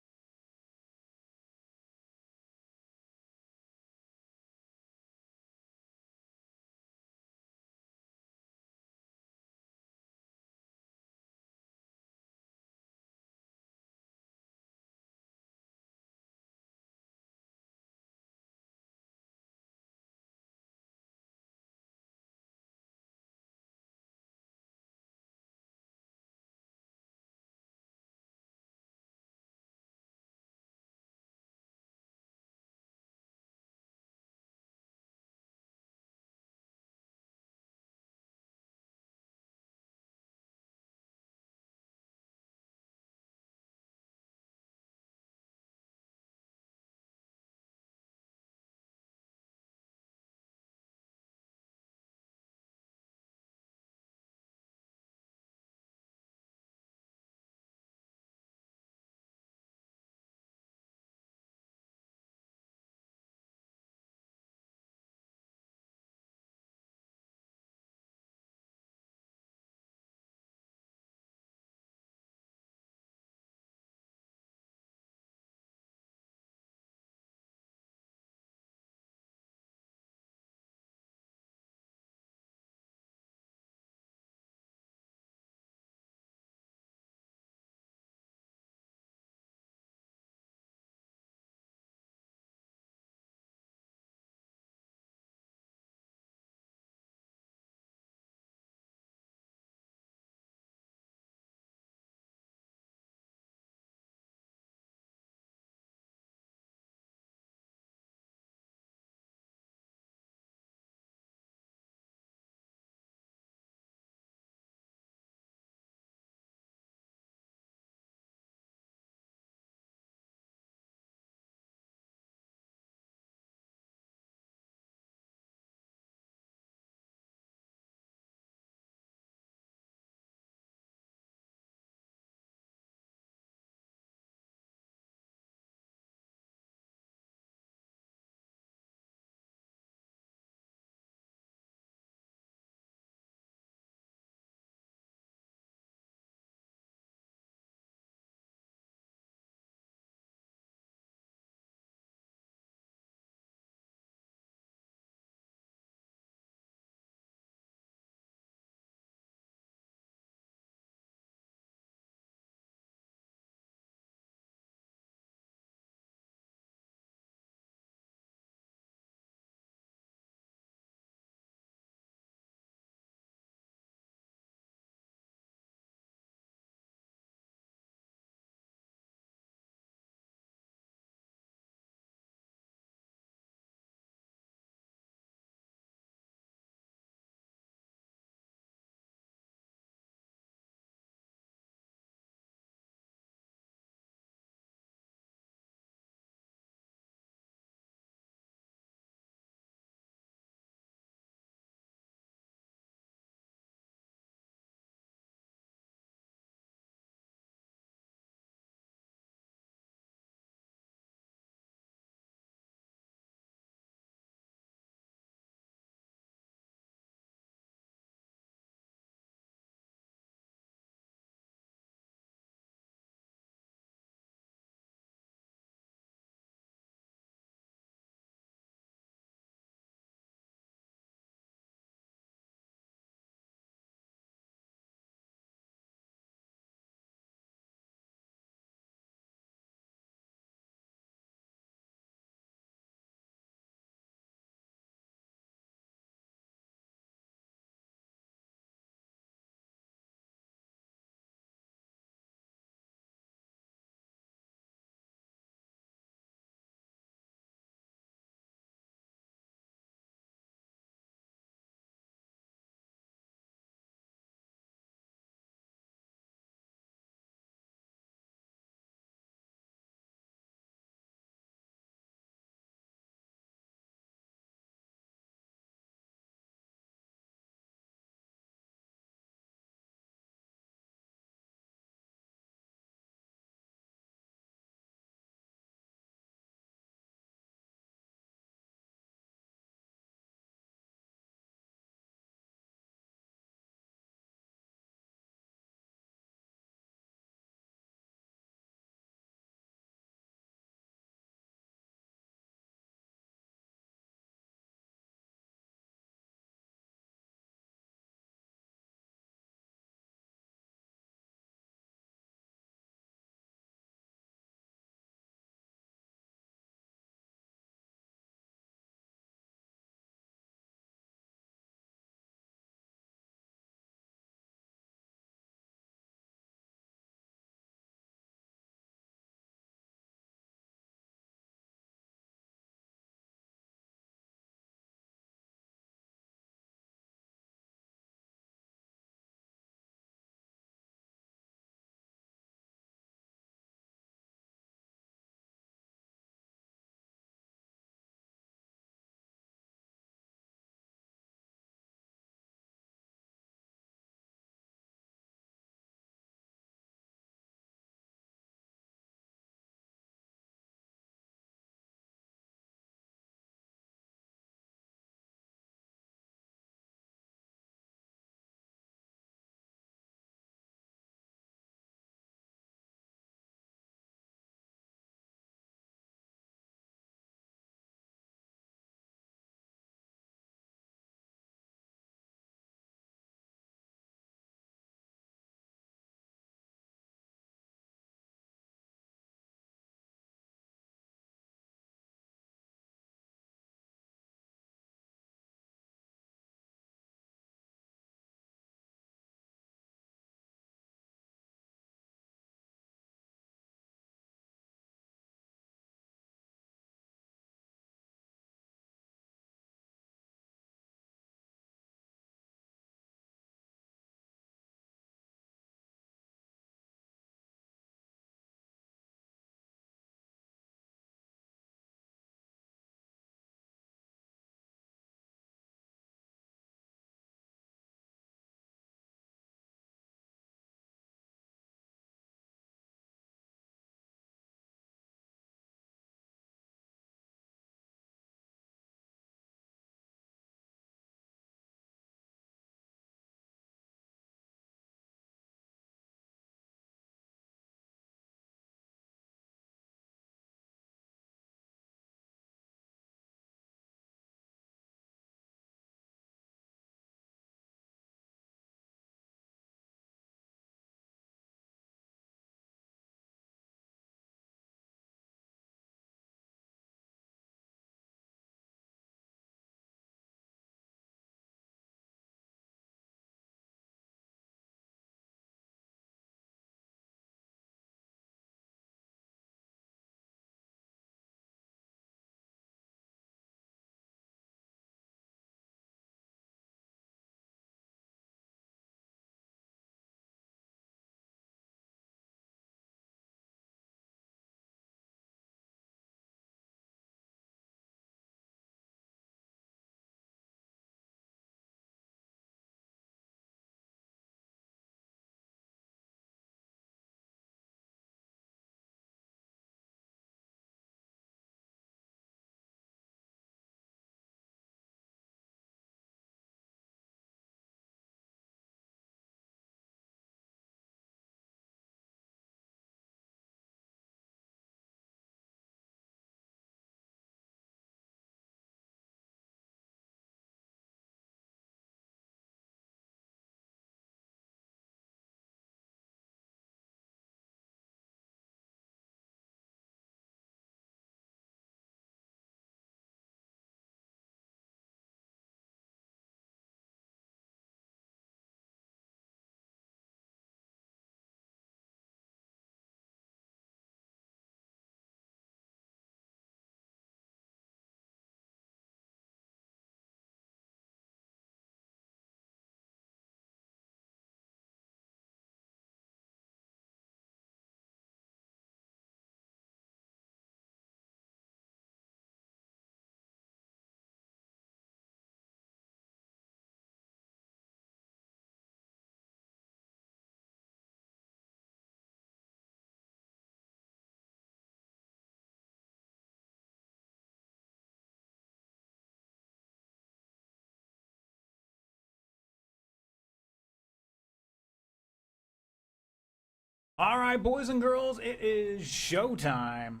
All right, boys and girls, it is showtime.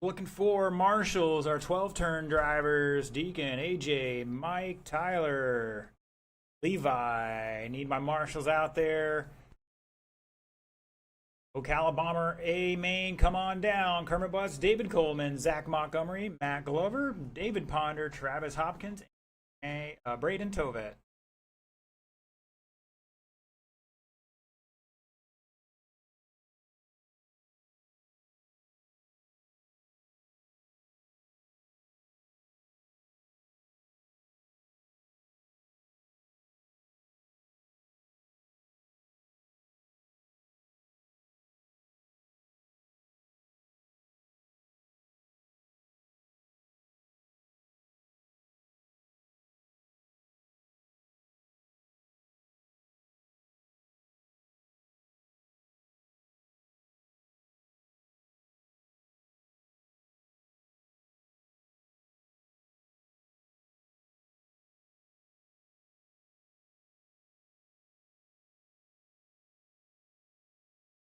Looking for marshals, our 12-turn drivers, Deacon, AJ, Mike, Tyler, Levi. Need my marshals out there. Ocala Bomber, A Main, come on down. Kermit Butts, David Coleman, Zach Montgomery, Matt Glover, David Ponder, Travis Hopkins, and Braden Tovet.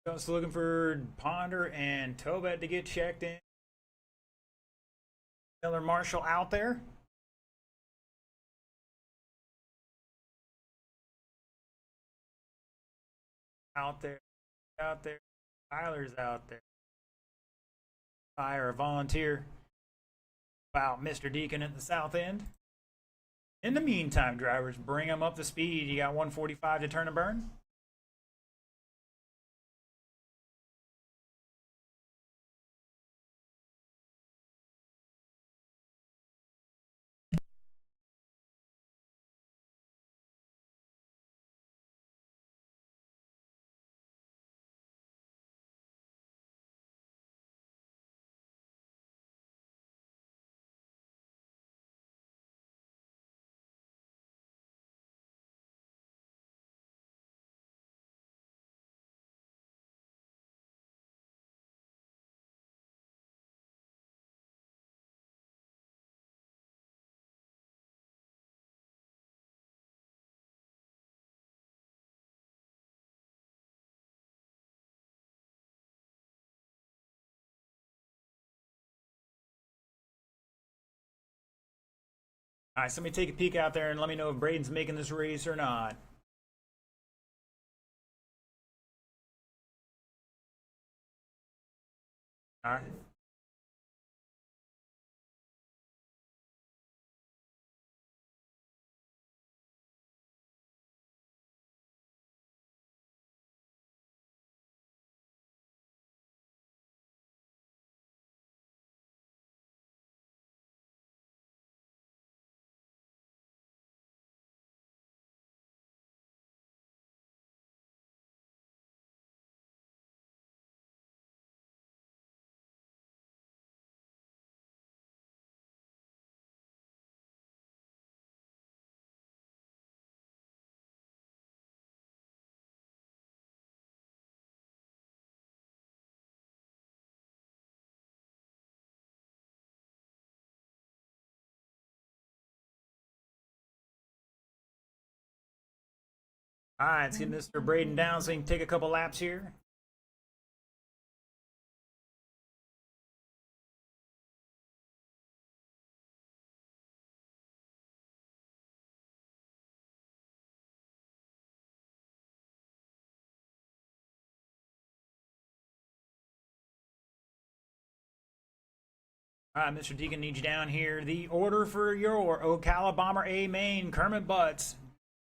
Just looking for Ponder and Tovet to get checked in. Miller Marshall out there. Out there. Out there. Tyler's out there. Fire a volunteer. About Mr. Deacon at the south end. In the meantime, drivers, bring them up to speed. You got 145 to turn and burn. All right, somebody take a peek out there and let me know if Braden's making this race or not. All right. All right, let's get Mr. Braden down so he can take a couple laps here. All right, Mr. Deacon needs you down here. The order for your Ocala Bomber A main, Kermit Butts.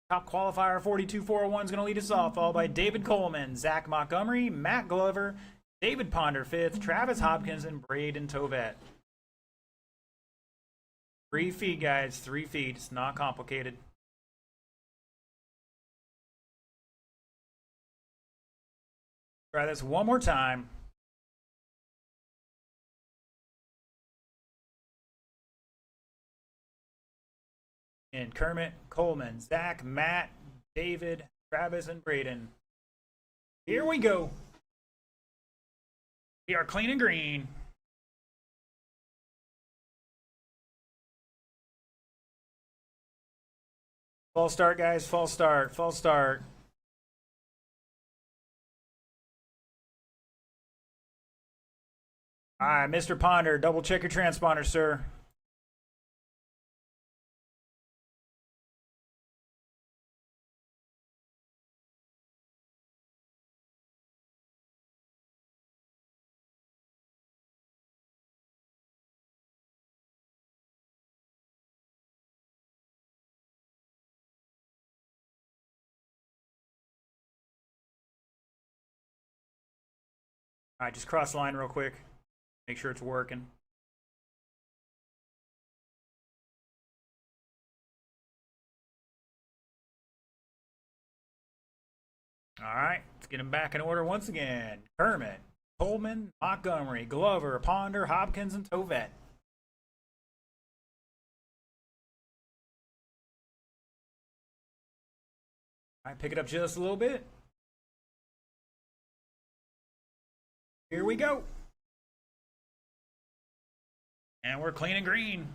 Top qualifier 42401 is going to lead us off, followed by David Coleman, Zach Montgomery, Matt Glover, David Ponder 5th, Travis Hopkins, and Braden Tovet. 3 feet, guys. 3 feet. It's not complicated. Try this one more time. And Kermit, Coleman, Zach, Matt, David, Travis, and Braden. Here we go. We are clean and green. False start, guys. False start. False start. All right, Mr. Ponder, double check your transponder, sir. All right, just cross the line real quick. Make sure it's working. All right, let's get them back in order once again. Kermit, Coleman, Montgomery, Glover, Ponder, Hopkins, and Tovett. All right, pick it up just a little bit. Here we go. And we're clean and green.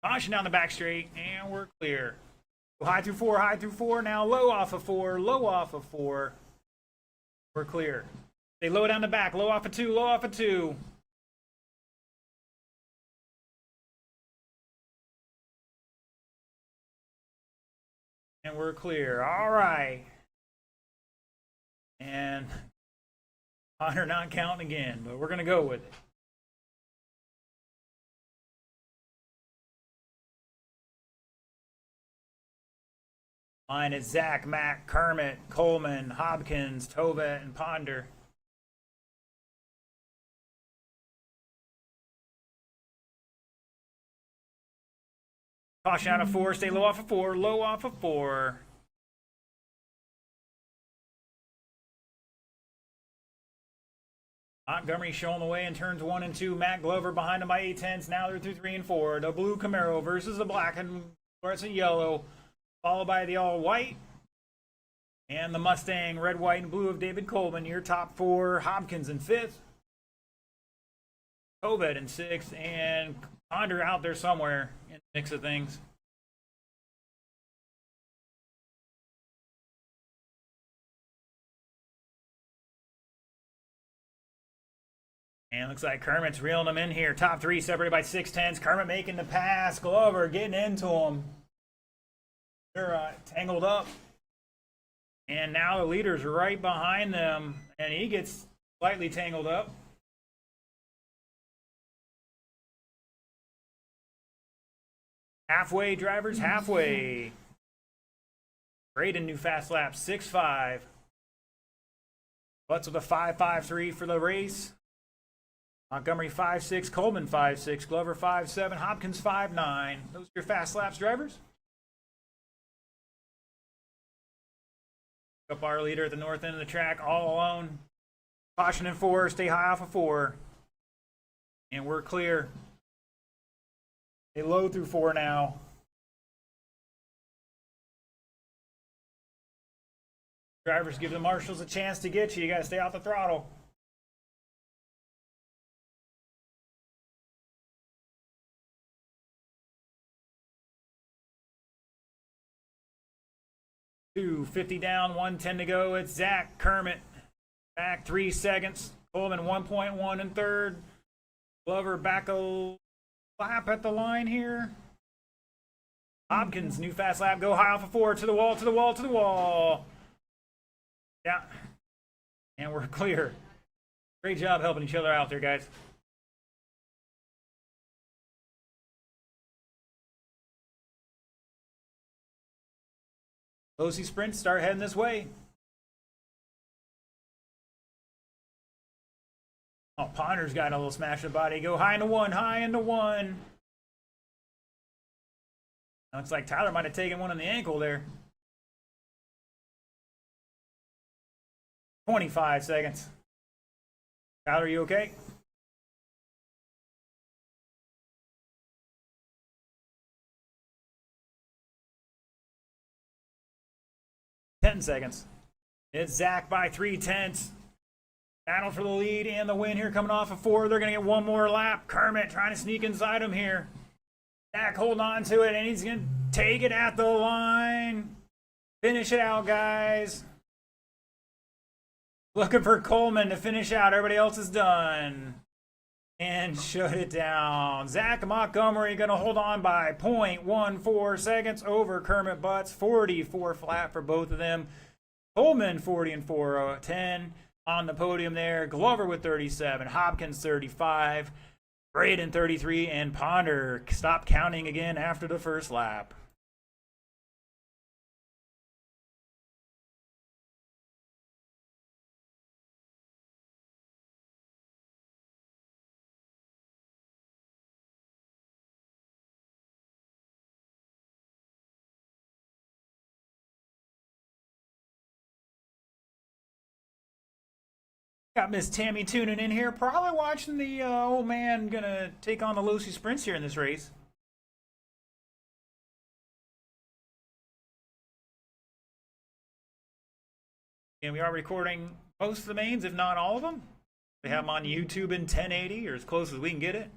Caution down the back straight, and we're clear. High through four, now low off of four, low off of four. We're clear. They low down the back, low off of two, low off of two. And we're clear. All right. And Hunter not counting again, but we're going to go with it. Line is Zach, Mac, Kermit, Coleman, Hopkins, Tovett, and Ponder. Caution out of four, stay low off of four, low off of four. Montgomery showing the way in turns 1 and 2. Matt Glover behind him by 8/10. Now they're through 3 and 4. The blue Camaro versus the black and fluorescent yellow, followed by the all white and the Mustang red, white, and blue of David Coleman. Your top four: Hopkins in 5th, Tovett in 6th, and Ponder out there somewhere in the mix of things. And looks like Kermit's reeling them in here. Top three separated by 6/10. Kermit making the pass. Glover getting into him. They're tangled up. And now the leader's right behind them. And he gets slightly tangled up. Halfway, drivers, halfway. Braden, new fast lap, 6.5. Butts with a 5.53 for the race. Montgomery 5.6, Coleman 5.6, Glover 5.7, Hopkins 5.9. Those are your fast laps, drivers. Up our leader at the north end of the track, all alone. Caution in 4, stay high off of 4. And we're clear. They low through 4 now. Drivers, give the marshals a chance to get you. You got to stay off the throttle. Two, 50 down, 1:10 to go. It's Zach, Kermit, back 3 seconds. Coleman 1.1 in 3rd. Glover back a lap at the line here. Hopkins, new fast lap, go high off of 4, to the wall, to the wall, to the wall. Yeah. And we're clear. Great job helping each other out there, guys. OC sprints start heading this way. Oh, Ponder's got a little smash of the body. Go high into 1, high into 1. Looks like Tyler might have taken one on the ankle there. 25 seconds. Tyler, you okay? Seconds. It's Zach by 3/10. Battle for the lead and the win here coming off of 4. They're going to get one more lap. Kermit trying to sneak inside him here. Zach holding on to it, and he's going to take it at the line. Finish it out, guys. Looking for Coleman to finish out. Everybody else is done. And shut it down. Zach Montgomery going to hold on by 0.14 seconds over Kermit Butts. 44 flat for both of them. Coleman 40 and 410 on the podium there. Glover with 37. Hopkins 35. Braden 33. And Ponder stopped counting again after the first lap. Got Miss Tammy tuning in here, probably watching the old man gonna take on the Lucy Sprints here in this race. And we are recording most of the mains, if not all of them. We have them on YouTube in 1080, or as close as we can get it.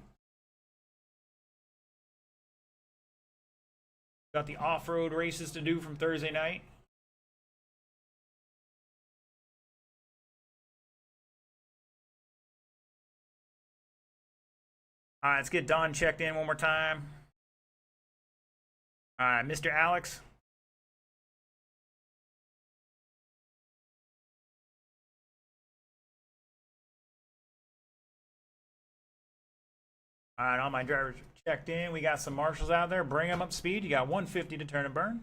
Got the off-road races to do from Thursday night. All right, let's get Don checked in one more time. All right, Mr. Alex. All right, all my drivers checked in. We got some marshals out there. Bring them up to speed. You got 150 to turn and burn.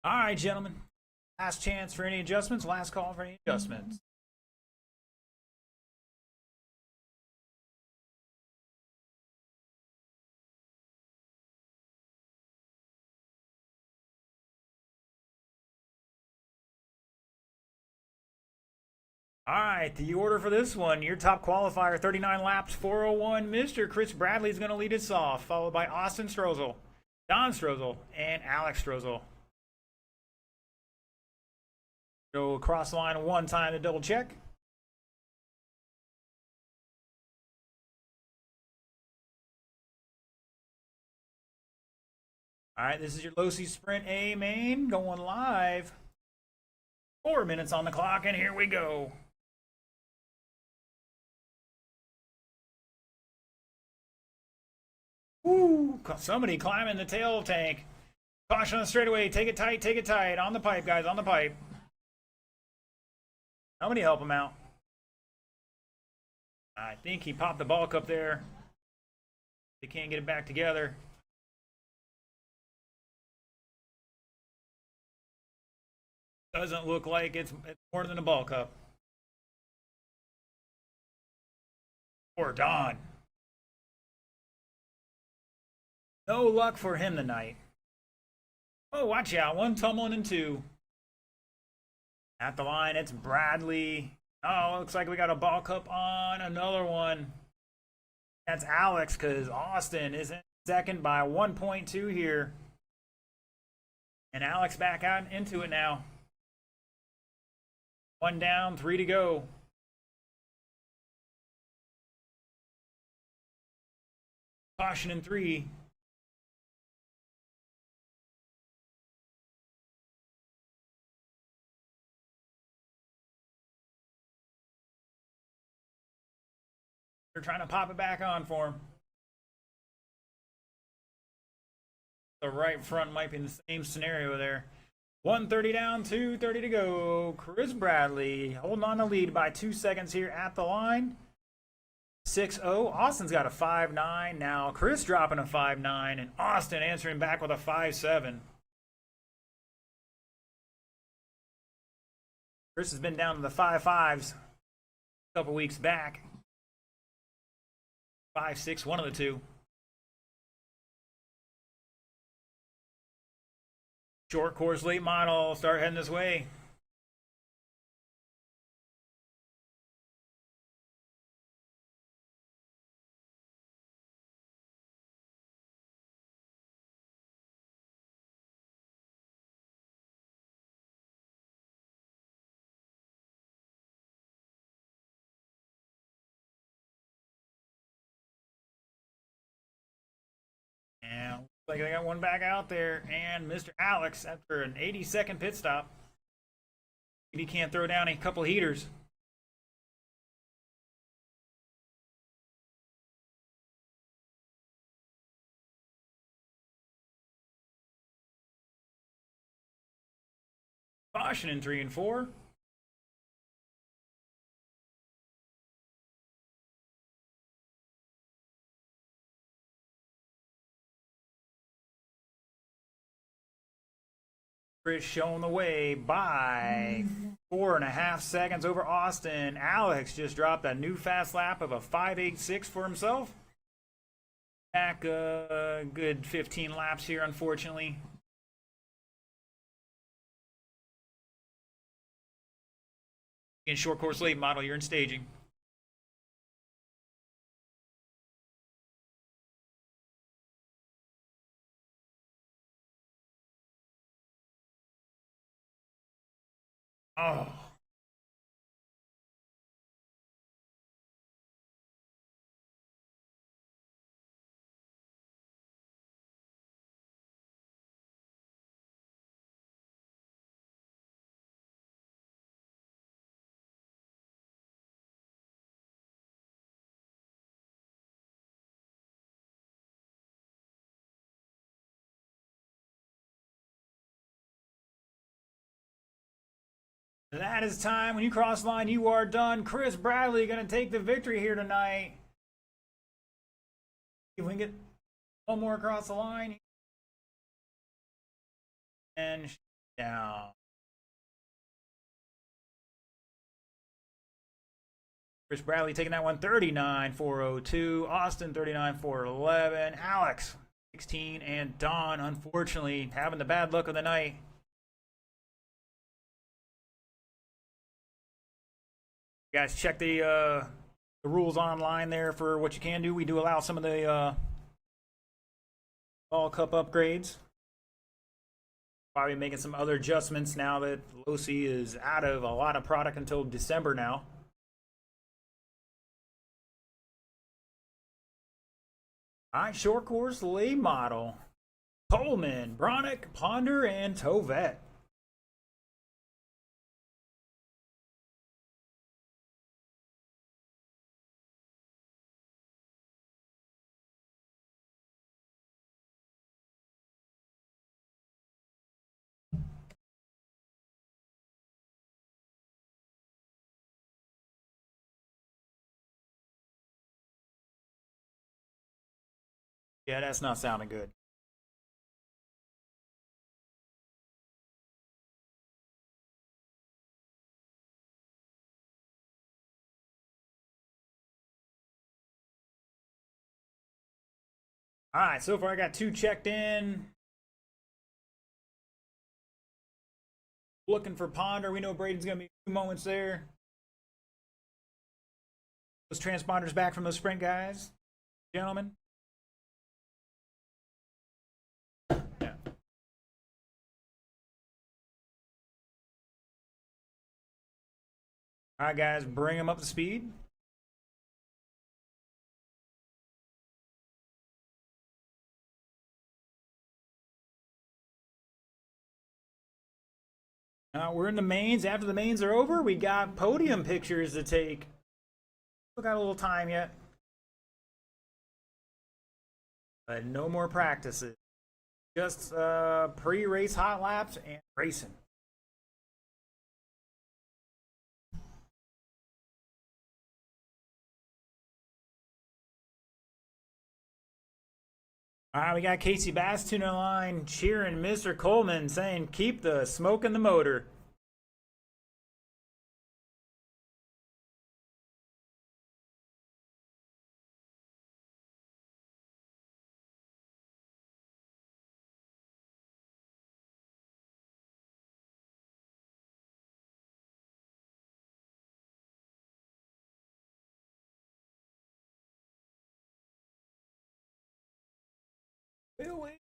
All right, gentlemen. Last chance for any adjustments. Last call for any adjustments. All right, the order for this one. Your top qualifier, 39 laps, 401. Mr. Chris Bradley is going to lead us off, followed by Austin Strozel, Don Strozel, and Alex Strozel. Go across the line one time to double check. All right, this is your Losi Sprint A main going live. 4 minutes on the clock, and here we go. Woo! Somebody climbing the tail tank. Caution on the straightaway. Take it tight, take it tight. On the pipe, guys, on the pipe. Somebody help him out. I think he popped the bulk up there. They can't get it back together. Doesn't look like it's more than a ball cup. Poor Don. No luck for him tonight. Oh, watch out. One tumbling and two. At the line, it's Bradley. Oh, looks like we got a ball cup on another one. That's Alex, because Austin is in second by 1.2 here. And Alex back out into it now. One down, 3 to go. Caution in 3. They're trying to pop it back on for him. The right front might be in the same scenario there. 130 down, 2:30 to go. Chris Bradley holding on to lead by 2 seconds here at the line. 6-0. Austin's got a 5-9. Now Chris dropping a 5-9, and Austin answering back with a 5-7. Chris has been down to the 5-5s a couple weeks back. 5-6, one of the two. Short course late model, start heading this way. And looks like they got one back out there, and Mr. Alex, after an 80-second pit stop, he can't throw down a couple heaters. Caution in 3 and 4. Chris showing the way by 4.5 seconds over Austin. Alex just dropped a new fast lap of a 5.86 for himself. Back a good 15 laps here, unfortunately. In short course late model, you're in staging. Oh. That is time. When you cross the line, you are done. Chris Bradley going to take the victory here tonight. If we can get one more across the line. And down. Chris Bradley taking that one 39-402. Austin 39-411. Alex 16, and Don unfortunately having the bad luck of the night. You guys check the rules online there for what you can do. We do allow some of the Ball Cup upgrades. Probably making some other adjustments now that Losi is out of a lot of product until December now. All right, short course late model. Coleman, Bronick, Ponder, and Tovett. Yeah, that's not sounding good. All right, so far I got 2 checked in. Looking for Ponder. We know Braden's going to be a few moments there. Those transponders back from those sprint guys, gentlemen. Yeah. All right, guys, bring them up to speed. We're in the mains. After the mains are over, we got podium pictures to take. Still got a little time yet. But no more practices. Just pre-race hot laps and racing. All right, we got Casey Bass tuning line cheering Mr. Coleman, saying keep the smoke in the motor. Wait.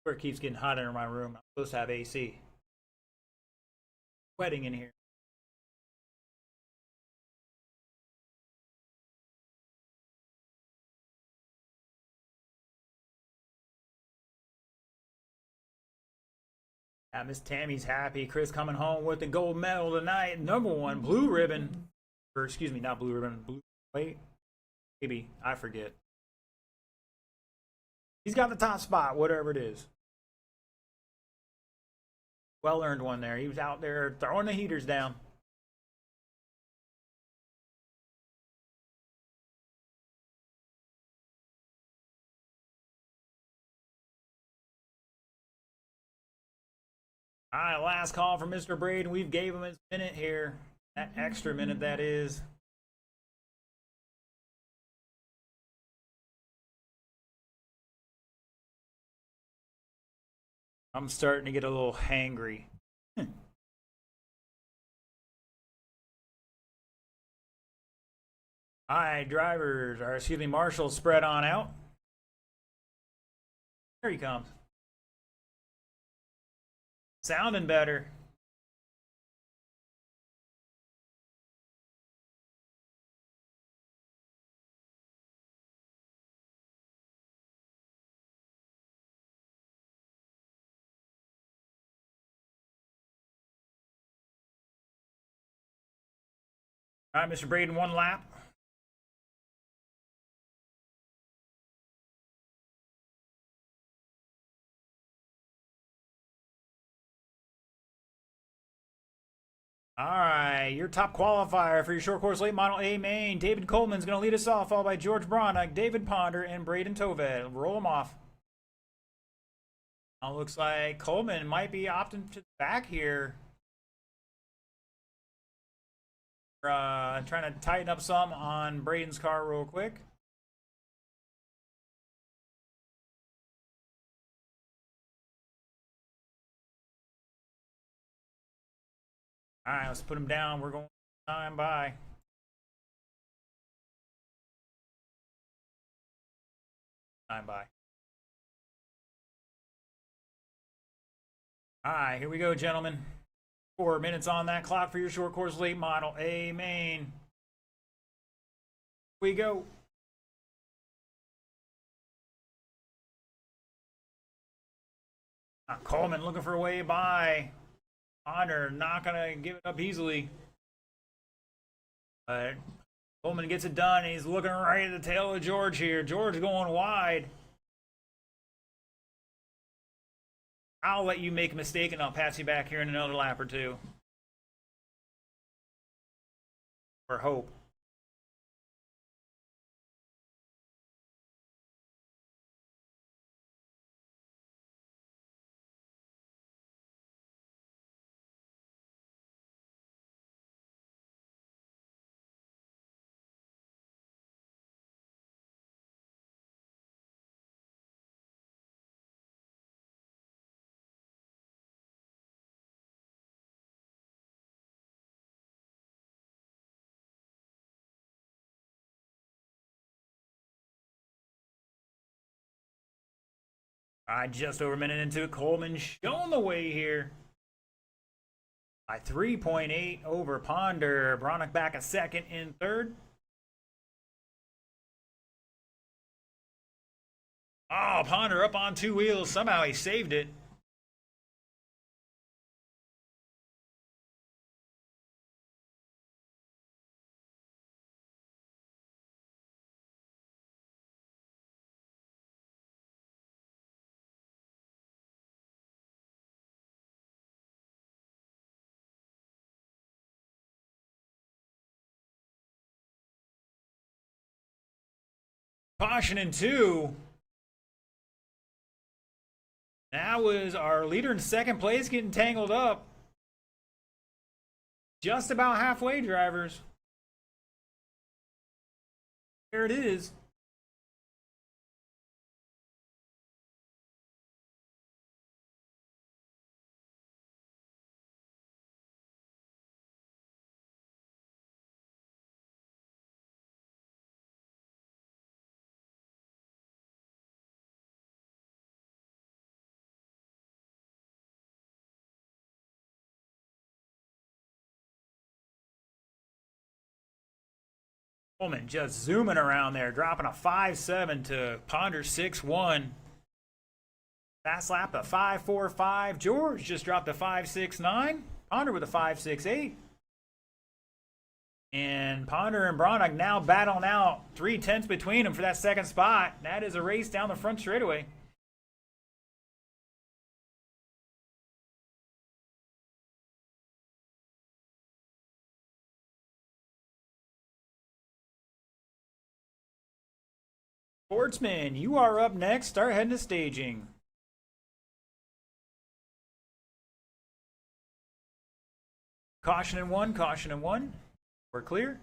Where it keeps getting hot in my room. I'm supposed to have AC. Sweating in here. Yeah, Miss Tammy's happy. Chris coming home with the gold medal tonight. #1 blue ribbon. Or excuse me, not blue ribbon. Blue. Wait. Maybe. I forget. He's got the top spot, whatever it is. Well earned one there. He was out there throwing the heaters down. All right, last call for Mr. Braden. We've gave him his minute here. That extra minute, that is. I'm starting to get a little hangry. All right, drivers, or excuse me, marshals, spread on out. Here he comes. Sounding better. All right, Mr. Braden, one lap. All right, your top qualifier for your short course late model A main. David Coleman's going to lead us off, followed by George Bronick, David Ponder, and Braden Toved. Roll them off. Looks like Coleman might be opting to the back here. Trying to tighten up some on Braden's car real quick. All right, let's put him down. We're going time by. Time by. All right, here we go, gentlemen. 4 minutes on that clock for your short course late model A main. Here we go. Coleman looking for a way by. Honor not gonna give it up easily. But Coleman gets it done. He's looking right at the tail of George here. George going wide. I'll let you make a mistake and I'll pass you back here in another lap or two. Or hope. All right, just over a minute into it. Coleman showing the way here by 3.8 over Ponder. Bronick back a second in third. Oh, Ponder up on two wheels. Somehow he saved it. Caution in two. That was our leader in second place getting tangled up. Just about halfway, drivers. There it is. Coleman just zooming around there, dropping a 5.7 to Ponder 6.1. Fast lap a 5.45. George just dropped a 5.69. Ponder with a 5.68. And Ponder and Bronick now battling out 3/10 between them for that second spot. That is a race down the front straightaway. Sportsman, you are up next. Start heading to staging. Caution in one, caution in one. We're clear.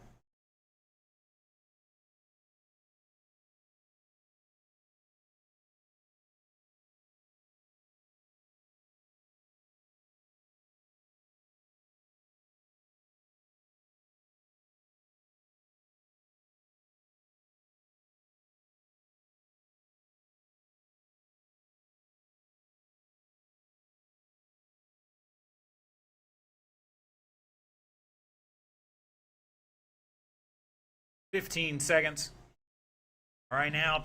$15 seconds. All right, now,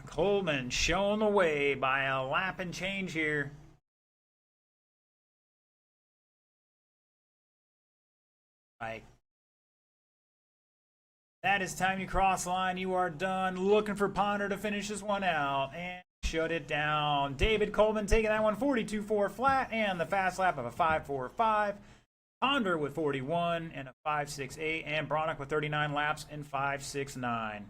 Coleman showing the way by a lap and change here. Right. That is time you cross line. You are done. Looking for Ponder to finish this one out and shut it down. David Coleman taking that one 42.4 flat and the fast lap of a 5.45. Ponder with 41 and a 5.68, and Bronick with 39 laps and 5.69.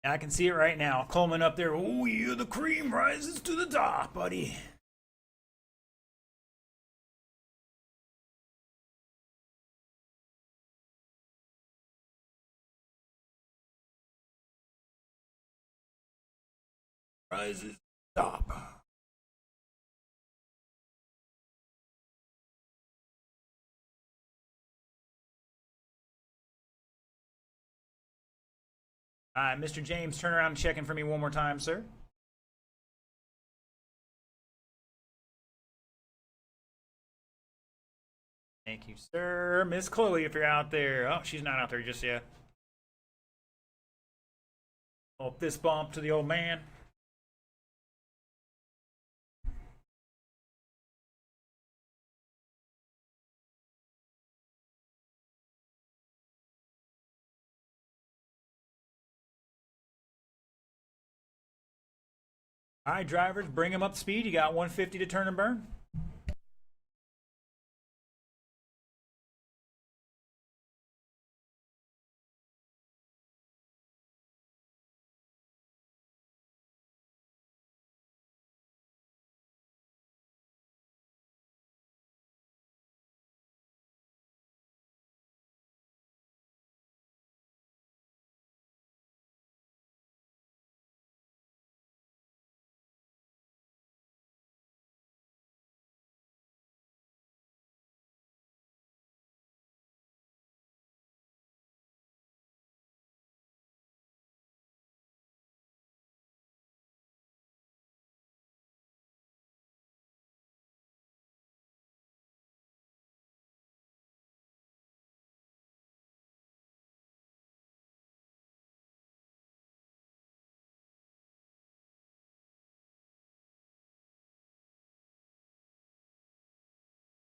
I can see it right now. Coleman up there. Oh, yeah, the cream rises to the top, buddy. Rises top. All right, Mr. James, turn around and check in for me one more time, sir. Thank you, sir. Miss Chloe, if you're out there. Oh, she's not out there just yet. Oh, fist bump to the old man. All right, drivers, bring him up to speed. You got 150 to turn and burn.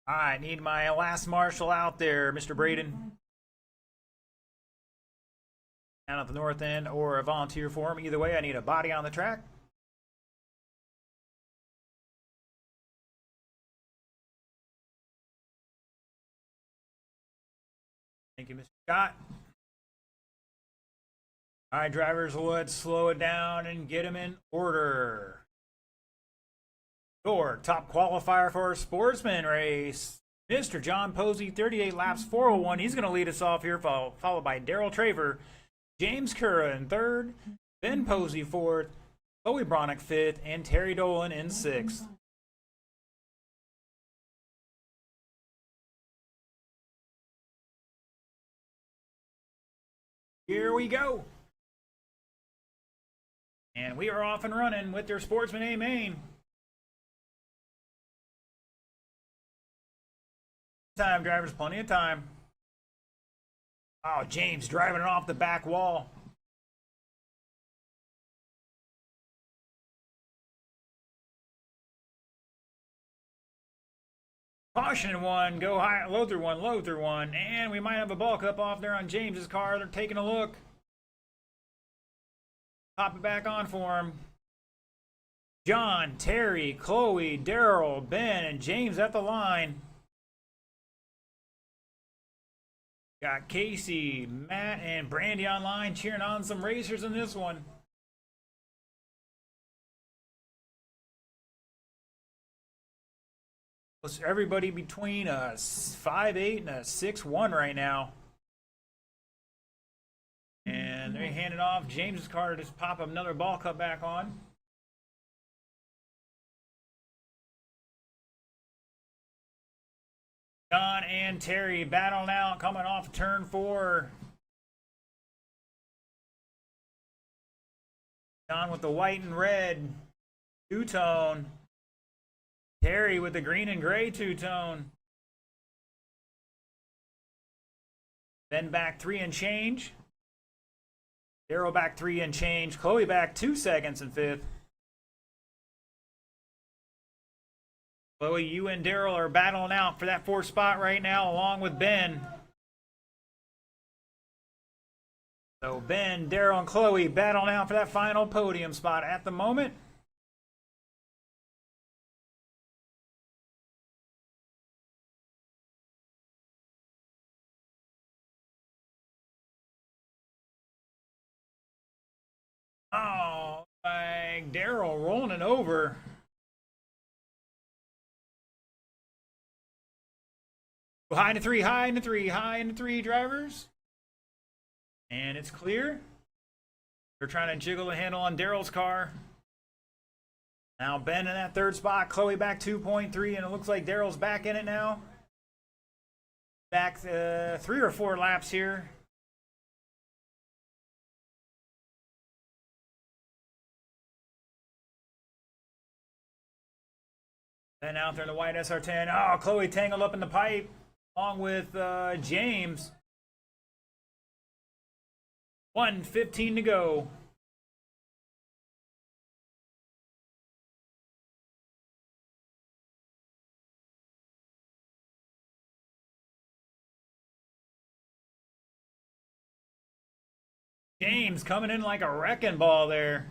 All right, need my last marshal out there, Mr. Braden. Down at the north end or a volunteer for him. Either way, I need a body on the track. Thank you, Mr. Scott. All right, drivers, let's slow it down and get them in order. Your top qualifier for a sportsman race, Mr. John Posey, 38 laps, 401. He's going to lead us off here, followed by Daryl Traver, James Curra in third, Ben Posey fourth, Chloe Bronick fifth, and Terry Dolan in sixth. Here we go. And we are off and running with their Sportsman A main. Time, drivers, plenty of time. Oh, James driving it off the back wall. Caution one, go high, low through one, and we might have a bulk up off there on James's car. They're taking a look. Pop it back on for him. John, Terry, Chloe, Daryl, Ben, and James at the line. Got Casey, Matt, and Brandy online cheering on some racers in this one. Everybody between a 5'8" and a 6'1" right now. And they hand it off. James's car to just pop another ball cut back on. John and Terry battling out, coming off turn 4. John with the white and red two-tone. Terry with the green and gray two-tone. Then back 3 and change. Daryl back 3 and change. Chloe back 2 seconds in 5th. Chloe, you and Daryl are battling out for that 4th spot right now, along with Ben. So Ben, Daryl, and Chloe battling out for that final podium spot at the moment. Oh, like Daryl rolling it over. High into 3, high into 3, high into 3, drivers. And it's clear. They're trying to jiggle the handle on Daryl's car. Now Ben in that 3rd spot, Chloe back 2.3, and it looks like Daryl's back in it now. Back 3 or 4 laps here. Then out there in the white SR10. Oh, Chloe tangled up in the pipe along with James. 1:15 to go. James coming in like a wrecking ball there.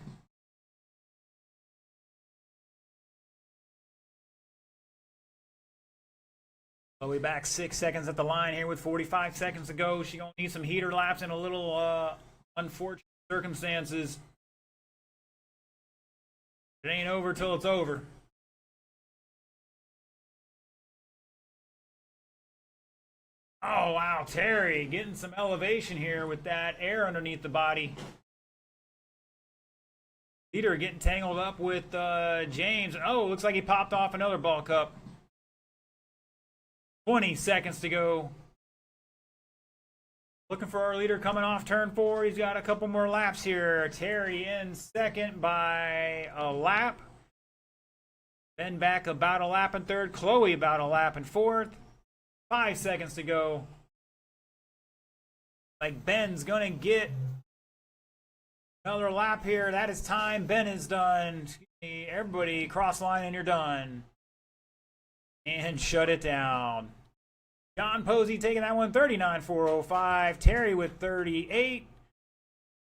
Chloe back 6 seconds at the line here with 45 seconds to go. She's going to need some heater laps in a little unfortunate circumstances. It ain't over till it's over. Oh, wow, Terry getting some elevation here with that air underneath the body. Leader getting tangled up with James. Oh, looks like he popped off another ball cup. 20 seconds to go. Looking for our leader coming off turn 4. He's got a couple more laps here. Terry in second by a lap. Ben back about a lap in 3rd. Chloe about a lap in 4th. 5 seconds to go. Like Ben's going to get another lap here. That is time. Ben is done. Excuse me, everybody cross line and you're done. and shut it down. John Posey taking that one 39,405. Terry with 38.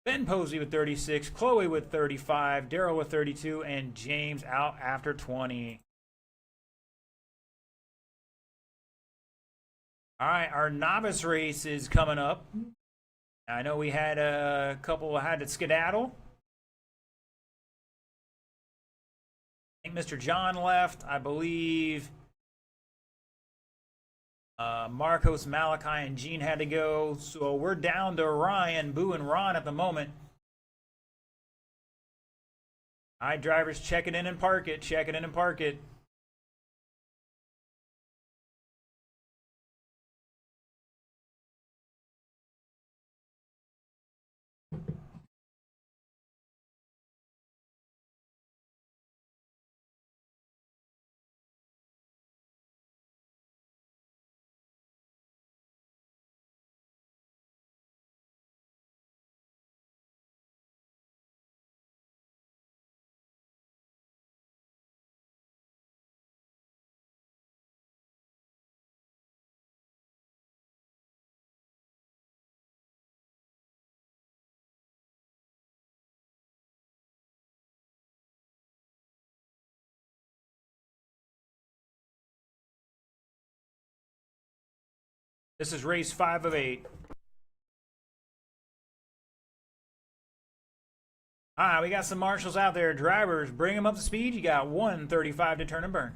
Ben Posey with 36. Chloe with 35. Daryl with 32. And James out after 20. All right, our novice race is coming up. I know we had a couple had to skedaddle. I think Mr. John left. I believe Marcos, Malachi, and Gene had to go. So we're down to Ryan, Boo, and Ron at the moment. All right, drivers, check it in and park it. Check it in and park it. This is race 5 of 8. All right, we got some marshals out there. Drivers, bring them up to speed. You got 135 to turn and burn.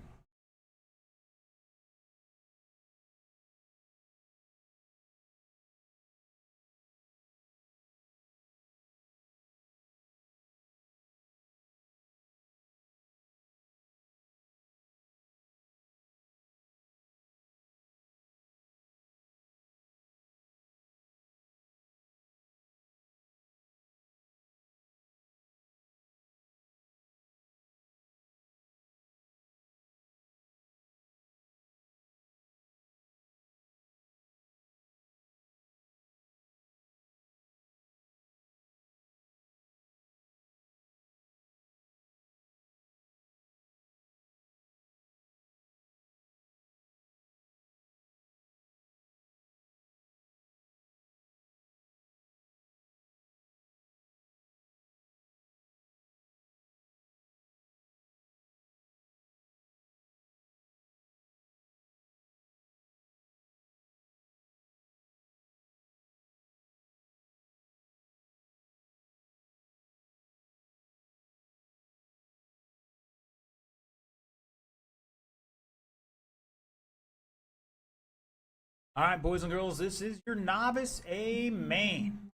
All right, boys and girls, this is your novice A main.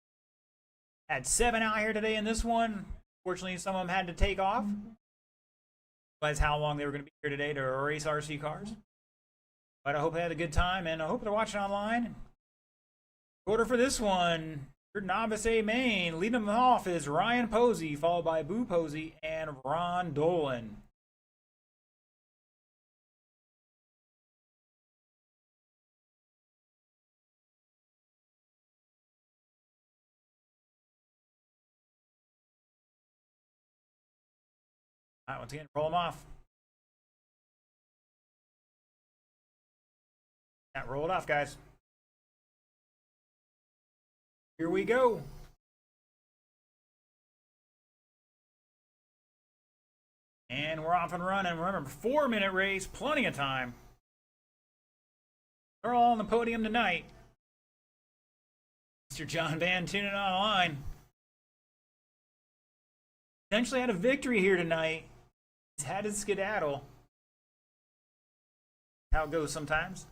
Had 7 out here today in this one. Fortunately, some of them had to take off. Realize how long they were going to be here today to race RC cars. But I hope they had a good time, and I hope they're watching online. Order for this one, your novice A main. Leading them off is Ryan Posey, followed by Boo Posey and Ron Dolan. All right, once again, roll them off. Yeah, roll it off, guys. Here we go. And we're off and running. Remember, 4-minute race, plenty of time. They're all on the podium tonight. Mr. John Van tuning online. Essentially had a victory here tonight. He's had his skedaddle. How it goes sometimes.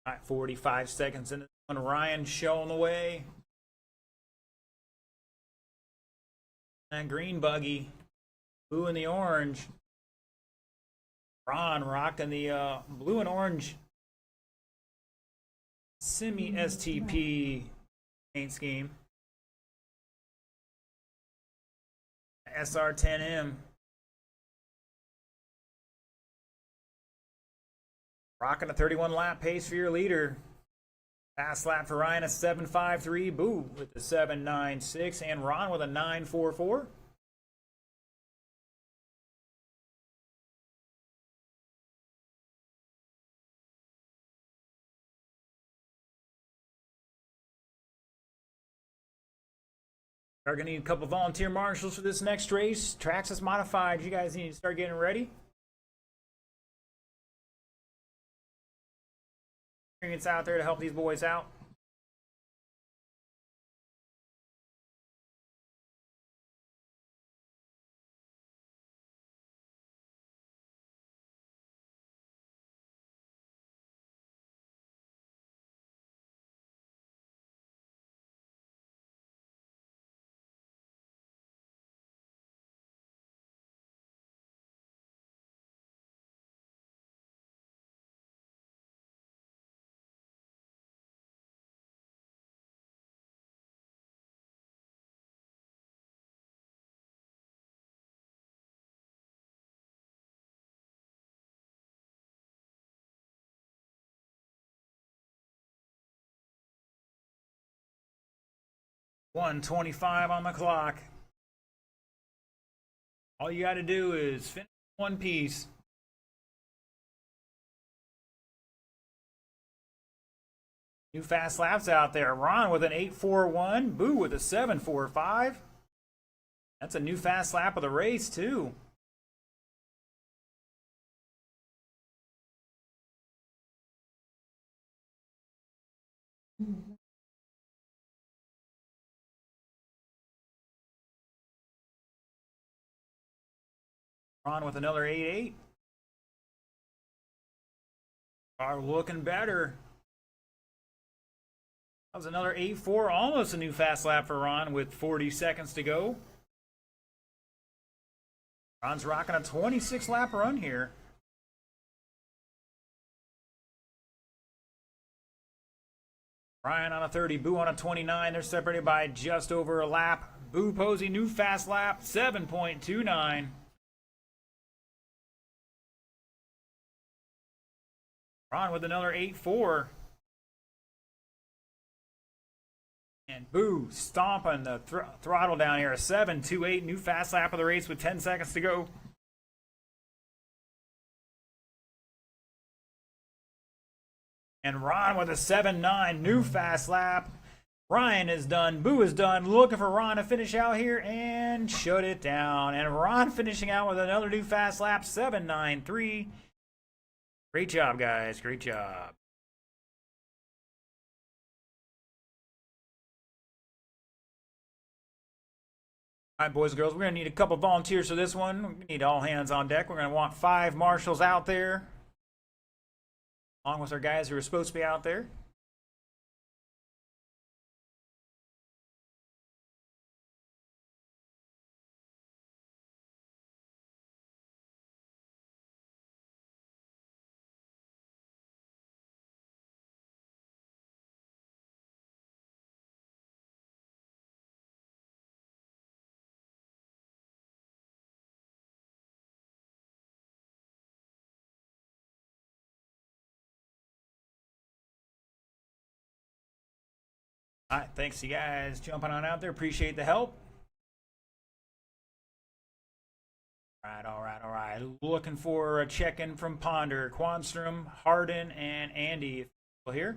All right, 45 seconds into this one. Ryan showing the way. That green buggy. Blue and the orange. Ron rocking the blue and orange semi STP paint scheme. SR10M. Rocking a 31 lap pace for your leader. Fast lap for Ryan, a 7.53. Boo with the 7.96. And Ron with a 9.44. Are going to need a couple volunteer marshals for this next race. Tracks is modified. You guys need to start getting ready. Experience out there to help these boys out. $1:25 on the clock. All you got to do is finish one piece. New fast laps out there. Ron with an 8.41. Boo with a 7.45. That's a new fast lap of the race, too. Ron with another 8.8. Are looking better. That was another 8.4, almost a new fast lap for Ron with 40 seconds to go. Ron's rocking a 26 lap run here. Ryan on a 30, Boo on a 29. They're separated by just over a lap. Boo Posey, new fast lap, 7.29. Ron with another 8.4. And Boo stomping the throttle down here, a 7.28. New fast lap of the race with 10 seconds to go. And Ron with a 7.9, new fast lap. Ryan is done. Boo is done. Looking for Ron to finish out here and shut it down. And Ron finishing out with another new fast lap, 7.93. Great job, guys. Great job. All right, boys and girls, we're going to need a couple volunteers for this one. We need all hands on deck. We're going to want 5 marshals out there, along with our guys who are supposed to be out there. All right, thanks you guys jumping on out there. Appreciate the help. All right. Looking for a check-in from Ponder, Quanstrom, Hardin, and Andy. Here.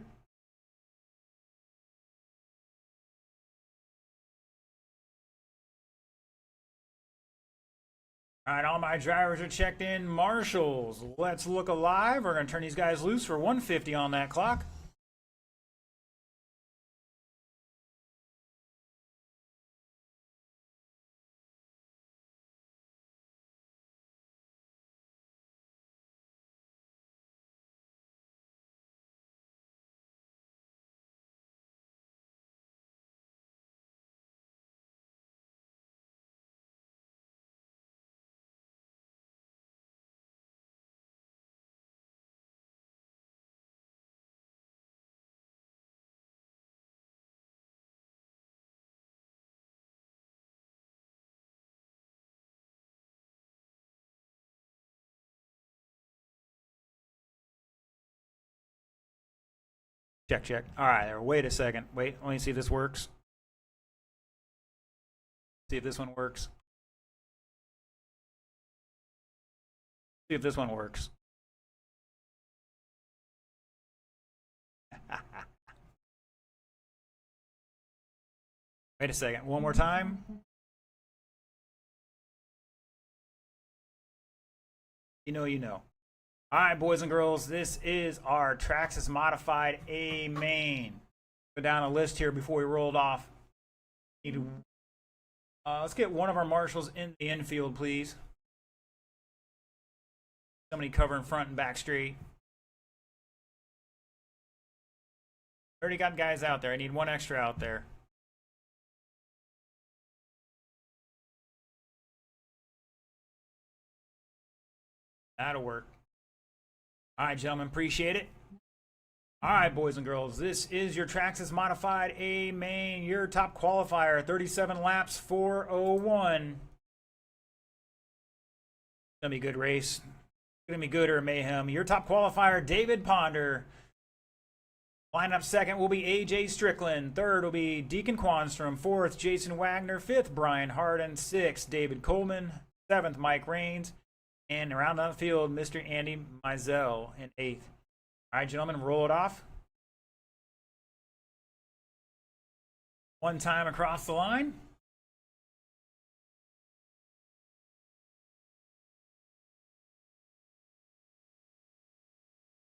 All right, all my drivers are checked in. Marshals, let's look alive. We're going to turn these guys loose for 150 on that clock. Check, check. All right, there. Wait a second. Wait, let me see if this works. See if this one works. See if this one works. Wait a second. One more time. You know, you know. All right, boys and girls, this is our Traxxas Modified A main. Go down a list here before we rolled off. Let's get one of our marshals in the infield, please. Somebody covering front and back straight. Already got guys out there. I need one extra out there. That'll work. All right, gentlemen, appreciate it. All right, boys and girls, this is your Traxxas Modified A main, your top qualifier, 37 laps, 4:01. Gonna be a good race. Gonna be good or mayhem. Your top qualifier, David Ponder. Line up second will be AJ Strickland. Third will be Deacon Quanstrom. Fourth, Jason Wagner. Fifth, Brian Harden. Sixth, David Coleman. Seventh, Mike Raines. And around the field, Mr. Andy Mizell in eighth. All right, gentlemen, roll it off. One time across the line.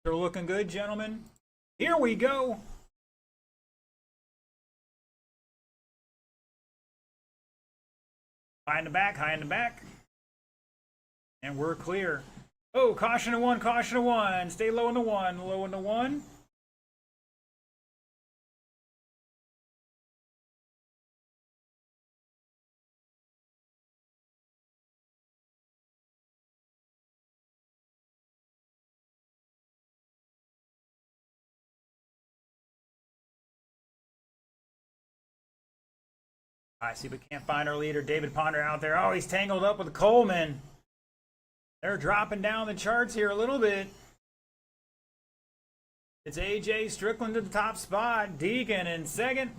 They're looking good, gentlemen. Here we go. High in the back, high in the back. And we're clear. Oh, caution to one, caution to one. Stay low in the one, low in the one. I see we can't find our leader, David Ponder, out there. Oh, he's tangled up with Coleman. They're dropping down the charts here a little bit. It's AJ Strickland to the top spot. Deacon in second.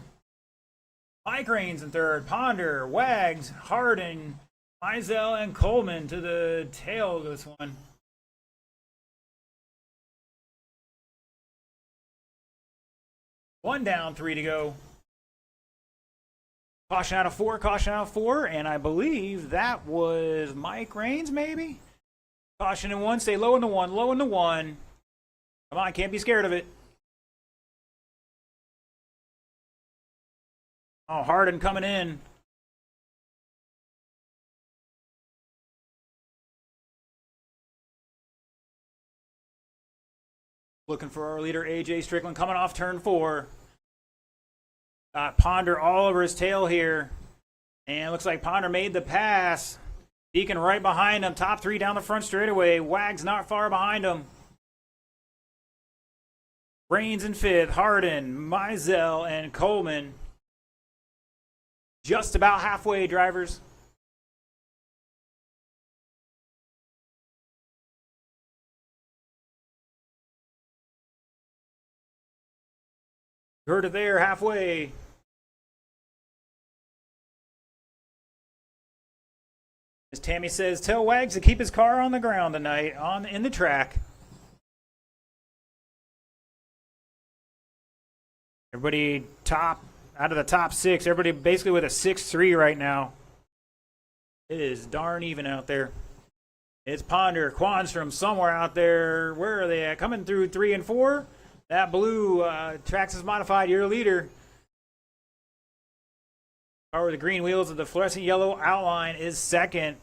Mike Raines in third. Ponder, Wags, Harden, Mizell, and Coleman to the tail of this one. One down, three to go. Caution out of four, caution out of four, and I believe that was Mike Raines, maybe? Caution in one, stay low in the one, low in the one. Come on, can't be scared of it. Oh, Harden coming in. Looking for our leader, AJ Strickland, coming off turn four. Ponder all over his tail here. And it looks like Ponder made the pass. Deacon right behind him. Top three down the front straightaway. Wags not far behind him. Raines in fifth. Harden, Mizell, and Coleman. Just about halfway, drivers. Heard it there, halfway. As Tammy says, tell Wags to keep his car on the ground tonight, in the track. Everybody out of the top six. Everybody basically with a 6-3 right now. It is darn even out there. It's Ponder, Quanstrom somewhere out there. Where are they at? Coming through 3 and 4. That blue Traxxas Modified, your leader. Over the green wheels of the fluorescent yellow outline is second.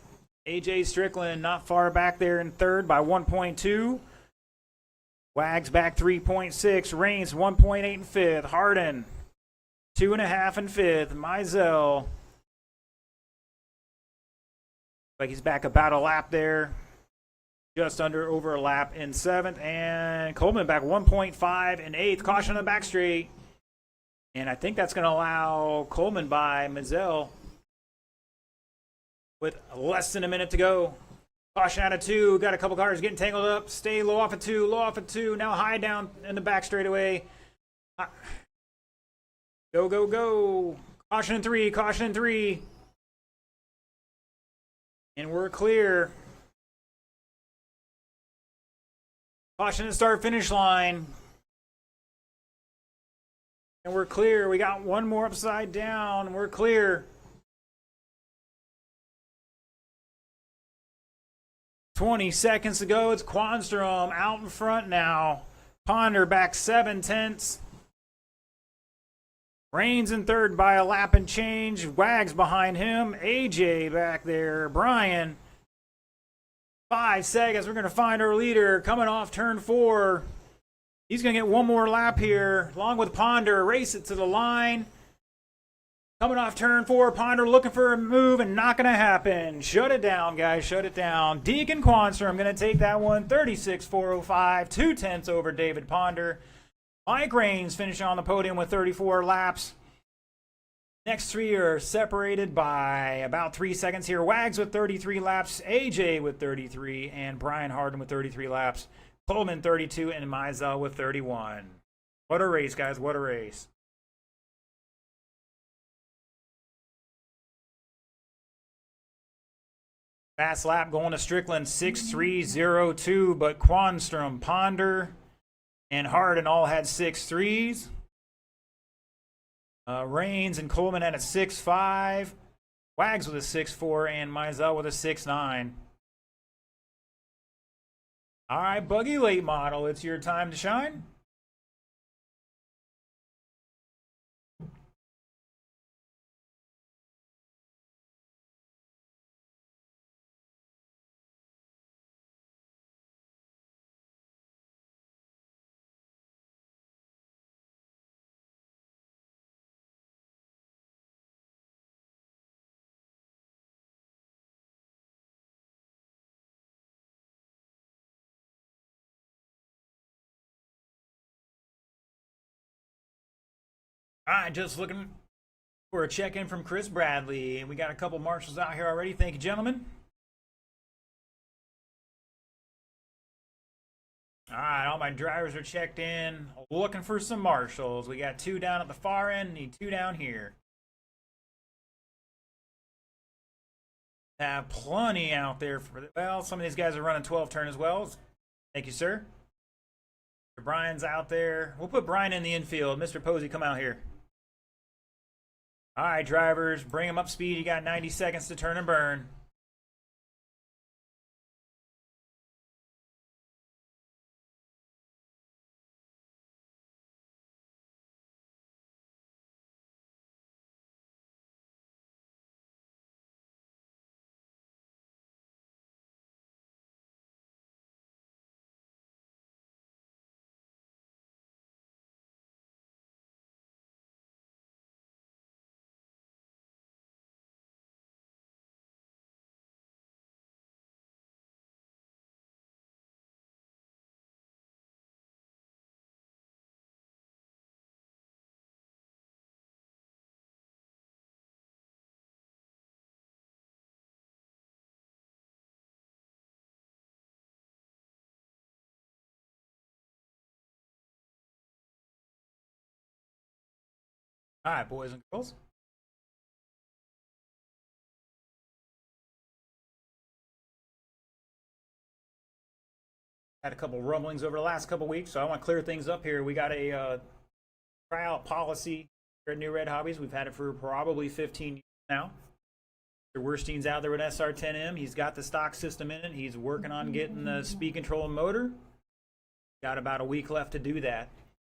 AJ Strickland not far back there in third by 1.2. Wags back 3.6. Raines 1.8 in fifth. Harden 2.5 in fifth. Mizell, like he's back about a lap there. Just over a lap in seventh. And Coleman back 1.5 in eighth. Caution on the back straight. And I think that's going to allow Coleman by Mizell with less than a minute to go. Caution out of two. Got a couple cars getting tangled up. Stay low off of two. Low off of two. Now high down in the back straightaway. Go, go, go. Caution in three, caution in three. And we're clear. Caution at start finish line. And we're clear. We got one more upside down. We're clear. 20 seconds to go. It's Quanstrom out in front now. Ponder back 7/10. Reigns in third by a lap and change. Wags behind him. AJ back there. Brian. 5 seconds. We're going to find our leader coming off turn 4. He's going to get one more lap here, along with Ponder. Race it to the line. Coming off turn 4, Ponder looking for a move and not going to happen. Shut it down, guys. Shut it down. Deacon Quanstrom going to take that one. 36.405. 2/10 over David Ponder. Mike Reigns finishing on the podium with 34 laps. Next three are separated by about 3 seconds here. Wags with 33 laps. AJ with 33. And Brian Harden with 33 laps. Coleman 32 and Mizell with 31. What a race, guys. What a race. Fast lap going to Strickland 6.302, but Quanstrom, Ponder, and Harden all had 6.3s. Reigns and Coleman had a 6.5. Wags with a 6.4 and Mizell with a 6.9. All right, Buggy Late Model, it's your time to shine. All right, just looking for a check-in from Chris Bradley. And we got a couple marshals out here already. Thank you, gentlemen. All right, all my drivers are checked in. Looking for some marshals. We got 2 down at the far end. Need 2 down here. Have plenty out there for, well, some of these guys are running 12 turn as well. Thank you, sir. Brian's out there. We'll put Brian in the infield. Mr. Posey, come out here. All right, drivers, bring him up speed. You got 90 seconds to turn and burn. All right, boys and girls. Had a couple rumblings over the last couple weeks, so I want to clear things up here. We got a tryout policy here at New Red Hobbies. We've had it for probably 15 years now. Mr. Werstein's out there with SR10M. He's got the stock system in it. He's working on getting the speed control and motor. Got about a week left to do that.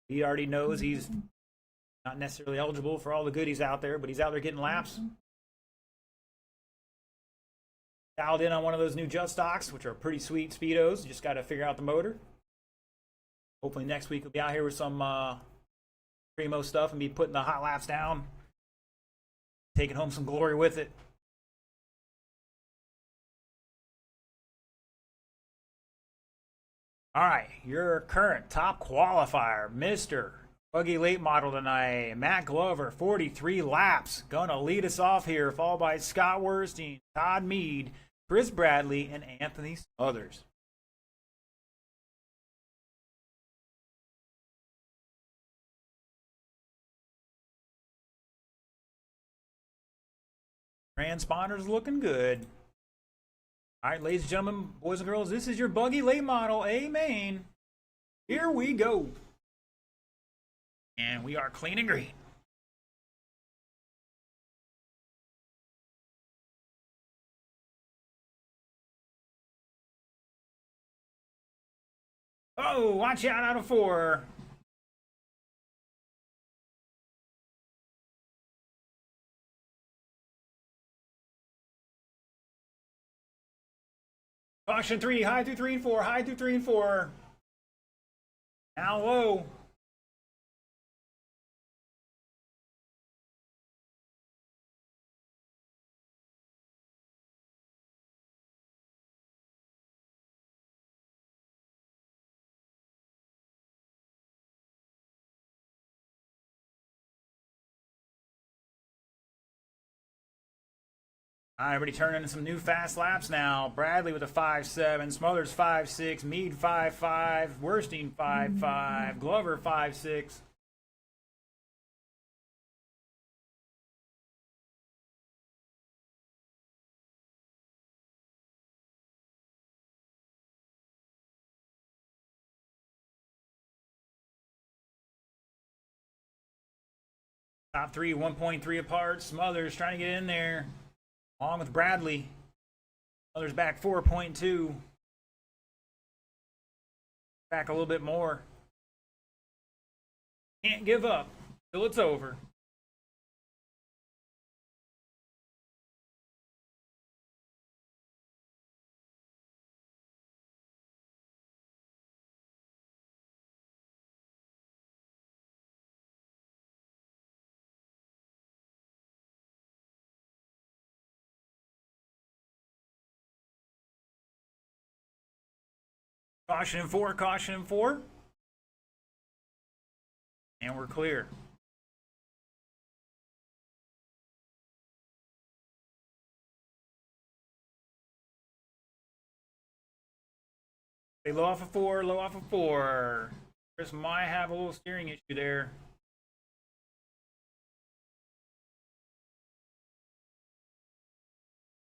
He already knows he's not necessarily eligible for all the goodies out there, but he's out there getting laps. Dialed in on one of those new Just Stocks, which are pretty sweet speedos. You just got to figure out the motor. Hopefully next week we'll be out here with some primo stuff and be putting the hot laps down, taking home some glory with it. All right, your current top qualifier, Mr. Buggy Late Model tonight, Matt Glover, 43 laps. Gonna lead us off here, followed by Scott Werstein, Todd Mead, Chris Bradley, and Anthony Smothers. Transponder's looking good. All right, ladies and gentlemen, boys and girls, this is your buggy late model A main. Here we go. And we are clean and green. Oh, watch out of 4. Caution 3, high through 3 and 4, high through 3 and 4. Now low. All right, everybody turning in some new fast laps now. Bradley with a 5.7, Smothers 5.6, Mead 5.5, Werstein 5.5, Glover 5.6. Top 3, 1.3 apart. Smothers trying to get in there, along with Bradley. Smothers back 4.2. Back a little bit more. Can't give up till it's over. Caution in 4, caution in 4. And we're clear. They low off of 4, low off of 4. Chris might have a little steering issue there.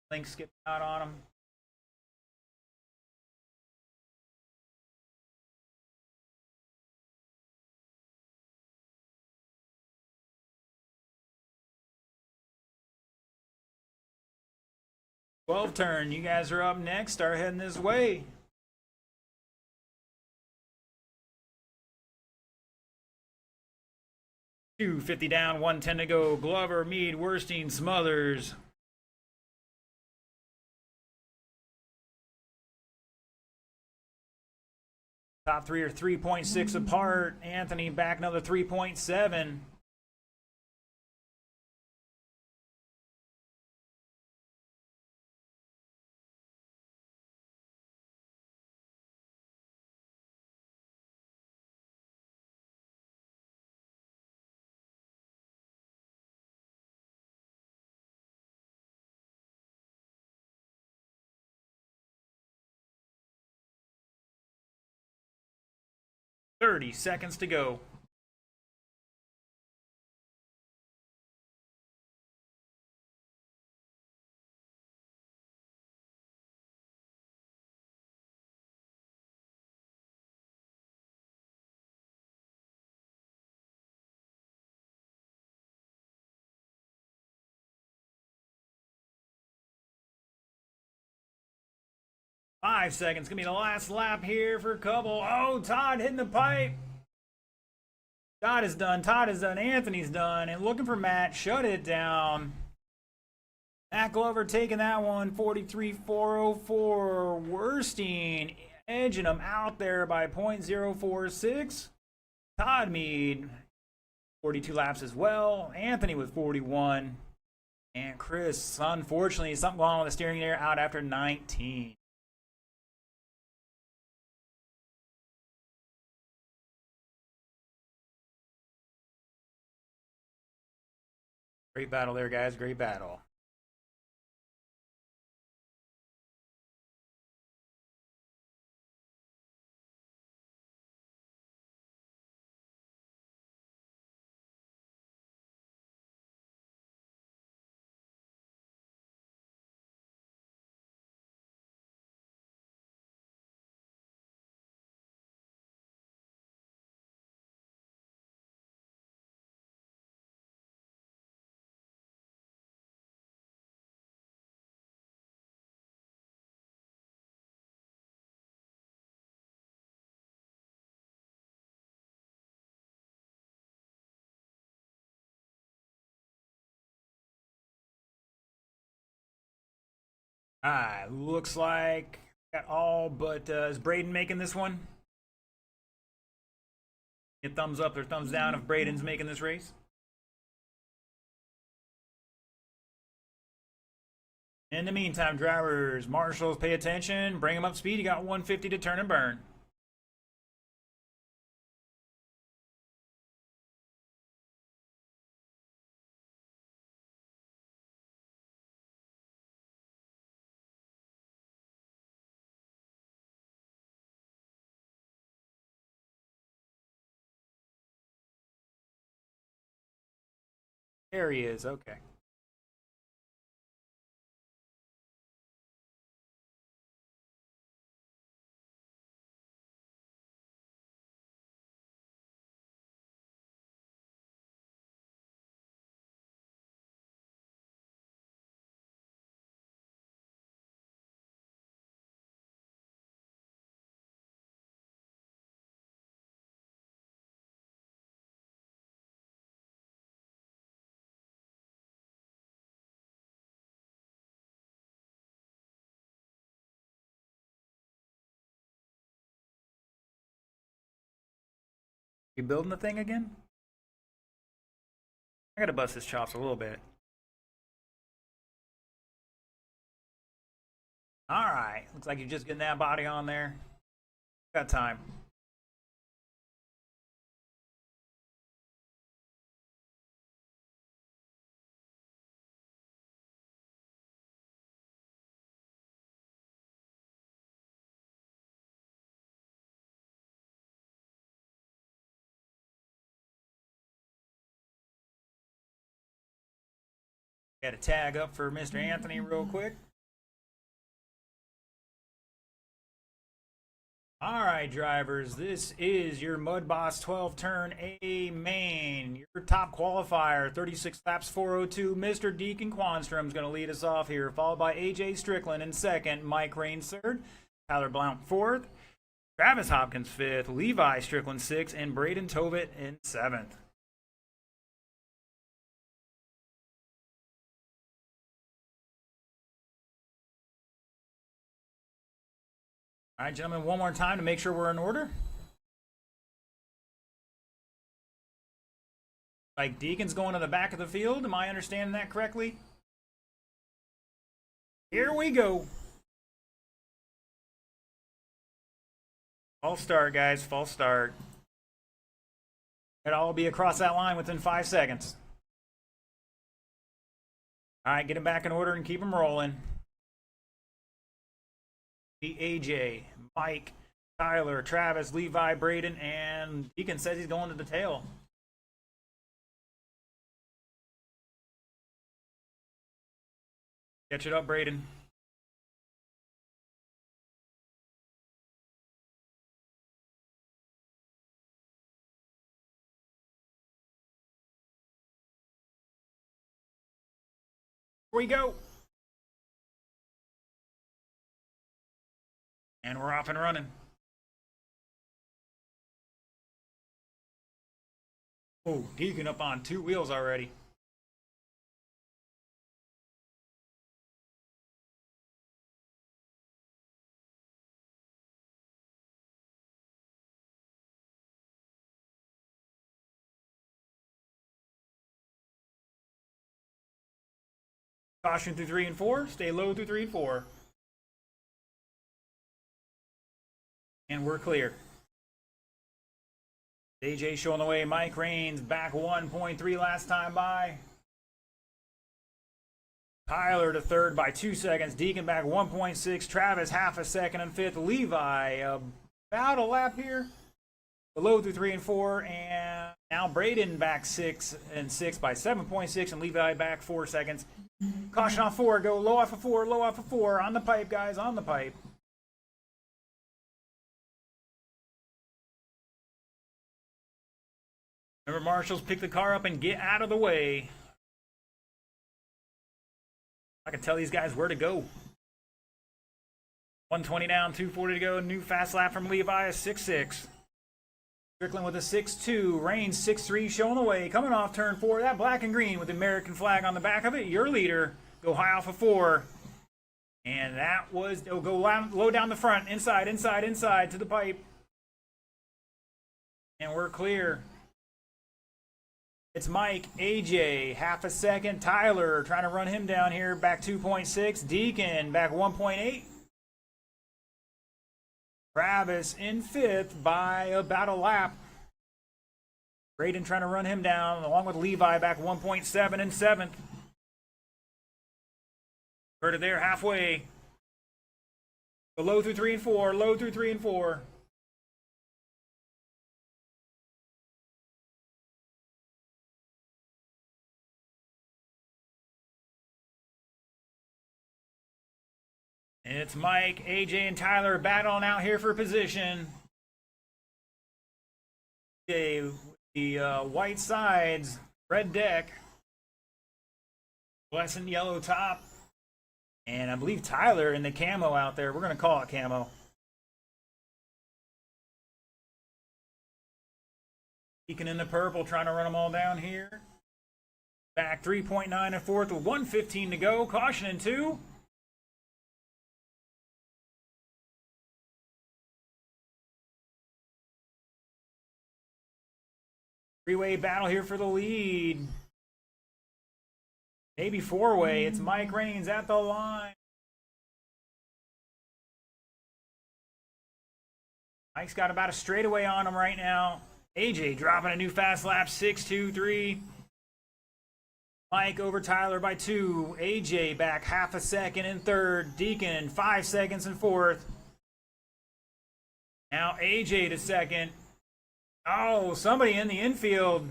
Link skipped out on him. Turn. You guys are up next. Start heading this way. $250 down, 110 to go. Glover, Mead, Werstein, Smothers. Top 3 are 3.6 apart. Anthony back another 3.7. $30 seconds to go. Five seconds. Gonna be the last lap here for a couple. Oh, Todd hitting the pipe. Todd is done. Todd is done. Anthony's done. And looking for Matt. Shut it down. Matt Glover taking that one. 43.404. Werstein edging him out there by 0.046. Todd Mead, 42 laps as well. Anthony with 41. And Chris, unfortunately, something going on with the steering there, out after 19. Great battle there, guys. Great battle. Looks like got all but is Braden making this one? Get thumbs up or thumbs down if Braden's making this race. In the meantime, drivers, marshals, pay attention. Bring them up speed. You got 150 to turn and burn. There he is. Okay. You building the thing again? I gotta bust his chops a little bit. Alright, looks like you're just getting that body on there. Got time. Got a tag up for Mr. Anthony real quick. Alright, drivers, this is your Mud Boss 12 turn A main. Your top qualifier, 36 laps, 402. Mr. Deacon Quanstrom's going to lead us off here, followed by AJ Strickland in second, Mike Raines third, Tyler Blount fourth, Travis Hopkins fifth, Levi Strickland sixth, and Braden Tovitt in seventh. All right, gentlemen, one more time to make sure we're in order. Like Deacon's going to the back of the field. Am I understanding that correctly? Here we go. False start, guys. False start. It'll all be across that line within 5 seconds. All right, get them back in order and keep them rolling. AJ, Mike, Tyler, Travis, Levi, Braden, and Deacon says he's going to the tail. Catch it up, Braden. Here we go. And we're off and running. Oh, Deacon up on 2 wheels already. Caution through 3 and 4. Stay low through 3 and 4. And we're clear. AJ showing the way. Mike Raines back 1.3 last time by. Tyler to third by 2 seconds. Deacon back 1.6. Travis half a second in fifth. Levi about a lap here. Below through 3 and 4. And now Braden back 6 and 6 by 7.6. And Levi back 4 seconds. Caution off 4. Go low off of 4. Low off of 4. On the pipe, guys. On the pipe. Remember, marshals, pick the car up and get out of the way. I can tell these guys where to go. 120 down, 240 to go. New fast lap from Levi, 6.6. Strickland with a 6.2. Raines 6.3 showing the way. Coming off turn 4. That black and green with the American flag on the back of it. Your leader. Go high off of 4. And that was, it'll go low down the front, inside to the pipe. And we're clear. It's Mike, AJ, half a second. Tyler trying to run him down here, back 2.6. Deacon back 1.8. Travis in fifth by about a lap. Braden trying to run him down, along with Levi back 1.7 in seventh. Heard it there halfway. Go low through 3 and 4, low through 3 and 4. And it's Mike, AJ, and Tyler battling out here for position. Okay, the white sides, red deck, fluorescent yellow top, and I believe Tyler in the camo out there. We're going to call it camo. Deacon in the purple, trying to run them all down here. Back 3.9 and fourth with 1:15 to go. Caution in 2. Three-way battle here for the lead. Maybe four-way. It's Mike Raines at the line. Mike's got about a straightaway on him right now. AJ dropping a new fast lap, 6.23. Mike over Tyler by 2. AJ back half a second in third. Deacon 5 seconds in fourth. Now AJ to second. Oh, somebody in the infield.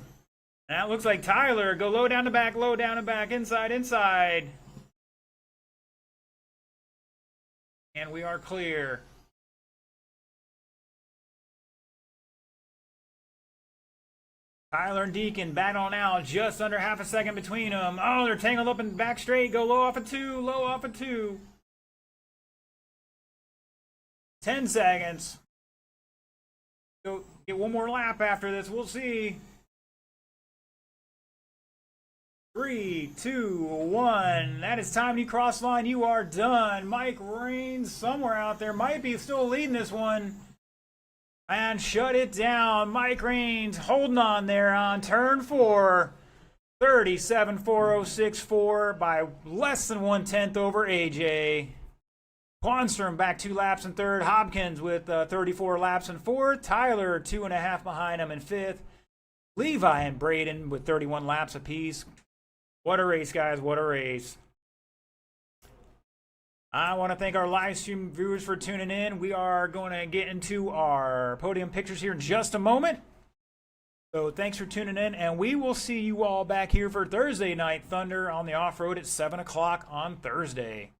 That looks like Tyler. Go low down the back, inside. And we are clear. Tyler and Deacon battling out, just under half a second between them. Oh, they're tangled up in back straight. Go low off of 2, 10 seconds. Go get one more lap after this. We'll see. 3, 2, 1. That is time you cross line. You are done. Mike Raines somewhere out there might be still leading this one. And shut it down. Mike Raines holding on there on turn 4. 37.4064 by less than 1/10 over AJ. Quanstrom back 2 laps in third. Hopkins with 34 laps in fourth. Tyler 2.5 behind him in fifth. Levi and Braden with 31 laps apiece. What a race, guys. What a race. I want to thank our live stream viewers for tuning in. We are going to get into our podium pictures here in just a moment. So thanks for tuning in, and we will see you all back here for Thursday Night Thunder on the off-road at 7 o'clock on Thursday.